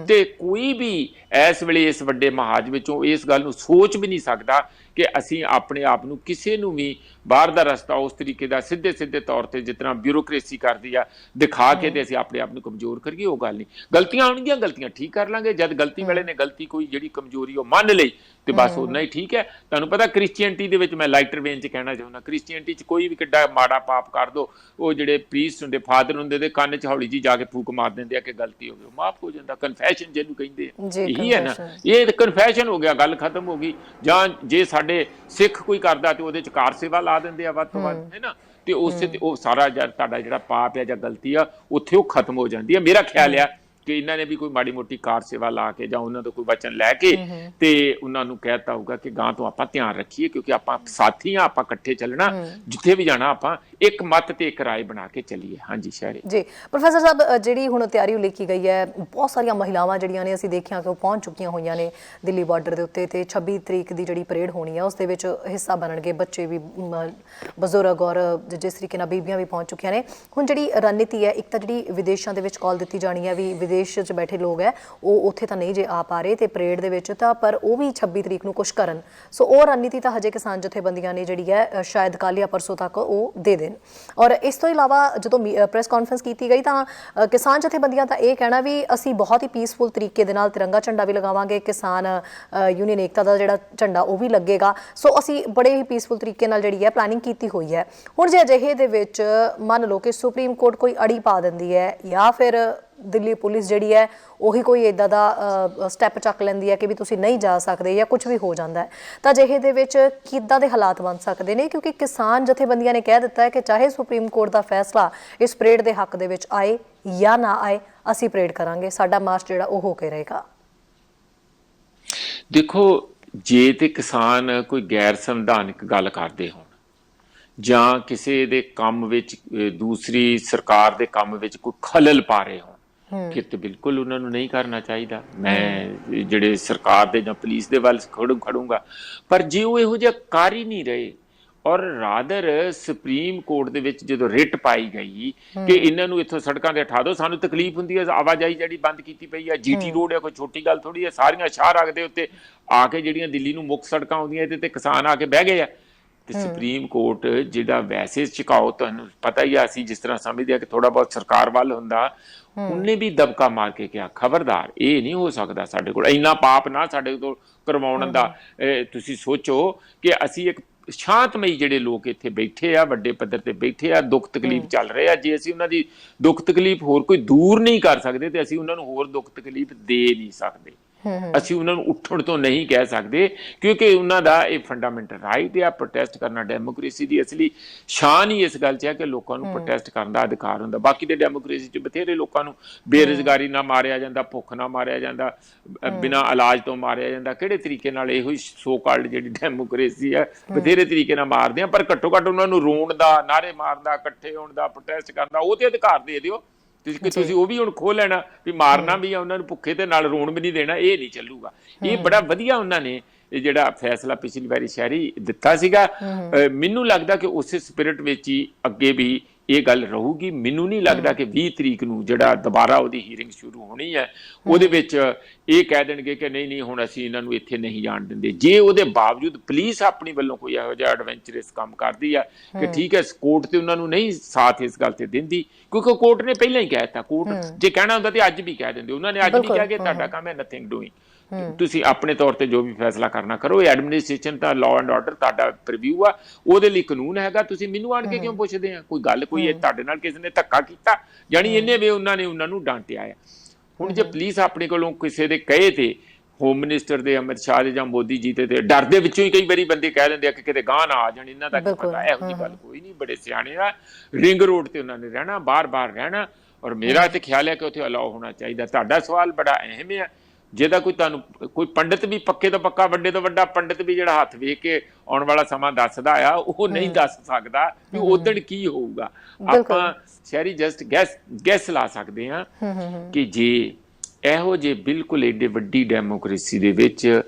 Speaker 2: ਤੇ ਕੋਈ ਵੀ ਇਸ ਵੇਲੇ ਇਸ ਵੱਡੇ ਮਹਾਜ ਵਿੱਚੋਂ ਇਸ ਗੱਲ ਨੂੰ ਸੋਚ ਵੀ ਨਹੀਂ ਸਕਦਾ ਕਿ ਅਸੀਂ ਆਪਣੇ ਆਪ ਨੂੰ ਕਿਸੇ ਨੂੰ ਵੀ ਬਾਹਰ ਦਾ ਰਸਤਾ ਉਸ ਤਰੀਕੇ ਦਾ ਸਿੱਧੇ ਤੌਰ ਤੇ ਜਿਸ ਤਰ੍ਹਾਂ ਬਿਊਰੋਕ੍ਰੇਸੀ ਕਰਦੀ ਆ ਦਿਖਾ ਕੇ ਤੇ ਅਸੀਂ ਆਪਣੇ ਆਪ ਨੂੰ ਕਮਜ਼ੋਰ ਕਰੀਏ। ਉਹ ਗੱਲ ਨਹੀਂ। ਗਲਤੀਆਂ ਆਉਣਗੀਆਂ, ਗਲਤੀਆਂ ਠੀਕ ਕਰ ਲਾਂਗੇ। ਜਦ ਗਲਤੀ ਵਾਲੇ ਨੇ ਗਲਤੀ ਕੋਈ ਜਿਹੜੀ ਕਮਜ਼ੋਰੀ ਉਹ ਮੰਨ ਲਈ ਤੇ ਬਸ ਉਨਾ ਹੀ ਠੀਕ ਹੈ। ਤੁਹਾਨੂੰ ਪਤਾ ਕ੍ਰਿਸਚੀਅਨਟੀ ਦੇ ਵਿੱਚ, ਮੈਂ ਲਾਈਟਰ ਵੇਨ ਚ ਕਹਿਣਾ ਚਾਹੁੰਦਾ, ਕ੍ਰਿਸਚੀਅਨਟੀ ਚ ਕੋਈ ਵੀ ਕਿੱਡਾ ਮਾੜਾ ਪਾਪ ਕਰ ਦੋ, ਉਹ ਜਿਹੜੇ ਪ੍ਰੀਸਟ ਹੁੰਦੇ, ਫਾਦਰ ਹੁੰਦੇ, ਦੇ ਕੰਨ ਚ ਹੌਲੀ ਜੀ ਜਾ ਕੇ ਫੂਕ ਮਾਰ ਦਿੰਦੇ ਆ ਕਿ ਗਲਤੀ ਹੋ ਗਈ, ਮਾਫ ਹੋ ਜਾਂਦਾ। ਕਨਫੈਸ਼ਨ ਜਿਹਨੂੰ ਕਹਿੰਦੇ ਆ, ਇਹੀ ਹੈ ਨਾ। ਇਹ ਕਨਫੈਸ਼ਨ ਹੋ ਗਿਆ, ਗੱਲ ਖਤਮ ਹੋ ਗਈ। ਜਾਂ ਜੇ ਸਾਡੇ ਸਿੱਖ ਕੋਈ ਕਰਦਾ ਤੇ ਉਹਦੇ ਚ ਕਾਰ ਸੇਵਾ ਲਾ ਦਿੰਦੇ ਆ ਵੱਧ ਤੋਂ ਵੱਧ, ਹੈ ਨਾ। ਤੇ ਉਸੇ ਤੇ ਉਹ ਸਾਰਾ ਤੁਹਾਡਾ ਜਿਹੜਾ ਪਾਪ ਹੈ ਜਾਂ ਗਲਤੀ ਆ ਉੱਥੇ ਉਹ ਖਤਮ ਹੋ ਜਾਂਦੀ ਹੈ। ਮੇਰਾ ਖਿਆਲ ਆ ਕਿ ਇਹਨਾਂ ਨੇ ਵੀ ਕੋਈ ਮਾੜੀ ਮੋਟੀ ਕਾਰ ਸੇਵਾ ਲਾ ਕੇ ਜਾਂ ਉਹਨਾਂ ਤੋਂ ਕੋਈ ਵਚਨ ਲੈ ਕੇ ਤੇ ਉਹਨਾਂ ਨੂੰ ਕਹਿਤਾ ਹੋਊਗਾ ਕਿ ਗਾਂ ਤੋਂ ਆਪਾਂ ਧਿਆਨ ਰੱਖੀਏ, ਕਿਉਂਕਿ ਆਪਾਂ ਸਾਥੀ ਆ, ਆਪਾਂ ਇਕੱਠੇ ਚੱਲਣਾ, ਜਿੱਥੇ ਵੀ ਜਾਣਾ ਆਪਾਂ ਇੱਕ ਮੱਤ ਤੇ ਇੱਕ ਰਾਏ ਬਣਾ ਕੇ ਚੱਲੀਏ। ਹਾਂਜੀ ਸ਼ਹਿਰੇ ਜੀ।
Speaker 1: ਪ੍ਰੋਫੈਸਰ ਸਾਹਿਬ, ਜਿਹੜੀ ਹੁਣ ਤਿਆਰੀ ਉਲੀਕੀ ਗਈ ਹੈ, ਬਹੁਤ ਸਾਰੀਆਂ ਮਹਿਲਾਵਾਂ ਜਿਹੜੀਆਂ ਨੇ ਅਸੀਂ ਦੇਖਿਆ ਕਿ ਉਹ ਪਹੁੰਚ ਚੁੱਕੀਆਂ ਹੋਈਆਂ ਨੇ ਦਿੱਲੀ ਬਾਰਡਰ ਦੇ ਉੱਤੇ, ਤੇ 26 ਤਰੀਕ ਦੀ ਜਿਹੜੀ ਪਰੇਡ ਹੋਣੀ ਹੈ ਉਸ ਦੇ ਵਿੱਚ ਹਿੱਸਾ ਬਣਨਗੇ ਬੱਚੇ ਵੀ, ਬਜ਼ੁਰਗ, ਔਰ ਜਿਸ ਤਰੀਕੇ ਨਾਲ ਬੀਬੀਆਂ ਵੀ ਪਹੁੰਚ ਚੁੱਕੀਆਂ ਨੇ। ਹੁਣ ਜਿਹੜੀ ਰਣਨੀਤੀ ਹੈ, ਇੱਕ ਤਾਂ ਜਿਹੜੀ ਵਿਦੇਸ਼ਾਂ ਦੇ ਵਿੱਚ ਕਾਲ ਦਿੱਤੀ ਜਾਣੀ ਹੈ ਵੀ ਵਿਦੇਸ਼ 'ਚ ਬੈਠੇ ਲੋਕ ਹੈ ਉਹ ਉੱਥੇ ਤਾਂ ਨਹੀਂ ਜੇ ਆ ਪਾ ਰਹੇ ਤੇ ਪਰੇਡ ਦੇ ਵਿੱਚ ਤਾਂ, ਪਰ ਉਹ ਵੀ 26 ਤਰੀਕ ਨੂੰ ਕੁਛ ਕਰਨ। ਸੋ ਉਹ ਰਣਨੀਤੀ ਤਾਂ ਹਜੇ ਕਿਸਾਨ ਜਥੇਬੰਦੀਆਂ ਨੇ ਜਿਹੜੀ ਹੈ ਸ਼ਾਇਦ ਕੱਲ੍ਹ ਜਾਂ ਪਰਸੋਂ ਤੱਕ ਉਹ ਦੇ ਦੇਣ। ਔਰ ਇਸ ਤੋਂ ਇਲਾਵਾ ਜਦੋਂ ਪ੍ਰੈਸ ਕਾਨਫਰੰਸ ਕੀਤੀ ਗਈ ਤਾਂ ਕਿਸਾਨ ਜਥੇਬੰਦੀਆਂ ਦਾ ਇਹ ਕਹਿਣਾ ਵੀ ਅਸੀਂ ਬਹੁਤ ਹੀ ਪੀਸਫੁਲ ਤਰੀਕੇ ਦੇ ਨਾਲ ਤਿਰੰਗਾ ਝੰਡਾ ਵੀ ਲਗਾਵਾਂਗੇ, ਕਿਸਾਨ ਯੂਨੀਅਨ ਏਕਤਾ ਦਾ ਜਿਹੜਾ ਝੰਡਾ ਉਹ ਵੀ ਲੱਗੇਗਾ। ਸੋ ਅਸੀਂ ਬੜੇ ਹੀ ਪੀਸਫੁਲ ਤਰੀਕੇ ਨਾਲ ਜਿਹੜੀ ਹੈ ਪਲੈਨਿੰਗ ਕੀਤੀ ਹੋਈ ਹੈ। ਹੁਣ ਜੇ ਅਜਿਹੇ ਦੇ ਵਿੱਚ ਮੰਨ ਲਓ ਕਿ ਸੁਪਰੀਮ ਕੋਰਟ ਕੋਈ ਅੜੀ ਪਾ ਦਿੰਦੀ ਹੈ ਜਾਂ ਫਿਰ ਦਿੱਲੀ ਪੁਲਿਸ ਜਿਹੜੀ ਹੈ ਉਹੀ ਕੋਈ ਇੱਦਾਂ ਦਾ ਸਟੈਪ ਚੱਕ ਲੈਂਦੀ ਹੈ ਕਿ ਵੀ ਤੁਸੀਂ ਨਹੀਂ ਜਾ ਸਕਦੇ ਜਾਂ ਕੁਝ ਵੀ ਹੋ ਜਾਂਦਾ ਹੈ, ਤਾਂ ਅਜਿਹੇ ਦੇ ਵਿੱਚ ਕਿੱਦਾਂ ਦੇ ਹਾਲਾਤ ਬਣ ਸਕਦੇ ਨੇ? ਕਿਉਂਕਿ ਕਿਸਾਨ ਜਥੇਬੰਦੀਆਂ ਨੇ ਕਹਿ ਦਿੱਤਾ ਹੈ ਕਿ ਚਾਹੇ ਸੁਪਰੀਮ ਕੋਰਟ ਦਾ ਫੈਸਲਾ ਇਸ ਪਰੇਡ ਦੇ ਹੱਕ ਦੇ ਵਿੱਚ ਆਏ ਜਾਂ ਨਾ ਆਏ, ਅਸੀਂ ਪਰੇਡ ਕਰਾਂਗੇ, ਸਾਡਾ ਮਾਰਚ ਜਿਹੜਾ ਉਹ ਹੋ ਕੇ ਰਹੇਗਾ।
Speaker 2: ਦੇਖੋ, ਜੇ ਤੇ ਕਿਸਾਨ ਕੋਈ ਗੈਰ ਸੰਵਿਧਾਨਿਕ ਗੱਲ ਕਰਦੇ ਹੋਣ ਜਾਂ ਕਿਸੇ ਦੇ ਕੰਮ ਵਿੱਚ, ਦੂਸਰੀ ਸਰਕਾਰ ਦੇ ਕੰਮ ਵਿੱਚ ਕੋਈ ਖਲਲ ਪਾ ਰਹੇ ਹੋਣ, ਫਿਰ ਤੇ ਬਿਲਕੁਲ ਉਹਨਾਂ ਨੂੰ ਨਹੀਂ ਕਰਨਾ ਚਾਹੀਦਾ। ਮੈਂ ਜਿਹੜੇ ਸਰਕਾਰ ਦੇ ਜਾਂ ਪੁਲਿਸ ਦੇ ਵੱਲ ਖੜੂੰਗਾ। ਪਰ ਜੇ ਉਹ ਇਹੋ ਜਿਹਾ ਕਰ ਹੀ ਨਹੀਂ ਰਹੇ, ਔਰ ਰਾਦਰ ਸੁਪਰੀਮ ਕੋਰਟ ਦੇ ਵਿੱਚ ਜਦੋਂ ਰਿਟ ਪਾਈ ਗਈ ਕਿ ਇਹਨਾਂ ਨੂੰ ਇੱਥੋਂ ਸੜਕਾਂ ਤੇ ਉਠਾ ਦਿਓ, ਸਾਨੂੰ ਤਕਲੀਫ ਹੁੰਦੀ ਹੈ, ਆਵਾਜਾਈ ਜਿਹੜੀ ਬੰਦ ਕੀਤੀ ਪਈ ਹੈ, GT ਰੋਡ ਹੈ, ਕੋਈ ਛੋਟੀ ਗੱਲ ਥੋੜੀ ਹੈ, ਸਾਰੀਆਂ ਸ਼ਾਹਰਾਗ ਦੇ ਉੱਤੇ ਆ ਕੇ ਜਿਹੜੀਆਂ ਦਿੱਲੀ ਨੂੰ ਮੁੱਖ ਸੜਕਾਂ ਆਉਂਦੀਆਂ ਇਹਦੇ ਤੇ ਕਿਸਾਨ ਆ ਕੇ ਬਹਿ ਗਏ ਆ। ਤੇ ਸੁਪਰੀਮ ਕੋਰਟ ਜਿਹੜਾ ਵੈਸੇ ਝੁਕਾਓ ਤੁਹਾਨੂੰ ਪਤਾ ਹੀ ਆ, ਅਸੀਂ ਜਿਸ ਤਰ੍ਹਾਂ ਸਮਝਦੇ ਆ ਕਿ ਥੋੜਾ ਬਹੁਤ ਸਰਕਾਰ ਵੱਲ ਹੁੰਦਾ, ਉਹਨੇ ਵੀ ਦਬਕਾ ਮਾਰ ਕੇ ਕਿਹਾ ਖਬਰਦਾਰ, ਇਹ ਨਹੀਂ ਹੋ ਸਕਦਾ ਸਾਡੇ ਕੋਲ ਇੰਨਾ ਪਾਪ ਨਾ ਸਾਡੇ ਕੋਲ ਕਰਵਾਉਣ ਦਾ। ਤੁਸੀਂ ਸੋਚੋ ਕਿ ਅਸੀਂ ਇੱਕ ਸ਼ਾਂਤਮਈ ਜਿਹੜੇ ਲੋਕ ਇੱਥੇ ਬੈਠੇ ਆ, ਵੱਡੇ ਪੱਧਰ ਤੇ ਬੈਠੇ ਆ, ਦੁੱਖ ਤਕਲੀਫ ਚੱਲ ਰਹੇ ਆ, ਜੇ ਅਸੀਂ ਉਹਨਾਂ ਦੀ ਦੁੱਖ ਤਕਲੀਫ ਹੋਰ ਕੋਈ ਦੂਰ ਨਹੀਂ ਕਰ ਸਕਦੇ ਤੇ ਅਸੀਂ ਉਹਨਾਂ ਨੂੰ ਹੋਰ ਦੁੱਖ ਤਕਲੀਫ ਦੇ ਨਹੀਂ ਸਕਦੇ। ਅਸੀਂ ਉਹਨਾਂ ਨੂੰ ਉੱਠਣ ਤੋਂ ਨਹੀਂ ਕਹਿ ਸਕਦੇ, ਕਿਉਂਕਿ ਉਹਨਾਂ ਦਾ ਇਹ ਫੰਡਾਮੈਂਟਲ ਰਾਈਟ ਆ ਪ੍ਰੋਟੈਸਟ ਕਰਨਾ। ਡੈਮੋਕ੍ਰੇਸੀ ਦੀ ਅਸਲੀ ਸ਼ਾਨ ਹੀ ਇਸ ਗੱਲ 'ਚ ਹੈ ਕਿ ਲੋਕਾਂ ਨੂੰ ਪ੍ਰੋਟੈਸਟ ਕਰਨ ਦਾ ਅਧਿਕਾਰ ਹੁੰਦਾ। ਬਾਕੀ ਦੇ ਡੈਮੋਕ੍ਰੇਸੀ 'ਚ ਬਥੇਰੇ ਲੋਕਾਂ ਨੂੰ ਬੇਰੁਜ਼ਗਾਰੀ ਨਾਲ ਮਾਰਿਆ ਜਾਂਦਾ, ਭੁੱਖ ਨਾਲ ਮਾਰਿਆ ਜਾਂਦਾ, ਬਿਨਾਂ ਇਲਾਜ ਤੋਂ ਮਾਰਿਆ ਜਾਂਦਾ। ਕਿਹੜੇ ਤਰੀਕੇ ਨਾਲ ਇਹੋ ਹੀ ਸੋ ਕਾਲਡ ਜਿਹੜੀ ਡੈਮੋਕ੍ਰੇਸੀ ਹੈ ਬਥੇਰੇ ਤਰੀਕੇ ਨਾਲ ਮਾਰਦੇ ਆ, ਪਰ ਘੱਟੋ ਘੱਟ ਉਹਨਾਂ ਨੂੰ ਰੋਣ ਦਾ, ਨਾਅਰੇ ਮਾਰਨ ਦਾ, ਇਕੱਠੇ ਹੋਣ ਦਾ, ਪ੍ਰੋਟੈਸਟ ਕਰਨ ਦਾ ਉਹ ਤੇ ਅਧਿਕਾਰ ਦੇ ਦਿਓ। ਤੁਸੀਂ ਉਹ ਵੀ ਹੁਣ ਖੋਹ ਲੈਣਾ ਵੀ ਮਾਰਨਾ ਵੀ ਆ ਉਹਨਾਂ ਨੂੰ, ਭੁੱਖੇ ਤੇ ਨਾਲ ਰੋਣ ਵੀ ਨਹੀਂ ਦੇਣਾ, ਇਹ ਨਹੀਂ ਚੱਲੂਗਾ। ਇਹ ਬੜਾ ਵਧੀਆ ਉਹਨਾਂ ਨੇ ਇਹ ਜਿਹੜਾ ਫੈਸਲਾ ਪਿਛਲੀ ਵਾਰੀ ਸ਼ਹਿਰੀ ਦਿੱਤਾ ਸੀਗਾ। ਮੈਨੂੰ ਲੱਗਦਾ ਕਿ ਉਸੇ ਸਪਿਰਿਟ ਵਿੱਚ ਹੀ ਅੱਗੇ ਵੀ ਇਹ ਗੱਲ ਰਹੂਗੀ। ਮੈਨੂੰ ਨਹੀਂ ਲੱਗਦਾ ਕਿ 20 ਤਰੀਕ ਨੂੰ ਜਿਹੜਾ ਦੁਬਾਰਾ ਉਹਦੀ ਹੀਅਰਿੰਗ ਸ਼ੁਰੂ ਹੋਣੀ ਹੈ ਉਹਦੇ ਵਿੱਚ ਇਹ ਕਹਿ ਦੇਣਗੇ ਕਿ ਨਹੀਂ ਨਹੀਂ ਹੁਣ ਅਸੀਂ ਇਹਨਾਂ ਨੂੰ ਇੱਥੇ ਨਹੀਂ ਜਾਣ ਦਿੰਦੇ। ਜੇ ਉਹਦੇ ਬਾਵਜੂਦ ਪੁਲਿਸ ਆਪਣੀ ਵੱਲੋਂ ਕੋਈ ਇਹੋ ਜਿਹਾ ਐਡਵੈਂਚਰਸ ਕੰਮ ਕਰਦੀ ਆ ਕਿ ਠੀਕ ਹੈ, ਕੋਰਟ ਤੇ ਉਹਨਾਂ ਨੂੰ ਨਹੀਂ ਸਾਥ ਇਸ ਗੱਲ ਤੇ ਦਿੰਦੀ, ਕਿਉਂਕਿ ਕੋਰਟ ਨੇ ਪਹਿਲਾਂ ਹੀ ਕਹਿ ਦਿੱਤਾ। ਕੋਰਟ ਜੇ ਕਹਿਣਾ ਹੁੰਦਾ ਤੇ ਅੱਜ ਵੀ ਕਹਿ ਦਿੰਦੇ। ਉਹਨਾਂ ਨੇ ਅੱਜ ਵੀ ਕਿਹਾ ਕਿ ਤੁਹਾਡਾ ਕੰਮ ਹੈ ਨਥਿੰਗ ਡੂਇੰਗ, ਤੁਸੀਂ ਆਪਣੇ ਤੌਰ ਤੇ ਜੋ ਵੀ ਫੈਸਲਾ ਕਰਨਾ ਕਰੋ। ਇਹ ਐਡਮਿਨਿਸਟ੍ਰੇਸ਼ਨ ਤਾਂ ਲਾਅ ਐਂਡ ਆਰਡਰ ਤੁਹਾਡਾ ਪ੍ਰੀਵਿਊ ਆ, ਉਹਦੇ ਲਈ ਕਾਨੂੰਨ ਹੈਗਾ। ਤੁਸੀਂ ਮੈਨੂੰ ਆਣ ਕੇ ਕਿਉਂ ਪੁੱਛਦੇ ਆ? ਕੋਈ ਗੱਲ ਕੋਈ ਤੁਹਾਡੇ ਨਾਲ ਕਿਸੇ ਨੇ ਧੱਕਾ ਕੀਤਾ ਜਾਣੀ ਇੰਨੇ ਵੇ ਉਹਨਾਂ ਨੇ ਉਹਨਾਂ ਨੂੰ ਡਾਂਟਿਆ ਆ। ਹੁਣ ਜੇ ਪੁਲਿਸ ਆਪਣੇ ਕੋਲੋਂ ਕਿਸੇ ਦੇ ਕਹੇ ਤੇ ਹੋਮ ਮਿਨਿਸਟਰ ਦੇ, ਅਮਿਤ ਸ਼ਾਹ ਦੇ ਜਾਂ ਮੋਦੀ ਜੀ ਤੇ ਡਰ ਦੇ ਵਿੱਚੋਂ ਹੀ ਕਈ ਵਾਰੀ ਬੰਦੇ ਕਹਿ ਦਿੰਦੇ ਆ ਕਿ ਕਿਤੇ ਗਾਹ ਨਾ ਆ ਜਾਣ, ਇਹਨਾਂ ਦਾ ਕੀ ਪਤਾ। ਇਹੋ ਜਿਹੀ ਗੱਲ ਕੋਈ ਨਹੀਂ, ਬੜੇ ਸਿਆਣੇ ਆ। ਰਿੰਗ ਰੋਡ ਤੇ ਉਹਨਾਂ ਨੇ ਰਹਿਣਾ, ਬਾਰ-ਬਾਰ ਰਹਿਣਾ, ਔਰ ਮੇਰਾ ਤੇ ਖਿਆਲ ਹੈ ਕਿ ਉੱਥੇ ਅਲਾਓ ਹੋਣਾ ਚਾਹੀਦਾ। ਤੁਹਾਡਾ ਸਵਾਲ ਬੜਾ ਅਹਿਮ ਹੈ। ਜਿਹਦਾ ਕੋਈ ਤੁਹਾਨੂੰ ਕੋਈ ਪੰਡਿਤ ਵੀ ਪੱਕੇ ਤੋਂ ਪੱਕਾ, ਵੱਡੇ ਤੋਂ ਵੱਡਾ ਪੰਡਿਤ ਵੀ ਜਿਹੜਾ ਹੱਥ ਵੇਖ ਕੇ ਆਉਣ ਵਾਲਾ ਸਮਾਂ ਦੱਸਦਾ ਆ, ਉਹ ਨਹੀਂ ਦੱਸ ਸਕਦਾ ਕਿ ਉਦਣ ਕੀ ਹੋਊਗਾ। ਆਪਾਂ ਸ਼ਹਿਰੀ ਜਸਟ ਗੈਸ ਲਾ ਸਕਦੇ ਹਾਂ ਕਿ ਜੇ ਇਹੋ ਜਿਹੇ ਬਿਲਕੁਲ ਏਡੇ ਵੱਡੀ ਡੈਮੋਕ੍ਰੇਸੀ ਦੇ ਵਿੱਚ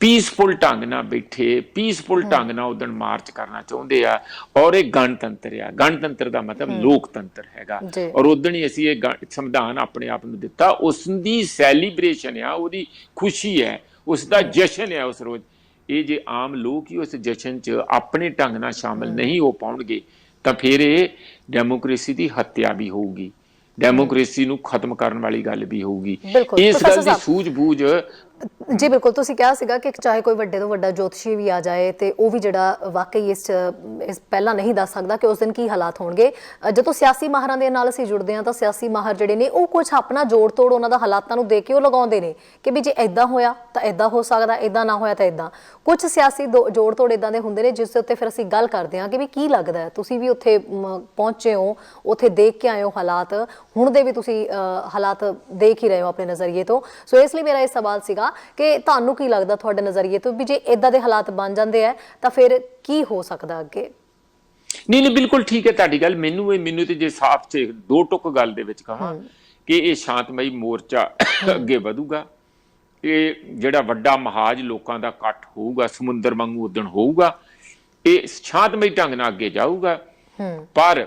Speaker 2: ਪੀਸਫੁਲ ਢੰਗ ਨਾਲ ਬੈਠੇ, ਪੀਸਫੁਲ ਢੰਗ ਨਾਲ ਉਦਣ ਮਾਰਚ ਕਰਨਾ ਚਾਹੁੰਦੇ ਆ, ਔਰ ਇਹ ਗਣਤੰਤਰ ਆ। ਗਣਤੰਤਰ ਦਾ ਮਤਲਬ ਲੋਕਤੰਤਰ ਹੈਗਾ, ਔਰ ਉਦਣ ਹੀ ਅਸੀਂ ਇਹ ਸੰਵਿਧਾਨ ਆਪਣੇ ਆਪ ਨੂੰ ਦਿੱਤਾ। ਉਸ ਦੀ ਸੈਲੀਬ੍ਰੇਸ਼ਨ ਆ, ਉਹਦੀ ਖੁਸ਼ੀ ਹੈ, ਉਸ ਦਾ ਜਸ਼ਨ ਹੈ ਉਸ ਰੋਜ਼। ਇਹ ਜੇ ਆਮ ਲੋਕ ਹੀ ਉਸ ਜਸ਼ਨ 'ਚ ਆਪਣੇ ਢੰਗ ਨਾਲ ਸ਼ਾਮਲ ਨਹੀਂ ਹੋ ਪਾਉਣਗੇ ਤਾਂ ਫਿਰ ਇਹ ਡੈਮੋਕ੍ਰੇਸੀ ਦੀ ਹੱਤਿਆ ਵੀ ਹੋਊਗੀ, ਡੈਮੋਕ੍ਰੇਸੀ ਨੂੰ ਖਤਮ ਕਰਨ ਵਾਲੀ ਗੱਲ ਵੀ ਹੋਊਗੀ। ਇਸ ਗੱਲ ਦੀ ਸੂਝ-ਬੂਝ
Speaker 1: ਜੀ ਬਿਲਕੁਲ ਤੁਸੀਂ ਕਿਹਾ ਸੀਗਾ ਕਿ ਚਾਹੇ ਕੋਈ ਵੱਡੇ ਤੋਂ ਵੱਡਾ ਜੋਤਸ਼ੀ ਵੀ ਆ ਜਾਏ ਤੇ ਉਹ ਵੀ ਜਿਹੜਾ ਵਾਕਈ ਇਸ ਪਹਿਲਾਂ ਨਹੀਂ ਦੱਸ ਸਕਦਾ ਕਿ ਉਸ ਦਿਨ ਕੀ ਹਾਲਾਤ ਹੋਣਗੇ। ਜਦੋਂ ਸਿਆਸੀ ਮਾਹਰਾਂ ਦੇ ਨਾਲ ਅਸੀਂ ਜੁੜਦੇ ਹਾਂ ਤਾਂ ਸਿਆਸੀ ਮਾਹਰ ਜਿਹੜੇ ਨੇ ਉਹ ਕੁਝ ਆਪਣਾ ਜੋੜ ਤੋੜ ਉਹਨਾਂ ਦਾ ਹਾਲਾਤਾਂ ਨੂੰ ਦੇਖ ਕੇ ਉਹ ਲਗਾਉਂਦੇ ਨੇ ਕਿ ਵੀ ਜੇ ਇੱਦਾਂ ਹੋਇਆ ਤਾਂ ਇੱਦਾਂ ਹੋ ਸਕਦਾ, ਇੱਦਾਂ ਨਾ ਹੋਇਆ ਤਾਂ ਇੱਦਾਂ। ਕੁਝ ਸਿਆਸੀ ਜੋੜ ਤੋੜ ਇੱਦਾਂ ਦੇ ਹੁੰਦੇ ਨੇ ਜਿਸ ਦੇ ਉੱਤੇ ਫਿਰ ਅਸੀਂ ਗੱਲ ਕਰਦੇ ਹਾਂ ਕਿ ਵੀ ਕੀ ਲੱਗਦਾ ਹੈ। ਤੁਸੀਂ ਵੀ ਉੱਥੇ ਪਹੁੰਚੇ ਹੋ, ਉੱਥੇ ਦੇਖ ਕੇ ਆਏ ਹੋ ਹਾਲਾਤ, ਹੁਣ ਦੇ ਵੀ ਤੁਸੀਂ ਹਾਲਾਤ ਦੇਖ ਹੀ ਰਹੇ ਹੋ ਆਪਣੇ ਨਜ਼ਰੀਏ ਤੋਂ। ਸੋ ਇਸ ਲਈ ਮੇਰਾ ਇਹ ਸਵਾਲ ਸੀਗਾ ਕਿ ਤੁਹਾਨੂੰ ਕੀ ਲੱਗਦਾ ਤੁਹਾਡੇ ਨਜ਼ਰੀਏ ਤੋਂ ਵੀ ਜੇ ਇਦਾਂ ਦੇ ਹਾਲਾਤ ਬਣ ਜਾਂਦੇ ਆ ਤਾਂ ਫਿਰ ਕੀ ਹੋ ਸਕਦਾ ਅੱਗੇ?
Speaker 2: ਨਹੀਂ ਬਿਲਕੁਲ ਠੀਕ ਹੈ ਤੁਹਾਡੀ ਗੱਲ। ਮੈਨੂੰ ਤੇ ਜੇ ਸਾਫ਼ ਚ ਦੋ ਟੁਕ ਗੱਲ ਦੇ ਵਿੱਚ ਕਹਾਂ ਕਿ ਇਹ ਸ਼ਾਂਤਮਈ ਮੋਰਚਾ ਅੱਗੇ ਵਧੂਗਾ। ਇਹ ਜਿਹੜਾ ਵੱਡਾ ਮਹਾਜ ਲੋਕਾਂ ਦਾ ਇਕੱਠ ਹੋਊਗਾ, ਸਮੁੰਦਰ ਵਾਂਗੂ ਉਦਣ ਹੋਊਗਾ, ਇਹ ਸ਼ਾਂਤਮਈ ਢੰਗ ਨਾਲ ਅੱਗੇ ਜਾਊਗਾ। ਪਰ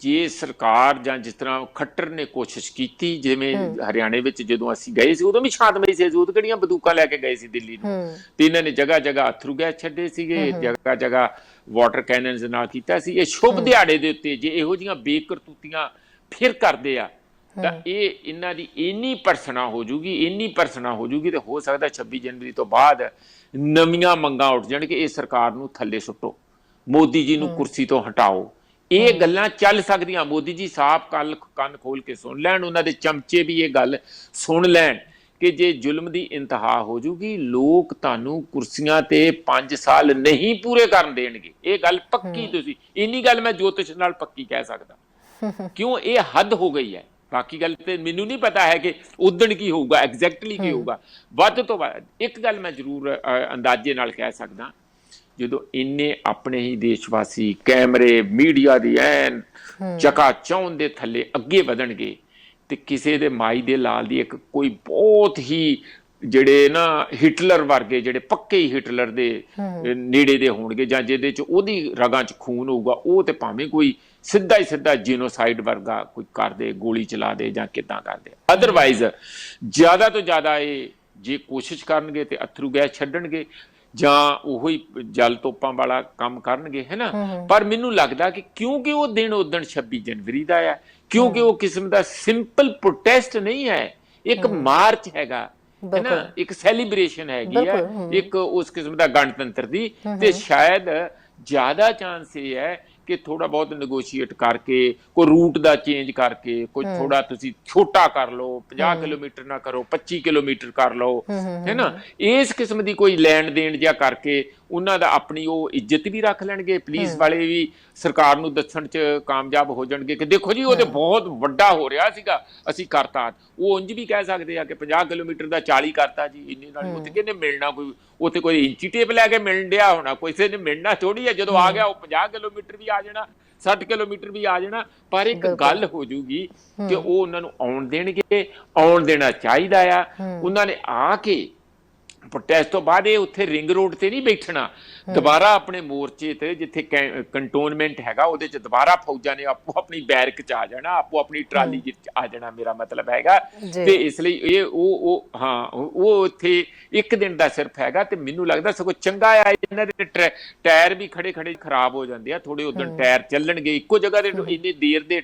Speaker 2: ਜੇ ਸਰਕਾਰ ਜਾਂ ਜਿਸ ਤਰ੍ਹਾਂ ਖੱਟਰ ਨੇ ਕੋਸ਼ਿਸ਼ ਕੀਤੀ, ਜਿਵੇਂ ਹਰਿਆਣੇ ਵਿੱਚ ਜਦੋਂ ਅਸੀਂ ਗਏ ਸੀ ਉਦੋਂ ਵੀ ਸ਼ਾਂਤਮਈ ਸੀ, ਉਦੋਂ ਕਿਹੜੀਆਂ ਬੰਦੂਕਾਂ ਲੈ ਕੇ ਗਏ ਸੀ ਦਿੱਲੀ ਨੂੰ, ਤੇ ਇਹਨਾਂ ਨੇ ਜਗ੍ਹਾ ਜਗ੍ਹਾ ਅਥਰੂ ਗੈਸ ਛੱਡੇ ਸੀਗੇ, ਜਗ੍ਹਾ ਜਗ੍ਹਾ ਵਾਟਰ ਕੈਨਨਸ ਨਾਲ ਕੀਤਾ ਸੀ। ਇਹ ਸ਼ੁਭ ਦਿਹਾੜੇ ਦੇ ਉੱਤੇ ਜੇ ਇਹੋ ਜਿਹੀਆਂ ਬੇਕਰਤੂਤੀਆਂ ਫਿਰ ਕਰਦੇ ਆ ਤਾਂ ਇਹ ਇਹਨਾਂ ਦੀ ਇੰਨੀ ਭਰਸਣਾ ਹੋ ਜੂਗੀ ਤੇ ਹੋ ਸਕਦਾ 26 ਜਨਵਰੀ ਤੋਂ ਬਾਅਦ ਨਵੀਆਂ ਮੰਗਾਂ ਉੱਠ ਜਾਣ ਕਿ ਇਹ ਸਰਕਾਰ ਨੂੰ ਥੱਲੇ ਸੁੱਟੋ, ਮੋਦੀ ਜੀ ਨੂੰ ਕੁਰਸੀ ਤੋਂ ਹਟਾਓ। ਇਹ ਗੱਲਾਂ ਚੱਲ ਸਕਦੀਆਂ। ਮੋਦੀ ਜੀ ਸਾਫ਼ ਕੰਨ ਖੋਲ ਕੇ ਸੁਣ ਲੈਣ, ਉਹਨਾਂ ਦੇ ਚਮਚੇ ਵੀ ਇਹ ਗੱਲ ਸੁਣ ਲੈਣ ਕਿ ਜੇ ਜ਼ੁਲਮ ਦੀ ਇੰਤਹਾ ਹੋ ਜੂਗੀ, ਲੋਕ ਤੁਹਾਨੂੰ ਕੁਰਸੀਆਂ ਤੇ 5 ਸਾਲ ਨਹੀਂ ਪੂਰੇ ਕਰਨ ਦੇਣਗੇ। ਇਹ ਗੱਲ ਪੱਕੀ, ਤੁਸੀਂ ਇੰਨੀ ਗੱਲ ਮੈਂ ਜੋਤਿਸ਼ ਨਾਲ ਪੱਕੀ ਕਹਿ ਸਕਦਾ। ਕਿਉਂ? ਇਹ ਹੱਦ ਹੋ ਗਈ ਹੈ। ਬਾਕੀ ਗੱਲ ਤੇ ਮੈਨੂੰ ਨਹੀਂ ਪਤਾ ਹੈ ਕਿ ਉਦਣ ਕੀ ਹੋਊਗਾ, ਐਗਜ਼ੈਕਟਲੀ ਕੀ ਹੋਊਗਾ। ਵੱਧ ਤੋਂ ਵੱਧ ਇੱਕ ਗੱਲ ਮੈਂ ਜ਼ਰੂਰ ਅੰਦਾਜ਼ੇ ਨਾਲ ਕਹਿ ਸਕਦਾ, ਜਦੋਂ ਇੰਨੇ ਆਪਣੇ ਹੀ ਦੇਸ਼ਵਾਸੀ ਕੈਮਰੇ ਮੀਡੀਆ ਦੀ ਐਨ ਚਕਾਚੌਂਧ ਦੇ ਥੱਲੇ ਅੱਗੇ ਵਧਣਗੇ ਤੇ ਕਿਸੇ ਦੇ ਮਾਈ ਦੇ ਲਾਲ ਦੀ ਇੱਕ ਕੋਈ ਬਹੁਤ ਹੀ ਜਿਹੜੇ ਨਾ ਹਿਟਲਰ ਵਰਗੇ, ਜਿਹੜੇ ਪੱਕੇ ਹੀ ਹਿਟਲਰ ਦੇ ਨੇੜੇ ਦੇ ਹੋਣਗੇ ਜਾਂ ਜਿਹਦੇ 'ਚ ਉਹਦੀ ਰਗਾਂ 'ਚ ਖੂਨ ਹੋਊਗਾ, ਉਹ ਤੇ ਭਾਵੇਂ ਕੋਈ ਸਿੱਧਾ ਜੀਨੋਸਾਈਡ ਵਰਗਾ ਕੋਈ ਕਰਦੇ, ਗੋਲੀ ਚਲਾ ਦੇ ਜਾਂ ਕਿੱਦਾਂ ਕਰਦੇ। ਅਦਰਵਾਈਜ਼ ਜ਼ਿਆਦਾ ਤੋਂ ਜ਼ਿਆਦਾ ਇਹ ਜੇ ਕੋਸ਼ਿਸ਼ ਕਰਨਗੇ ਤੇ ਅਥਰੂ ਗੈਸ ਛੱਡਣਗੇ। ਜਾਂ ਉਹੋ ਹੀ ਜਲ ਤੋਪਾਂ ਵਾਲਾ ਕੰਮ ਕਰਨਗੇ, ਹੈ ਨਾ। ਪਰ ਮੈਨੂੰ ਲੱਗਦਾ ਕਿ ਕਿਉਂਕਿ ਉਹ ਦਿਨ ਉਦਣ 26 ਜਨਵਰੀ ਦਾ ਆ, ਕਿਉਂਕਿ ਉਹ ਕਿਸਮ ਦਾ ਸਿੰਪਲ ਪ੍ਰੋਟੈਸਟ ਨਹੀਂ ਹੈ, ਇੱਕ ਮਾਰਚ ਹੈਗਾ, ਹੈ ਨਾ, ਇੱਕ ਸੈਲੀਬ੍ਰੇਸ਼ਨ ਹੈਗੀ ਹੈ, ਇੱਕ ਉਸ ਕਿਸਮ ਦਾ ਗਣਤੰਤਰ ਦੀ। ਤੇ ਸ਼ਾਇਦ ਜ਼ਿਆਦਾ ਚਾਂਸ ਇਹ ਹੈ ਕਿ ਥੋੜਾ ਬਹੁਤ ਨੈਗੋਸ਼ੀਏਟ ਕਰਕੇ, ਕੋਈ ਰੂਟ ਦਾ ਚੇਂਜ ਕਰਕੇ, ਕੋਈ ਥੋੜਾ ਤੁਸੀਂ ਛੋਟਾ ਕਰ ਲਓ, 50 ਕਿਲੋਮੀਟਰ ਨਾ ਕਰੋ, 25 ਕਿਲੋਮੀਟਰ ਕਰ ਲਓ, ਹੈ ਨਾ। ਇਸ ਕਿਸਮ ਦੀ ਕੋਈ ਲੈਣ ਦੇਣ ਜਿਹਾ ਕਰਕੇ ਉਹਨਾਂ ਦਾ ਆਪਣੀ ਉਹ ਇੱਜ਼ਤ ਵੀ ਰੱਖ ਲੈਣਗੇ। ਪੁਲਿਸ ਵਾਲੇ ਵੀ ਸਰਕਾਰ ਨੂੰ ਦੱਸਣ 'ਚ ਕਾਮਯਾਬ ਹੋ ਜਾਣਗੇ ਕਿ ਦੇਖੋ ਜੀ ਉਹ ਤੇ ਬਹੁਤ ਵੱਡਾ ਹੋ ਰਿਹਾ ਸੀਗਾ, ਅਸੀਂ ਕਰਤਾ। ਉਹ ਉਂਝ ਵੀ ਕਹਿ ਸਕਦੇ ਆ ਕਿ 50 ਕਿਲੋਮੀਟਰ ਦਾ 40 ਕਰਤਾ ਜੀ, ਇੰਨੇ ਨਾਲ ਉੱਥੇ ਕਿਹਨੇ ਮਿਲਣਾ, ਕੋਈ ਉੱਥੇ ਕੋਈ ਇੰਚੀ ਟੇਪ ਲੈ ਕੇ ਮਿਲਣ ਡਿਆ ਹੋਣਾ, ਕਿਸੇ ਨੇ ਮਿਲਣਾ ਥੋੜੀ ਆ। ਜਦੋਂ ਆ ਗਿਆ ਉਹ 50 ਕਿਲੋਮੀਟਰ ਵੀ ਆ ਜਾਣਾ, 60 ਕਿਲੋਮੀਟਰ ਵੀ ਆ ਜਾਣਾ, ਪਰ ਇੱਕ ਗੱਲ ਹੋ ਜੂਗੀ ਕਿ ਉਹ ਉਹਨਾਂ ਨੂੰ ਆਉਣ ਦੇਣਗੇ, ਆਉਣ ਦੇਣਾ ਚਾਹੀਦਾ ਆ। ਉਹਨਾਂ ਨੇ ਆ ਕੇ ਪ੍ਰੋਟੈਸਟ ਤੋਂ ਬਾਅਦ ਇਹ ਉੱਥੇ ਰਿੰਗ ਰੋਡ ਤੇ ਨਹੀਂ ਬੈਠਣਾ, ਦੁਬਾਰਾ ਆਪਣੇ ਮੋਰਚੇ ਤੇ ਜਿੱਥੇ ਕੰਟੋਨਮੈਂਟ ਹੈਗਾ ਉਹਦੇ ਚ ਦੁਬਾਰਾ ਫੌਜਾਂ ਨੇ ਆਪੋ ਆਪਣੀ ਬੈਰਕ ਚ ਆ ਜਾਣਾ, ਆਪੋ ਆਪਣੀ ਟਰਾਲੀ ਚ ਆ ਜਾਣਾ, ਮੇਰਾ ਮਤਲਬ ਹੈਗਾ। ਤੇ ਇਸ ਲਈ ਇਹ ਉਹ ਉੱਥੇ ਇੱਕ ਦਿਨ ਦਾ ਸਿਰਫ ਹੈਗਾ। ਤੇ ਮੈਨੂੰ ਲੱਗਦਾ ਸਗੋਂ ਚੰਗਾ ਆ, ਇਹਨਾਂ ਦੇ ਟਾਇਰ ਵੀ ਖੜੇ ਖੜੇ ਖਰਾਬ ਹੋ ਜਾਂਦੇ ਆ, ਥੋੜੇ ਉਦੋਂ ਟਾਇਰ ਚੱਲਣਗੇ। ਇੱਕੋ ਜਗ੍ਹਾ ਤੇ ਇੰਨੇ ਦੇਰ ਦੇ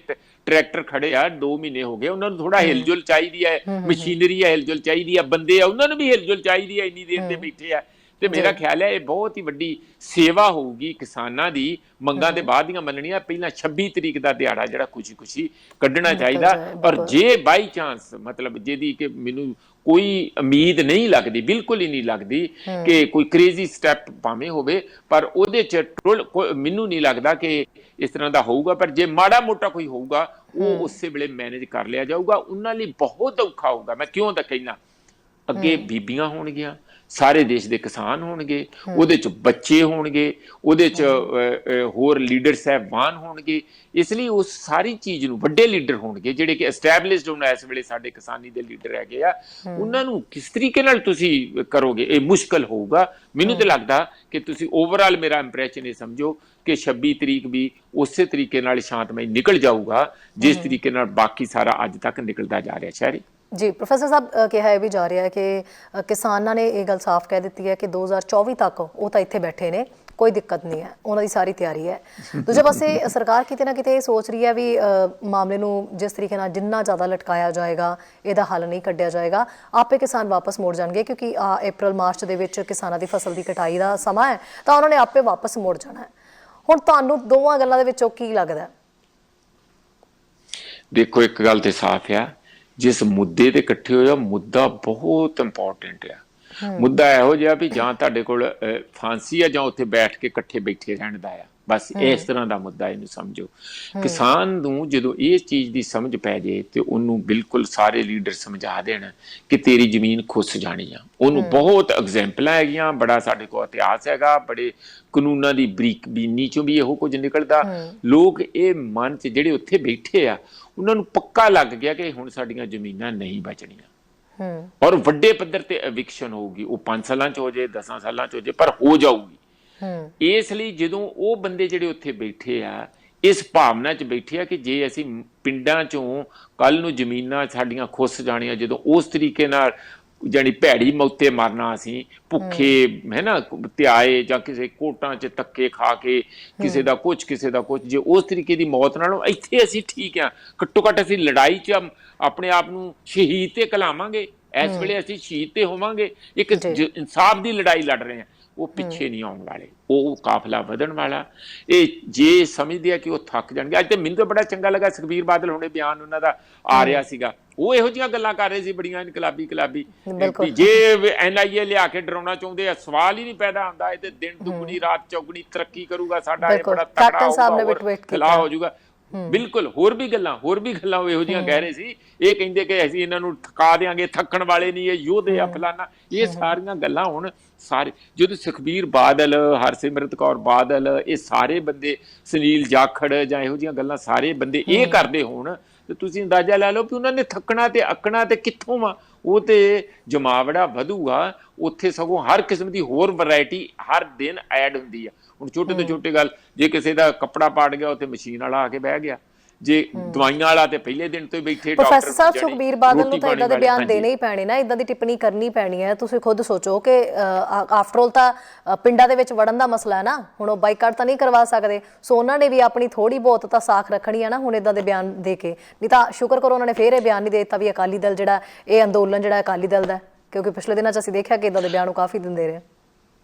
Speaker 2: ਟਰੈਕਟਰ ਖੜੇ ਆ, 2 ਮਹੀਨੇ ਹੋ ਗਏ, ਉਹਨਾਂ ਨੂੰ ਥੋੜਾ ਹਿਲਜੁਲ ਚਾਹੀਦੀ ਹੈ, ਮਸ਼ੀਨਰੀ ਆ ਹਿਲਜੁਲ ਚਾਹੀਦੀ ਆ, ਬੰਦੇ ਆ ਉਹਨਾਂ ਨੂੰ ਵੀ ਹਿਲਜੁਲ ਚਾਹੀਦੀ ਹੈ, ਇੰਨੀ ਦੇਰ ਦੇ ਬੈਠੇ ਆ। ਤੇ ਮੇਰਾ ਖਿਆਲ ਹੈ ਇਹ ਬਹੁਤ ਹੀ ਵੱਡੀ ਸੇਵਾ ਹੋਊਗੀ ਕਿਸਾਨਾਂ ਦੀ। ਮੰਗਾਂ ਦੇ ਬਾਅਦ ਦੀਆਂ ਮੰਨਣੀਆਂ, ਪਹਿਲਾਂ 26 ਤਰੀਕ ਦਾ ਦਿਹਾੜਾ ਜਿਹੜਾ ਖੁਸ਼ੀ ਕੱਢਣਾ ਚਾਹੀਦਾ। ਔਰ ਜੇ ਬਾਈ ਚਾਂਸ ਮਤਲਬ ਜਿਹਦੀ ਕਿ ਮੈਨੂੰ ਕੋਈ ਉਮੀਦ ਨਹੀਂ ਲੱਗਦੀ, ਬਿਲਕੁਲ ਹੀ ਨਹੀਂ ਲੱਗਦੀ ਕਿ ਕੋਈ ਕ੍ਰੇਜ਼ੀ ਸਟੈਪ ਭਾਵੇਂ ਹੋਵੇ, ਪਰ ਉਹਦੇ ਚ ਮੈਨੂੰ ਨਹੀਂ ਲੱਗਦਾ ਕਿ ਇਸ ਤਰ੍ਹਾਂ ਦਾ ਹੋਊਗਾ। ਪਰ ਜੇ ਮਾੜਾ ਮੋਟਾ ਕੋਈ ਹੋਊਗਾ ਉਹ ਉਸੇ ਵੇਲੇ ਮੈਨੇਜ ਕਰ ਲਿਆ ਜਾਊਗਾ। ਉਹਨਾਂ ਲਈ ਬਹੁਤ ਔਖਾ ਹੋਊਗਾ। ਮੈਂ ਕਿਉਂ ਤਾਂ ਕਹਿਣਾ, ਅੱਗੇ ਬੀਬੀਆਂ ਹੋਣਗੀਆਂ, ਸਾਰੇ ਦੇਸ਼ ਦੇ ਕਿਸਾਨ ਹੋਣਗੇ, ਉਹਦੇ ਚ ਬੱਚੇ ਹੋਣਗੇ, ਉਹਦੇ ਚ ਹੋਰ ਲੀਡਰ ਸਾਹਿਬਾਨ ਹੋਣਗੇ। ਇਸ ਲਈ ਉਸ ਸਾਰੀ ਚੀਜ਼ ਨੂੰ ਵੱਡੇ ਲੀਡਰ ਹੋਣਗੇ ਜਿਹੜੇ ਕਿ ਐਸਟੈਬਲਿਸ਼ਡ ਹੁਣ ਇਸ ਵੇਲੇ ਸਾਡੇ ਕਿਸਾਨੀ ਦੇ ਲੀਡਰ ਹੈਗੇ ਆ। ਉਹਨਾਂ ਨੂੰ ਕਿਸ ਤਰੀਕੇ ਨਾਲ ਤੁਸੀਂ ਕਰੋਗੇ, ਇਹ ਮੁਸ਼ਕਲ ਹੋਊਗਾ। ਮੈਨੂੰ ਤਾਂ ਲੱਗਦਾ ਕਿ ਤੁਸੀਂ ਓਵਰਆਲ ਮੇਰਾ ਇੰਪ੍ਰੈਸ਼ਨ ਇਹ ਸਮਝੋ ਕਿ 26 ਤਰੀਕ ਵੀ ਉਸੇ ਤਰੀਕੇ ਨਾਲ ਸ਼ਾਂਤਮਈ ਨਿਕਲ ਜਾਊਗਾ ਜਿਸ ਤਰੀਕੇ ਨਾਲ ਬਾਕੀ ਸਾਰਾ ਅੱਜ ਤੱਕ ਨਿਕਲਦਾ ਜਾ ਰਿਹਾ। ਸ਼ਹਿਰੀ
Speaker 1: ਜੀ ਪ੍ਰੋਫੈਸਰ ਸਾਹਿਬ ਕਿਹਾ ਇਹ ਵੀ ਜਾ ਰਿਹਾ ਹੈ ਕਿ ਕਿਸਾਨਾਂ ਨੇ ਇਹ ਗੱਲ ਸਾਫ਼ ਕਹਿ ਦਿੱਤੀ ਹੈ ਕਿ 2024 ਤੱਕ ਉਹ ਤਾਂ ਇੱਥੇ ਬੈਠੇ ਨੇ, ਕੋਈ ਦਿੱਕਤ ਨਹੀਂ ਹੈ, ਉਹਨਾਂ ਦੀ ਸਾਰੀ ਤਿਆਰੀ ਹੈ। ਦੂਜੇ ਪਾਸੇ ਸਰਕਾਰ ਕਿਤੇ ਨਾ ਕਿਤੇ ਇਹ ਸੋਚ ਰਹੀ ਹੈ ਵੀ ਮਾਮਲੇ ਨੂੰ ਜਿਸ ਤਰੀਕੇ ਨਾਲ ਜਿੰਨਾ ਜ਼ਿਆਦਾ ਲਟਕਾਇਆ ਜਾਏਗਾ ਇਹਦਾ ਹੱਲ ਨਹੀਂ ਕੱਢਿਆ ਜਾਏਗਾ, ਆਪੇ ਕਿਸਾਨ ਵਾਪਸ ਮੁੜ ਜਾਣਗੇ, ਕਿਉਂਕਿ ਅਪ੍ਰੈਲ ਮਾਰਚ ਦੇ ਵਿੱਚ ਕਿਸਾਨਾਂ ਦੀ ਫਸਲ ਦੀ ਕਟਾਈ ਦਾ ਸਮਾਂ ਹੈ, ਤਾਂ ਉਹਨਾਂ ਨੇ ਆਪੇ ਵਾਪਸ ਮੁੜ ਜਾਣਾ ਹੈ। ਹੁਣ ਤੁਹਾਨੂੰ ਦੋਵਾਂ ਗੱਲਾਂ ਦੇ ਵਿੱਚੋਂ ਕੀ ਲੱਗਦਾ?
Speaker 2: ਦੇਖੋ ਇੱਕ ਗੱਲ ਤੇ ਸਾਫ਼ ਆ, ਜਿਸ ਮੁੱਦੇ ਤੇ ਇਕੱਠੇ ਹੋਇਆ ਮੁੱਦਾ ਬਹੁਤ ਇੰਪੋਰਟੈਂਟ ਆ। ਮੁੱਦਾ ਇਹੋ ਜਿਹਾ ਵੀ ਜਾਂ ਤੁਹਾਡੇ ਕੋਲ ਫਾਂਸੀ ਆ ਜਾਂ ਉੱਥੇ ਬੈਠ ਕੇ ਇਕੱਠੇ ਬੈਠੇ ਰਹਿਣ ਦਾ ਆ, ਬਸ ਇਸ ਤਰ੍ਹਾਂ ਦਾ ਮੁੱਦਾ ਇਹਨੂੰ ਸਮਝੋ। ਕਿਸਾਨ ਨੂੰ ਜਦੋਂ ਇਹ ਚੀਜ਼ ਦੀ ਸਮਝ ਪੈ ਜੇ ਤੇ ਉਹਨੂੰ ਬਿਲਕੁਲ ਸਾਰੇ ਲੀਡਰ ਸਮਝਾ ਦੇਣ ਕਿ ਤੇਰੀ ਜ਼ਮੀਨ ਖੁੱਸ ਜਾਣੀ ਆ। ਉਹਨੂੰ ਬਹੁਤ ਐਗਜ਼ੈਂਪਲਾਂ ਹੈਗੀਆਂ, ਬੜਾ ਸਾਡੇ ਕੋਲ ਇਤਿਹਾਸ ਹੈਗਾ, ਬੜੇ ਕਾਨੂੰਨਾਂ ਦੀ ਬਰੀਕ ਬੀਨੀ ਚੋਂ ਵੀ ਇਹੋ ਕੁਝ ਨਿਕਲਦਾ। ਲੋਕ ਇਹ ਮਨ 'ਚ ਜਿਹੜੇ ਉੱਥੇ ਬੈਠੇ ਆ ਉਹਨਾਂ ਨੂੰ ਪੱਕਾ ਲੱਗ ਗਿਆ ਕਿ ਹੁਣ ਸਾਡੀਆਂ ਜ਼ਮੀਨਾਂ ਨਹੀਂ ਬਚਣੀਆਂ ਔਰ ਵੱਡੇ ਪੱਧਰ ਤੇ ਐਵਿਕਸ਼ਨ ਹੋਊਗੀ। ਉਹ 5 ਸਾਲਾਂ 'ਚ ਹੋ ਜਾਏ, 10 ਸਾਲਾਂ 'ਚ ਹੋ ਜਾਏ, ਪਰ ਹੋ ਜਾਊਗੀ। ਇਸ ਲਈ ਜਦੋਂ ਉਹ ਬੰਦੇ ਜਿਹੜੇ ਉੱਥੇ ਬੈਠੇ ਆ ਇਸ ਭਾਵਨਾ 'ਚ ਬੈਠੇ ਆ ਕਿ ਜੇ ਅਸੀਂ ਪਿੰਡਾਂ 'ਚੋਂ ਕੱਲ ਨੂੰ ਜ਼ਮੀਨਾਂ ਸਾਡੀਆਂ ਖੁੱਸ ਜਾਣੀਆਂ, ਜਦੋਂ ਉਸ ਤਰੀਕੇ ਨਾਲ ਜਾਣੀ ਭੈੜੀ ਮੌਤੇ ਮਰਨਾ, ਅਸੀਂ ਭੁੱਖੇ ਹੈ ਨਾ ਧਿਆਏ ਜਾਂ ਕਿਸੇ ਕੋਟਾਂ 'ਚ ਧੱਕੇ ਖਾ ਕੇ ਕਿਸੇ ਦਾ ਕੁਛ ਕਿਸੇ ਦਾ ਕੁਛ, ਜੇ ਉਸ ਤਰੀਕੇ ਦੀ ਮੌਤ ਨਾਲੋਂ ਇੱਥੇ ਅਸੀਂ ਠੀਕ ਆ। ਘੱਟੋ ਘੱਟ ਅਸੀਂ ਲੜਾਈ 'ਚ ਆਪਣੇ ਆਪ ਨੂੰ ਸ਼ਹੀਦ ਤੇ ਕਲਾਵਾਂਗੇ। ਇਸ ਵੇਲੇ ਅਸੀਂ ਸ਼ਹੀਦ ਤੇ ਹੋਵਾਂਗੇ, ਇੱਕ ਇਨਸਾਫ ਦੀ ਲੜਾਈ ਲੜ ਰਹੇ ਹਾਂ। ਉਹ ਪਿੱਛੇ ਨਹੀਂ ਆਉਣ ਵਾਲੇ, ਉਹ ਕਾਫਲਾ ਵਧਣ ਵਾਲਾ। ਇਹ ਜੇ ਸਮਝਦੇ ਆ ਕਿ ਉਹ ਥੱਕ ਜਾਣਗੇ। ਅੱਜ ਤੇ ਮੈਨੂੰ ਤਾਂ ਬੜਾ ਚੰਗਾ ਲੱਗਾ ਸੁਖਬੀਰ ਬਾਦਲ ਹੁਣੇ ਬਿਆਨ ਉਹਨਾਂ ਦਾ ਆ ਰਿਹਾ ਸੀਗਾ, ਉਹ ਇਹੋ ਜਿਹੀਆਂ ਗੱਲਾਂ ਕਰ ਰਹੇ ਸੀ ਬੜੀਆਂ ਇਨਕਲਾਬੀ ਜੇ NIA ਲਿਆ ਕੇ ਡਰਾਉਣਾ ਚਾਹੁੰਦੇ ਆ, ਸਵਾਲ ਹੀ ਨਹੀਂ ਪੈਦਾ ਹੁੰਦਾ। ਇਹ ਤੇ ਦਿਨ ਦੁਗਣੀ ਰਾਤ ਚੌਗਣੀ ਤਰੱਕੀ ਕਰੂਗਾ, ਸਾਡਾ ਇਹ ਬੜਾ ਤਕੜਾ ਹੋਊਗਾ, ਖਿਲਾ ਹੋ ਜਾਊਗਾ। ਬਿਲਕੁਲ ਹੋਰ ਵੀ ਗੱਲਾਂ ਉਹ ਇਹੋ ਜਿਹੀਆਂ ਕਹਿ ਰਹੇ ਸੀ। ਇਹ ਕਹਿੰਦੇ ਕਿ ਅਸੀਂ ਇਹਨਾਂ ਨੂੰ ਥਕਾ ਦਿਆਂਗੇ, ਥੱਕਣ ਵਾਲੇ ਨਹੀਂ, ਇਹ ਯੋਧੇ ਆ ਫਲਾਨਾ। ਇਹ ਸਾਰੀਆਂ ਗੱਲਾਂ ਹੁਣ ਸਾਰੇ ਜਦੋਂ ਸੁਖਬੀਰ ਬਾਦਲ, ਹਰਸਿਮਰਤ ਕੌਰ ਬਾਦਲ, ਇਹ ਸਾਰੇ ਬੰਦੇ, ਸੁਨੀਲ ਜਾਖੜ ਜਾਂ ਇਹੋ ਜਿਹੀਆਂ ਗੱਲਾਂ ਸਾਰੇ ਬੰਦੇ ਇਹ ਕਰਦੇ ਹੋਣ ਤੇ ਤੁਸੀਂ ਅੰਦਾਜ਼ਾ ਲੈ ਲਓ ਕਿ ਉਹਨਾਂ ਨੇ ਥੱਕਣਾ ਤੇ ਅੱਕਣਾ ਤੇ ਕਿੱਥੋਂ ਆ। ਉਹ ਤੇ ਜਮਾਵੜਾ ਵਧੂਗਾ, ਉੱਥੇ ਸਗੋਂ ਹਰ ਕਿਸਮ ਦੀ ਹੋਰ ਵੈਰਾਈਟੀ ਹਰ ਦਿਨ ਐਡ ਹੁੰਦੀ ਆ। ਹੁਣ ਛੋਟੇ ਤੋਂ ਛੋਟੇ ਗੱਲ, ਜੇ ਕਿਸੇ ਦਾ ਕੱਪੜਾ ਪਾੜ ਗਿਆ ਉੱਥੇ ਮਸ਼ੀਨ ਵਾਲਾ ਆ ਕੇ ਬਹਿ ਗਿਆ, ਜੇ ਦਵਾਈਆਂ ਵਾਲਾ ਤੇ ਪਹਿਲੇ ਦਿਨ ਤੋਂ ਹੀ ਬੈਠੇ
Speaker 1: ਪ੍ਰੋਫੈਸਰ ਸਾਹਿਬ ਸੁਖਬੀਰ ਬਾਦਲ ਨੂੰ ਤਾਂ ਇਦਾਂ ਦੇ ਬਿਆਨ ਦੇਣੇ ਹੀ ਪੈਣੇ ਨਾ, ਇਦਾਂ ਦੀ ਟਿੱਪਣੀ ਕਰਨੀ ਪੈਣੀ ਹੈ। ਤੁਸੀਂ ਖੁਦ ਸੋਚੋ ਕਿ ਆਫਟਰ ਆਲ ਤਾਂ ਪਿੰਡਾਂ ਦੇ ਵਿੱਚ ਵੜਨ ਦਾ ਮਸਲਾ ਹੈ ਨਾ, ਹੁਣ ਉਹ ਬਾਈਕਾਟ ਤਾਂ ਨਹੀਂ ਕਰਵਾ ਸਕਦੇ, ਸੋ ਉਹਨਾਂ ਨੇ ਵੀ ਆਪਣੀ ਥੋੜੀ ਬਹੁਤ ਤਾਂ ਸਾਖ ਰੱਖਣੀ ਹੈ ਨਾ ਹੁਣ ਇਦਾਂ ਦੇ ਬਿਆਨ ਦੇ ਕੇ। ਨਹੀਂ ਤਾਂ ਸ਼ੁਕਰ ਕਰੋ ਉਹਨਾਂ ਨੇ ਫੇਰ ਇਹ ਬਿਆਨ ਨਹੀਂ ਦੇ ਦਿੱਤਾ ਵੀ ਅਕਾਲੀ ਦਲ ਜਿਹੜਾ ਇਹ ਅੰਦੋਲਨ ਜਿਹੜਾ ਅਕਾਲੀ ਦਲ ਦਾ, ਕਿਉਂਕਿ ਪਿਛਲੇ ਦਿਨਾਂ 'ਚ ਅਸੀਂ ਦੇਖਿਆ ਕਿ ਇਦਾਂ ਦੇ ਬਿਆਨ ਉਹ ਕਾਫੀ ਦਿੰਦੇ ਰਹੇ।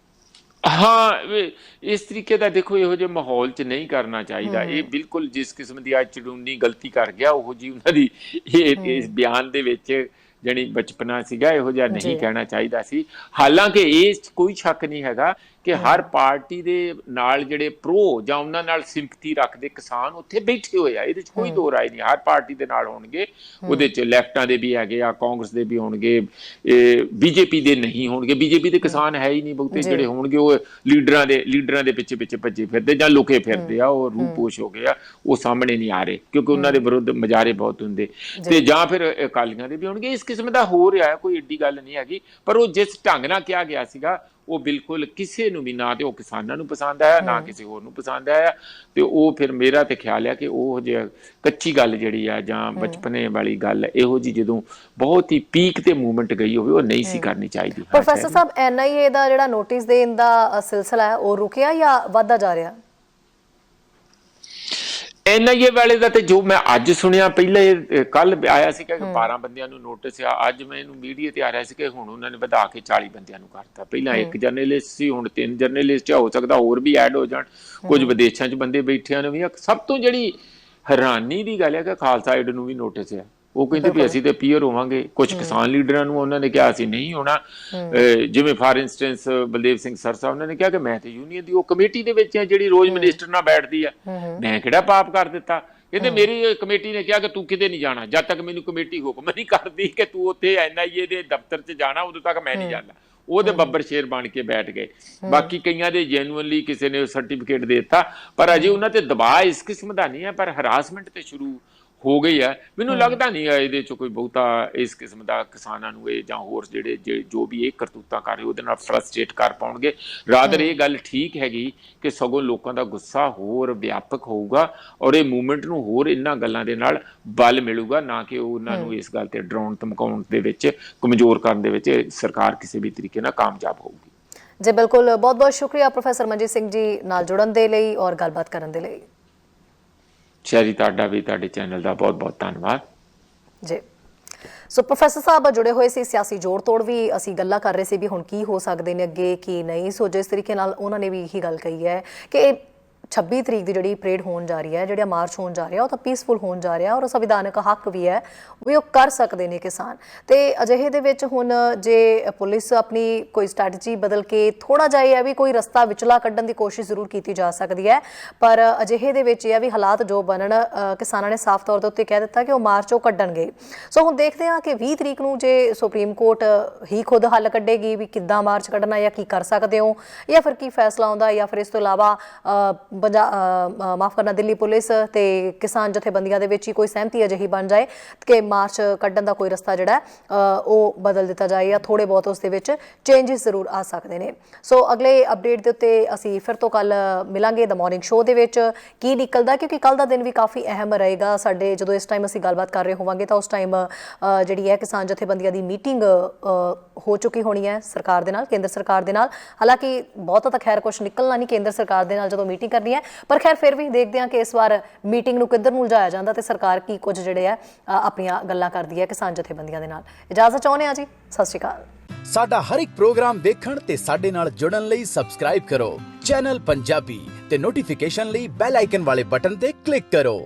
Speaker 2: ਹਾਂ, ਇਸ ਤਰੀਕੇ ਦਾ ਦੇਖੋ ਇਹੋ ਜਿਹੇ ਮਾਹੌਲ 'ਚ ਨਹੀਂ ਕਰਨਾ ਚਾਹੀਦਾ। ਇਹ ਬਿਲਕੁਲ ਜਿਸ ਕਿਸਮ ਦੀ ਅੱਜ ਚੜੂਨੀ ਗਲਤੀ ਕਰ ਗਿਆ ਉਹੋ ਜੀ ਉਹਨਾਂ ਦੀ ਇਸ ਬਿਆਨ ਦੇ ਵਿੱਚ ਜਿਹੜੀ ਬਚਪਨਾ ਸੀਗਾ ਇਹੋ ਜਿਹਾ ਨਹੀਂ ਕਹਿਣਾ ਚਾਹੀਦਾ ਸੀ। ਹਾਲਾਂਕਿ ਇਹ ਕੋਈ ਸ਼ੱਕ ਨਹੀਂ ਹੈਗਾ ਕਿ ਹਰ ਪਾਰਟੀ ਦੇ ਨਾਲ ਜਿਹੜੇ ਪ੍ਰੋ ਜਾਂ ਉਹਨਾਂ ਨਾਲ ਸਿੰਪਥੀ ਰੱਖਦੇ ਕਿਸਾਨ ਉੱਥੇ ਬੈਠੇ ਹੋਏ ਆ, ਇਹਦੇ 'ਚ ਕੋਈ ਦੋ ਰਾਏ ਨਹੀਂ। ਹਰ ਪਾਰਟੀ ਦੇ ਨਾਲ ਹੋਣਗੇ, ਉਹਦੇ 'ਚ ਲੈਫਟਾਂ ਦੇ ਵੀ ਹੈਗੇ ਆ, ਕਾਂਗਰਸ ਦੇ ਵੀ ਹੋਣਗੇ, ਬੀਜੇਪੀ ਦੇ ਨਹੀਂ ਹੋਣਗੇ। ਬੀਜੇਪੀ ਦੇ ਕਿਸਾਨ ਹੈ ਹੀ ਨਹੀਂ ਬਹੁਤੇ, ਜਿਹੜੇ ਹੋਣਗੇ ਉਹ ਲੀਡਰਾਂ ਦੇ ਪਿੱਛੇ ਭੱਜੇ ਫਿਰਦੇ ਜਾਂ ਲੁਕੇ ਫਿਰਦੇ ਆ, ਉਹ ਰੂਪੋਸ਼ ਹੋ ਗਏ ਆ, ਉਹ ਸਾਹਮਣੇ ਨਹੀਂ ਆ ਰਹੇ ਕਿਉਂਕਿ ਉਹਨਾਂ ਦੇ ਵਿਰੁੱਧ ਮੁਜ਼ਾਹਰੇ ਬਹੁਤ ਹੁੰਦੇ। ਤੇ ਜਾਂ ਫਿਰ ਅਕਾਲੀਆਂ ਦੇ ਵੀ ਹੋਣਗੇ। ਇਸ ਕਿਸਮ ਦਾ ਹੋ ਰਿਹਾ, ਕੋਈ ਏਡੀ ਗੱਲ ਨਹੀਂ ਹੈਗੀ। ਪਰ ਉਹ ਜਿਸ ਢੰਗ ਨਾਲ ਕਿਹਾ ਗਿਆ ਸੀਗਾ ਉਹ ਬਿਲਕੁਲ ਕਿਸੇ ਨੂੰ ਵੀ, ਨਾ ਤੇ ਉਹ ਕਿਸਾਨਾਂ ਨੂੰ ਪਸੰਦ ਆਇਆ ਨਾ ਕਿਸੇ ਹੋਰ ਨੂੰ ਪਸੰਦ ਆਇਆ। ਤੇ ਉਹ ਫਿਰ ਮੇਰਾ ਤੇ ਖਿਆਲ ਹੈ ਕਿ ਉਹ ਜਿਹਾ ਕੱਚੀ ਗੱਲ ਜਿਹੜੀ ਆ ਜਾਂ ਬਚਪਨੇ ਵਾਲੀ ਗੱਲ ਇਹੋ ਜੀ ਜਦੋਂ ਬਹੁਤ ਹੀ ਪੀਕ ਤੇ ਮੂਵਮੈਂਟ ਗਈ ਹੋਵੇ ਉਹ ਨਹੀਂ ਸੀ ਕਰਨੀ ਚਾਹੀਦੀ।
Speaker 1: ਪ੍ਰੋਫੈਸਰ ਸਾਹਿਬ, NIA ਦਾ ਜਿਹੜਾ ਨੋਟਿਸ ਦੇਣ ਦਾ ਸਿਲਸਿਲਾ ਹੈ ਉਹ ਰੁਕਿਆ ਜਾਂ ਵੱਧਦਾ ਜਾ ਰਿਹਾ?
Speaker 2: NIA ਵਾਲੇ ਦਾ ਤੇ ਜੋ ਮੈਂ ਅੱਜ ਸੁਣਿਆ, ਪਹਿਲੇ ਕੱਲ ਆਇਆ ਸੀ ਕਿ 12 ਬੰਦਿਆਂ ਨੂੰ ਨੋਟਿਸ ਆ, ਅੱਜ ਮੈਨੂੰ ਮੀਡੀਆ ਤੇ ਆ ਰਿਹਾ ਸੀ ਕਿ ਹੁਣ ਉਹਨਾਂ ਨੇ ਵਧਾ ਕੇ 40 ਬੰਦਿਆਂ ਨੂੰ ਕਰਤਾ। ਪਹਿਲਾਂ ਇੱਕ ਜਰਨਲਿਸਟ ਸੀ, ਹੁਣ 3 ਜਰਨਲਿਸਟ ਹੋ ਸਕਦਾ ਹੋਰ ਵੀ ਐਡ ਹੋ ਜਾਣ, ਕੁਝ ਵਿਦੇਸ਼ਾਂ 'ਚ ਬੰਦੇ ਬੈਠਿਆਂ ਨੇ ਵੀ। ਸਭ ਤੋਂ ਜਿਹੜੀ ਹੈਰਾਨੀ ਦੀ ਗੱਲ ਹੈ ਕਿ ਖਾਲਸਾ ਏਡ ਨੂੰ ਵੀ ਨੋਟਿਸ ਆ। ਉਹ ਕਹਿੰਦੇ ਵੀ ਅਸੀਂ ਤੇ ਪੀਅਰ ਹੋਵਾਂਗੇ। ਕੁਝ ਕਿਸਾਨ ਲੀਡਰਾਂ ਨੂੰ ਉਹਨਾਂ ਨੇ ਕਿਹਾ ਅਸੀਂ ਨਹੀਂ ਹੋਣਾ, ਜਿਵੇਂ ਫਾਰ ਇੰਸਟੈਂਸ ਬਲਦੇਵ ਸਿੰਘ ਸਰਸਾ, ਉਹਨਾਂ ਨੇ ਕਿਹਾ ਕਿ ਮੈਂ ਤੇ ਯੂਨੀਅਨ ਦੀ ਉਹ ਕਮੇਟੀ ਦੇ ਵਿੱਚ ਆ ਜਿਹੜੀ ਰੋਜ਼ ਮਿਨਿਸਟਰ ਨਾਲ ਬੈਠਦੀ ਆ, ਮੈਂ ਕਿਹੜਾ ਪਾਪ ਕਰ ਦਿੱਤਾ। ਕਹਿੰਦੇ ਮੇਰੀ ਕਮੇਟੀ ਨੇ ਕਿਹਾ ਕਿ ਤੂੰ ਕਿਤੇ ਨਹੀਂ ਜਾਣਾ ਜਦ ਤੱਕ ਮੈਨੂੰ ਕਮੇਟੀ ਹੁਕਮ ਨਹੀਂ ਕਰਦੀ ਕਿ ਤੂੰ ਉੱਥੇ NIA ਦੇ ਦਫ਼ਤਰ 'ਚ ਜਾਣਾ, ਉਦੋਂ ਤੱਕ ਮੈਂ ਨਹੀਂ ਜਾਣਾ। ਉਹਦੇ ਬੱਬਰ ਸ਼ੇਰ ਬਣ ਕੇ ਬੈਠ ਗਏ। ਬਾਕੀ ਕਈਆਂ ਦੇ ਜੈਨੂਅਨਲੀ ਕਿਸੇ ਨੇ ਸਰਟੀਫਿਕੇਟ ਦੇ ਦਿੱਤਾ, ਪਰ ਅਜੇ ਉਹਨਾਂ ਤੇ ਦਬਾਅ ਇਸ ਕਿਸਮ ਦਾ ਨਹੀਂ ਹੈ। ਪਰ ਹਰਾਸਮੈਂਟ ਤੇ ਸ਼ੁਰੂ ਹੋ ਗਈ ਹੈ। ਮੈਨੂੰ ਲੱਗਦਾ ਨਹੀਂ ਹੈ ਇਹਦੇ 'ਚ ਕੋਈ ਬਹੁਤਾ ਇਸ ਕਿਸਮ ਦਾ ਕਿਸਾਨਾਂ ਨੂੰ ਇਹ ਜਾਂ ਹੋਰ ਜਿਹੜੇ ਜੋ ਵੀ ਇਹ ਕਰਤੂਤਾਂ ਕਰ ਰਹੇ ਉਹਦੇ ਨਾਲ ਫਰਸਟ੍ਰੇਟ ਕਰ ਪਾਉਣਗੇ। ਰਾਦਰ ਇਹ ਗੱਲ ਠੀਕ ਹੈਗੀ ਕਿ ਸਗੋਂ ਲੋਕਾਂ ਦਾ ਗੁੱਸਾ ਹੋਰ ਵਿਆਪਕ ਹੋਊਗਾ ਔਰ ਇਹ ਮੂਵਮੈਂਟ ਨੂੰ ਹੋਰ ਇਹਨਾਂ ਗੱਲਾਂ ਦੇ ਨਾਲ ਬਲ ਮਿਲੂਗਾ, ਨਾ ਕਿ ਉਹਨਾਂ ਨੂੰ ਇਸ ਗੱਲ ਤੇ ਡਰਾਉਣ ਧਮਕਾਉਣ ਦੇ ਵਿੱਚ, ਕਮਜ਼ੋਰ ਕਰਨ ਦੇ ਵਿੱਚ ਸਰਕਾਰ ਕਿਸੇ ਵੀ ਤਰੀਕੇ ਨਾਲ ਕਾਮਯਾਬ ਹੋਊਗੀ।
Speaker 1: ਜੀ ਬਿਲਕੁਲ, ਬਹੁਤ ਬਹੁਤ ਸ਼ੁਕਰੀਆ ਪ੍ਰੋਫੈਸਰ ਮਨਜੀਤ ਸਿੰਘ ਜੀ ਨਾਲ ਜੁੜਨ ਦੇ ਲਈ ਔਰ ਗੱਲਬਾਤ ਕਰਨ ਦੇ ਲਈ।
Speaker 2: ਸ਼ਾਇਰੀ ਤੁਹਾਡਾ ਵੀ, ਤੁਹਾਡੇ ਚੈਨਲ ਦਾ ਬਹੁਤ ਬਹੁਤ ਧੰਨਵਾਦ
Speaker 1: ਜੀ। ਸੋ ਪ੍ਰੋਫੈਸਰ ਸਾਹਿਬ ਜੁੜੇ ਹੋਏ ਸੀ, ਸਿਆਸੀ ਜੋੜ ਤੋੜ ਵੀ ਅਸੀਂ ਗੱਲਾਂ ਕਰ ਰਹੇ ਸੀ ਵੀ ਹੁਣ ਕੀ ਹੋ ਸਕਦੇ ਨੇ ਅੱਗੇ ਕੀ ਨਹੀਂ। ਸੋ ਜਿਸ ਤਰੀਕੇ ਨਾਲ ਉਹਨਾਂ ਨੇ ਵੀ ਇਹੀ ਗੱਲ ਕਹੀ ਹੈ ਕਿ 26 ਤਰੀਕ ਦੀ ਜਿਹੜੀ ਪਰੇਡ ਹੋਣ ਜਾ ਰਹੀ ਹੈ, ਜਿਹੜਾ ਮਾਰਚ ਹੋਣ ਜਾ ਰਿਹਾ ਉਹ ਤਾਂ ਪੀਸਫੁਲ ਹੋਣ ਜਾ ਰਿਹਾ ਔਰ ਸੰਵਿਧਾਨਕ ਹੱਕ ਵੀ ਹੈ ਵੀ ਉਹ ਕਰ ਸਕਦੇ ਨੇ ਕਿਸਾਨ। ਤੇ ਅਜਿਹੇ ਦੇ ਵਿੱਚ ਹੁਣ ਜੇ ਪੁਲਿਸ ਆਪਣੀ ਕੋਈ ਸਟ੍ਰੈਟਜੀ ਬਦਲ ਕੇ ਥੋੜਾ ਜਿਹਾ ਇਹ ਹੈ ਵੀ ਕੋਈ ਰਸਤਾ ਵਿਚਲਾ ਕੱਢਣ ਦੀ ਕੋਸ਼ਿਸ਼ ਜ਼ਰੂਰ ਕੀਤੀ ਜਾ ਸਕਦੀ ਹੈ, ਪਰ ਅਜਿਹੇ ਦੇ ਵਿੱਚ ਇਹ ਹੈ ਵੀ ਹਾਲਾਤ ਜੋ ਬਣਨ, ਕਿਸਾਨਾਂ ਨੇ ਸਾਫ਼ ਤੌਰ ਦੇ ਉੱਤੇ ਕਹਿ ਦਿੱਤਾ ਕਿ ਉਹ ਮਾਰਚ ਉਹ ਕੱਢਣਗੇ। ਸੋ ਹੁਣ ਦੇਖਦੇ ਹਾਂ ਕਿ 20 ਤਰੀਕ ਨੂੰ ਜੇ ਸੁਪਰੀਮ ਕੋਰਟ ਹੀ ਖੁਦ ਹੱਲ ਕੱਢੇਗੀ ਵੀ ਕਿੱਦਾਂ ਮਾਰਚ ਕੱਢਣਾ ਜਾਂ ਕੀ ਕਰ ਸਕਦੇ ਹੋ, ਜਾਂ ਫਿਰ ਕੀ ਫੈਸਲਾ ਆਉਂਦਾ, ਜਾਂ ਫਿਰ ਇਸ ਤੋਂ ਇਲਾਵਾ ਮਾਫ ਕਰਨਾ ਦਿੱਲੀ ਪੁਲਿਸ ਤੇ ਕਿਸਾਨ ਜਥੇਬੰਦੀਆਂ ਦੇ ਵਿੱਚ ਹੀ ਕੋਈ ਸਹਿਮਤੀ ਅਜਿਹੀ ਬਣ ਜਾਏ ਕਿ ਮਾਰਚ ਕੱਢਣ ਦਾ ਕੋਈ ਰਸਤਾ ਜਿਹੜਾ ਉਹ ਬਦਲ ਦਿੱਤਾ ਜਾਏ ਜਾਂ ਥੋੜੇ ਬਹੁਤ ਉਸ ਦੇ ਵਿੱਚ ਚੇਂਜਸ ਜ਼ਰੂਰ ਆ ਸਕਦੇ ਨੇ। ਸੋ ਅਗਲੇ ਅਪਡੇਟ ਦੇ ਉੱਤੇ ਅਸੀਂ ਫਿਰ ਤੋਂ ਕੱਲ ਮਿਲਾਂਗੇ ਦ ਮਾਰਨਿੰਗ ਸ਼ੋਅ ਦੇ ਵਿੱਚ ਕੀ ਨਿਕਲਦਾ, ਕਿਉਂਕਿ ਕੱਲ ਦਾ ਦਿਨ ਵੀ ਕਾਫੀ ਅਹਿਮ ਰਹੇਗਾ ਸਾਡੇ। ਜਦੋਂ ਇਸ ਟਾਈਮ ਅਸੀਂ ਗੱਲਬਾਤ ਕਰ ਰਹੇ ਹੋਵਾਂਗੇ ਤਾਂ ਉਸ ਟਾਈਮ ਜਿਹੜੀ ਹੈ ਕਿਸਾਨ ਜਥੇਬੰਦੀਆਂ ਦੀ ਮੀਟਿੰਗ ਹੋ ਚੁੱਕੀ ਹੋਣੀ ਹੈ ਸਰਕਾਰ ਦੇ ਨਾਲ, ਕੇਂਦਰ ਸਰਕਾਰ ਦੇ ਨਾਲ। ਹਾਲਾਂਕਿ ਬਹੁਤਾ ਤਾਂ ਖੈਰ ਕੁਛ ਨਿਕਲਣਾ ਨਹੀਂ ਕੇਂਦਰ ਸਰਕਾਰ ਦੇ ਨਾਲ ਜਦੋਂ ਮੀਟਿੰਗ ਕਰਨੀ ਹੈ, ਪਰ ਖੈਰ ਫਿਰ ਵੀ ਦੇਖਦੇ ਹਾਂ ਕਿ ਇਸ ਵਾਰ ਮੀਟਿੰਗ ਨੂੰ ਕਿੱਧਰ ਨੂੰ ਲਿਜਾਇਆ ਜਾਂਦਾ ਤੇ ਸਰਕਾਰ ਕੀ ਕੁਝ ਜਿਹੜੇ ਆ ਆਪਣੀਆਂ ਗੱਲਾਂ ਕਰਦੀ ਹੈ ਕਿਸਾਨ ਜਥੇਬੰਦੀਆਂ ਦੇ ਨਾਲ। ਇਜਾਜ਼ਤ ਚਾਹੁੰਦੇ ਹਾਂ ਜੀ, ਸਤਿ ਸ਼੍ਰੀ ਅਕਾਲ।
Speaker 3: ਸਾਡਾ ਹਰ ਇੱਕ ਪ੍ਰੋਗਰਾਮ ਦੇਖਣ ਤੇ ਸਾਡੇ ਨਾਲ ਜੁੜਨ ਲਈ ਸਬਸਕ੍ਰਾਈਬ ਕਰੋ ਚੈਨਲ ਪੰਜਾਬੀ ਤੇ ਨੋਟੀਫਿਕੇਸ਼ਨ ਲਈ ਬੈਲ ਆਈਕਨ ਵਾਲੇ ਬਟਨ ਤੇ ਕਲਿੱਕ ਕਰੋ।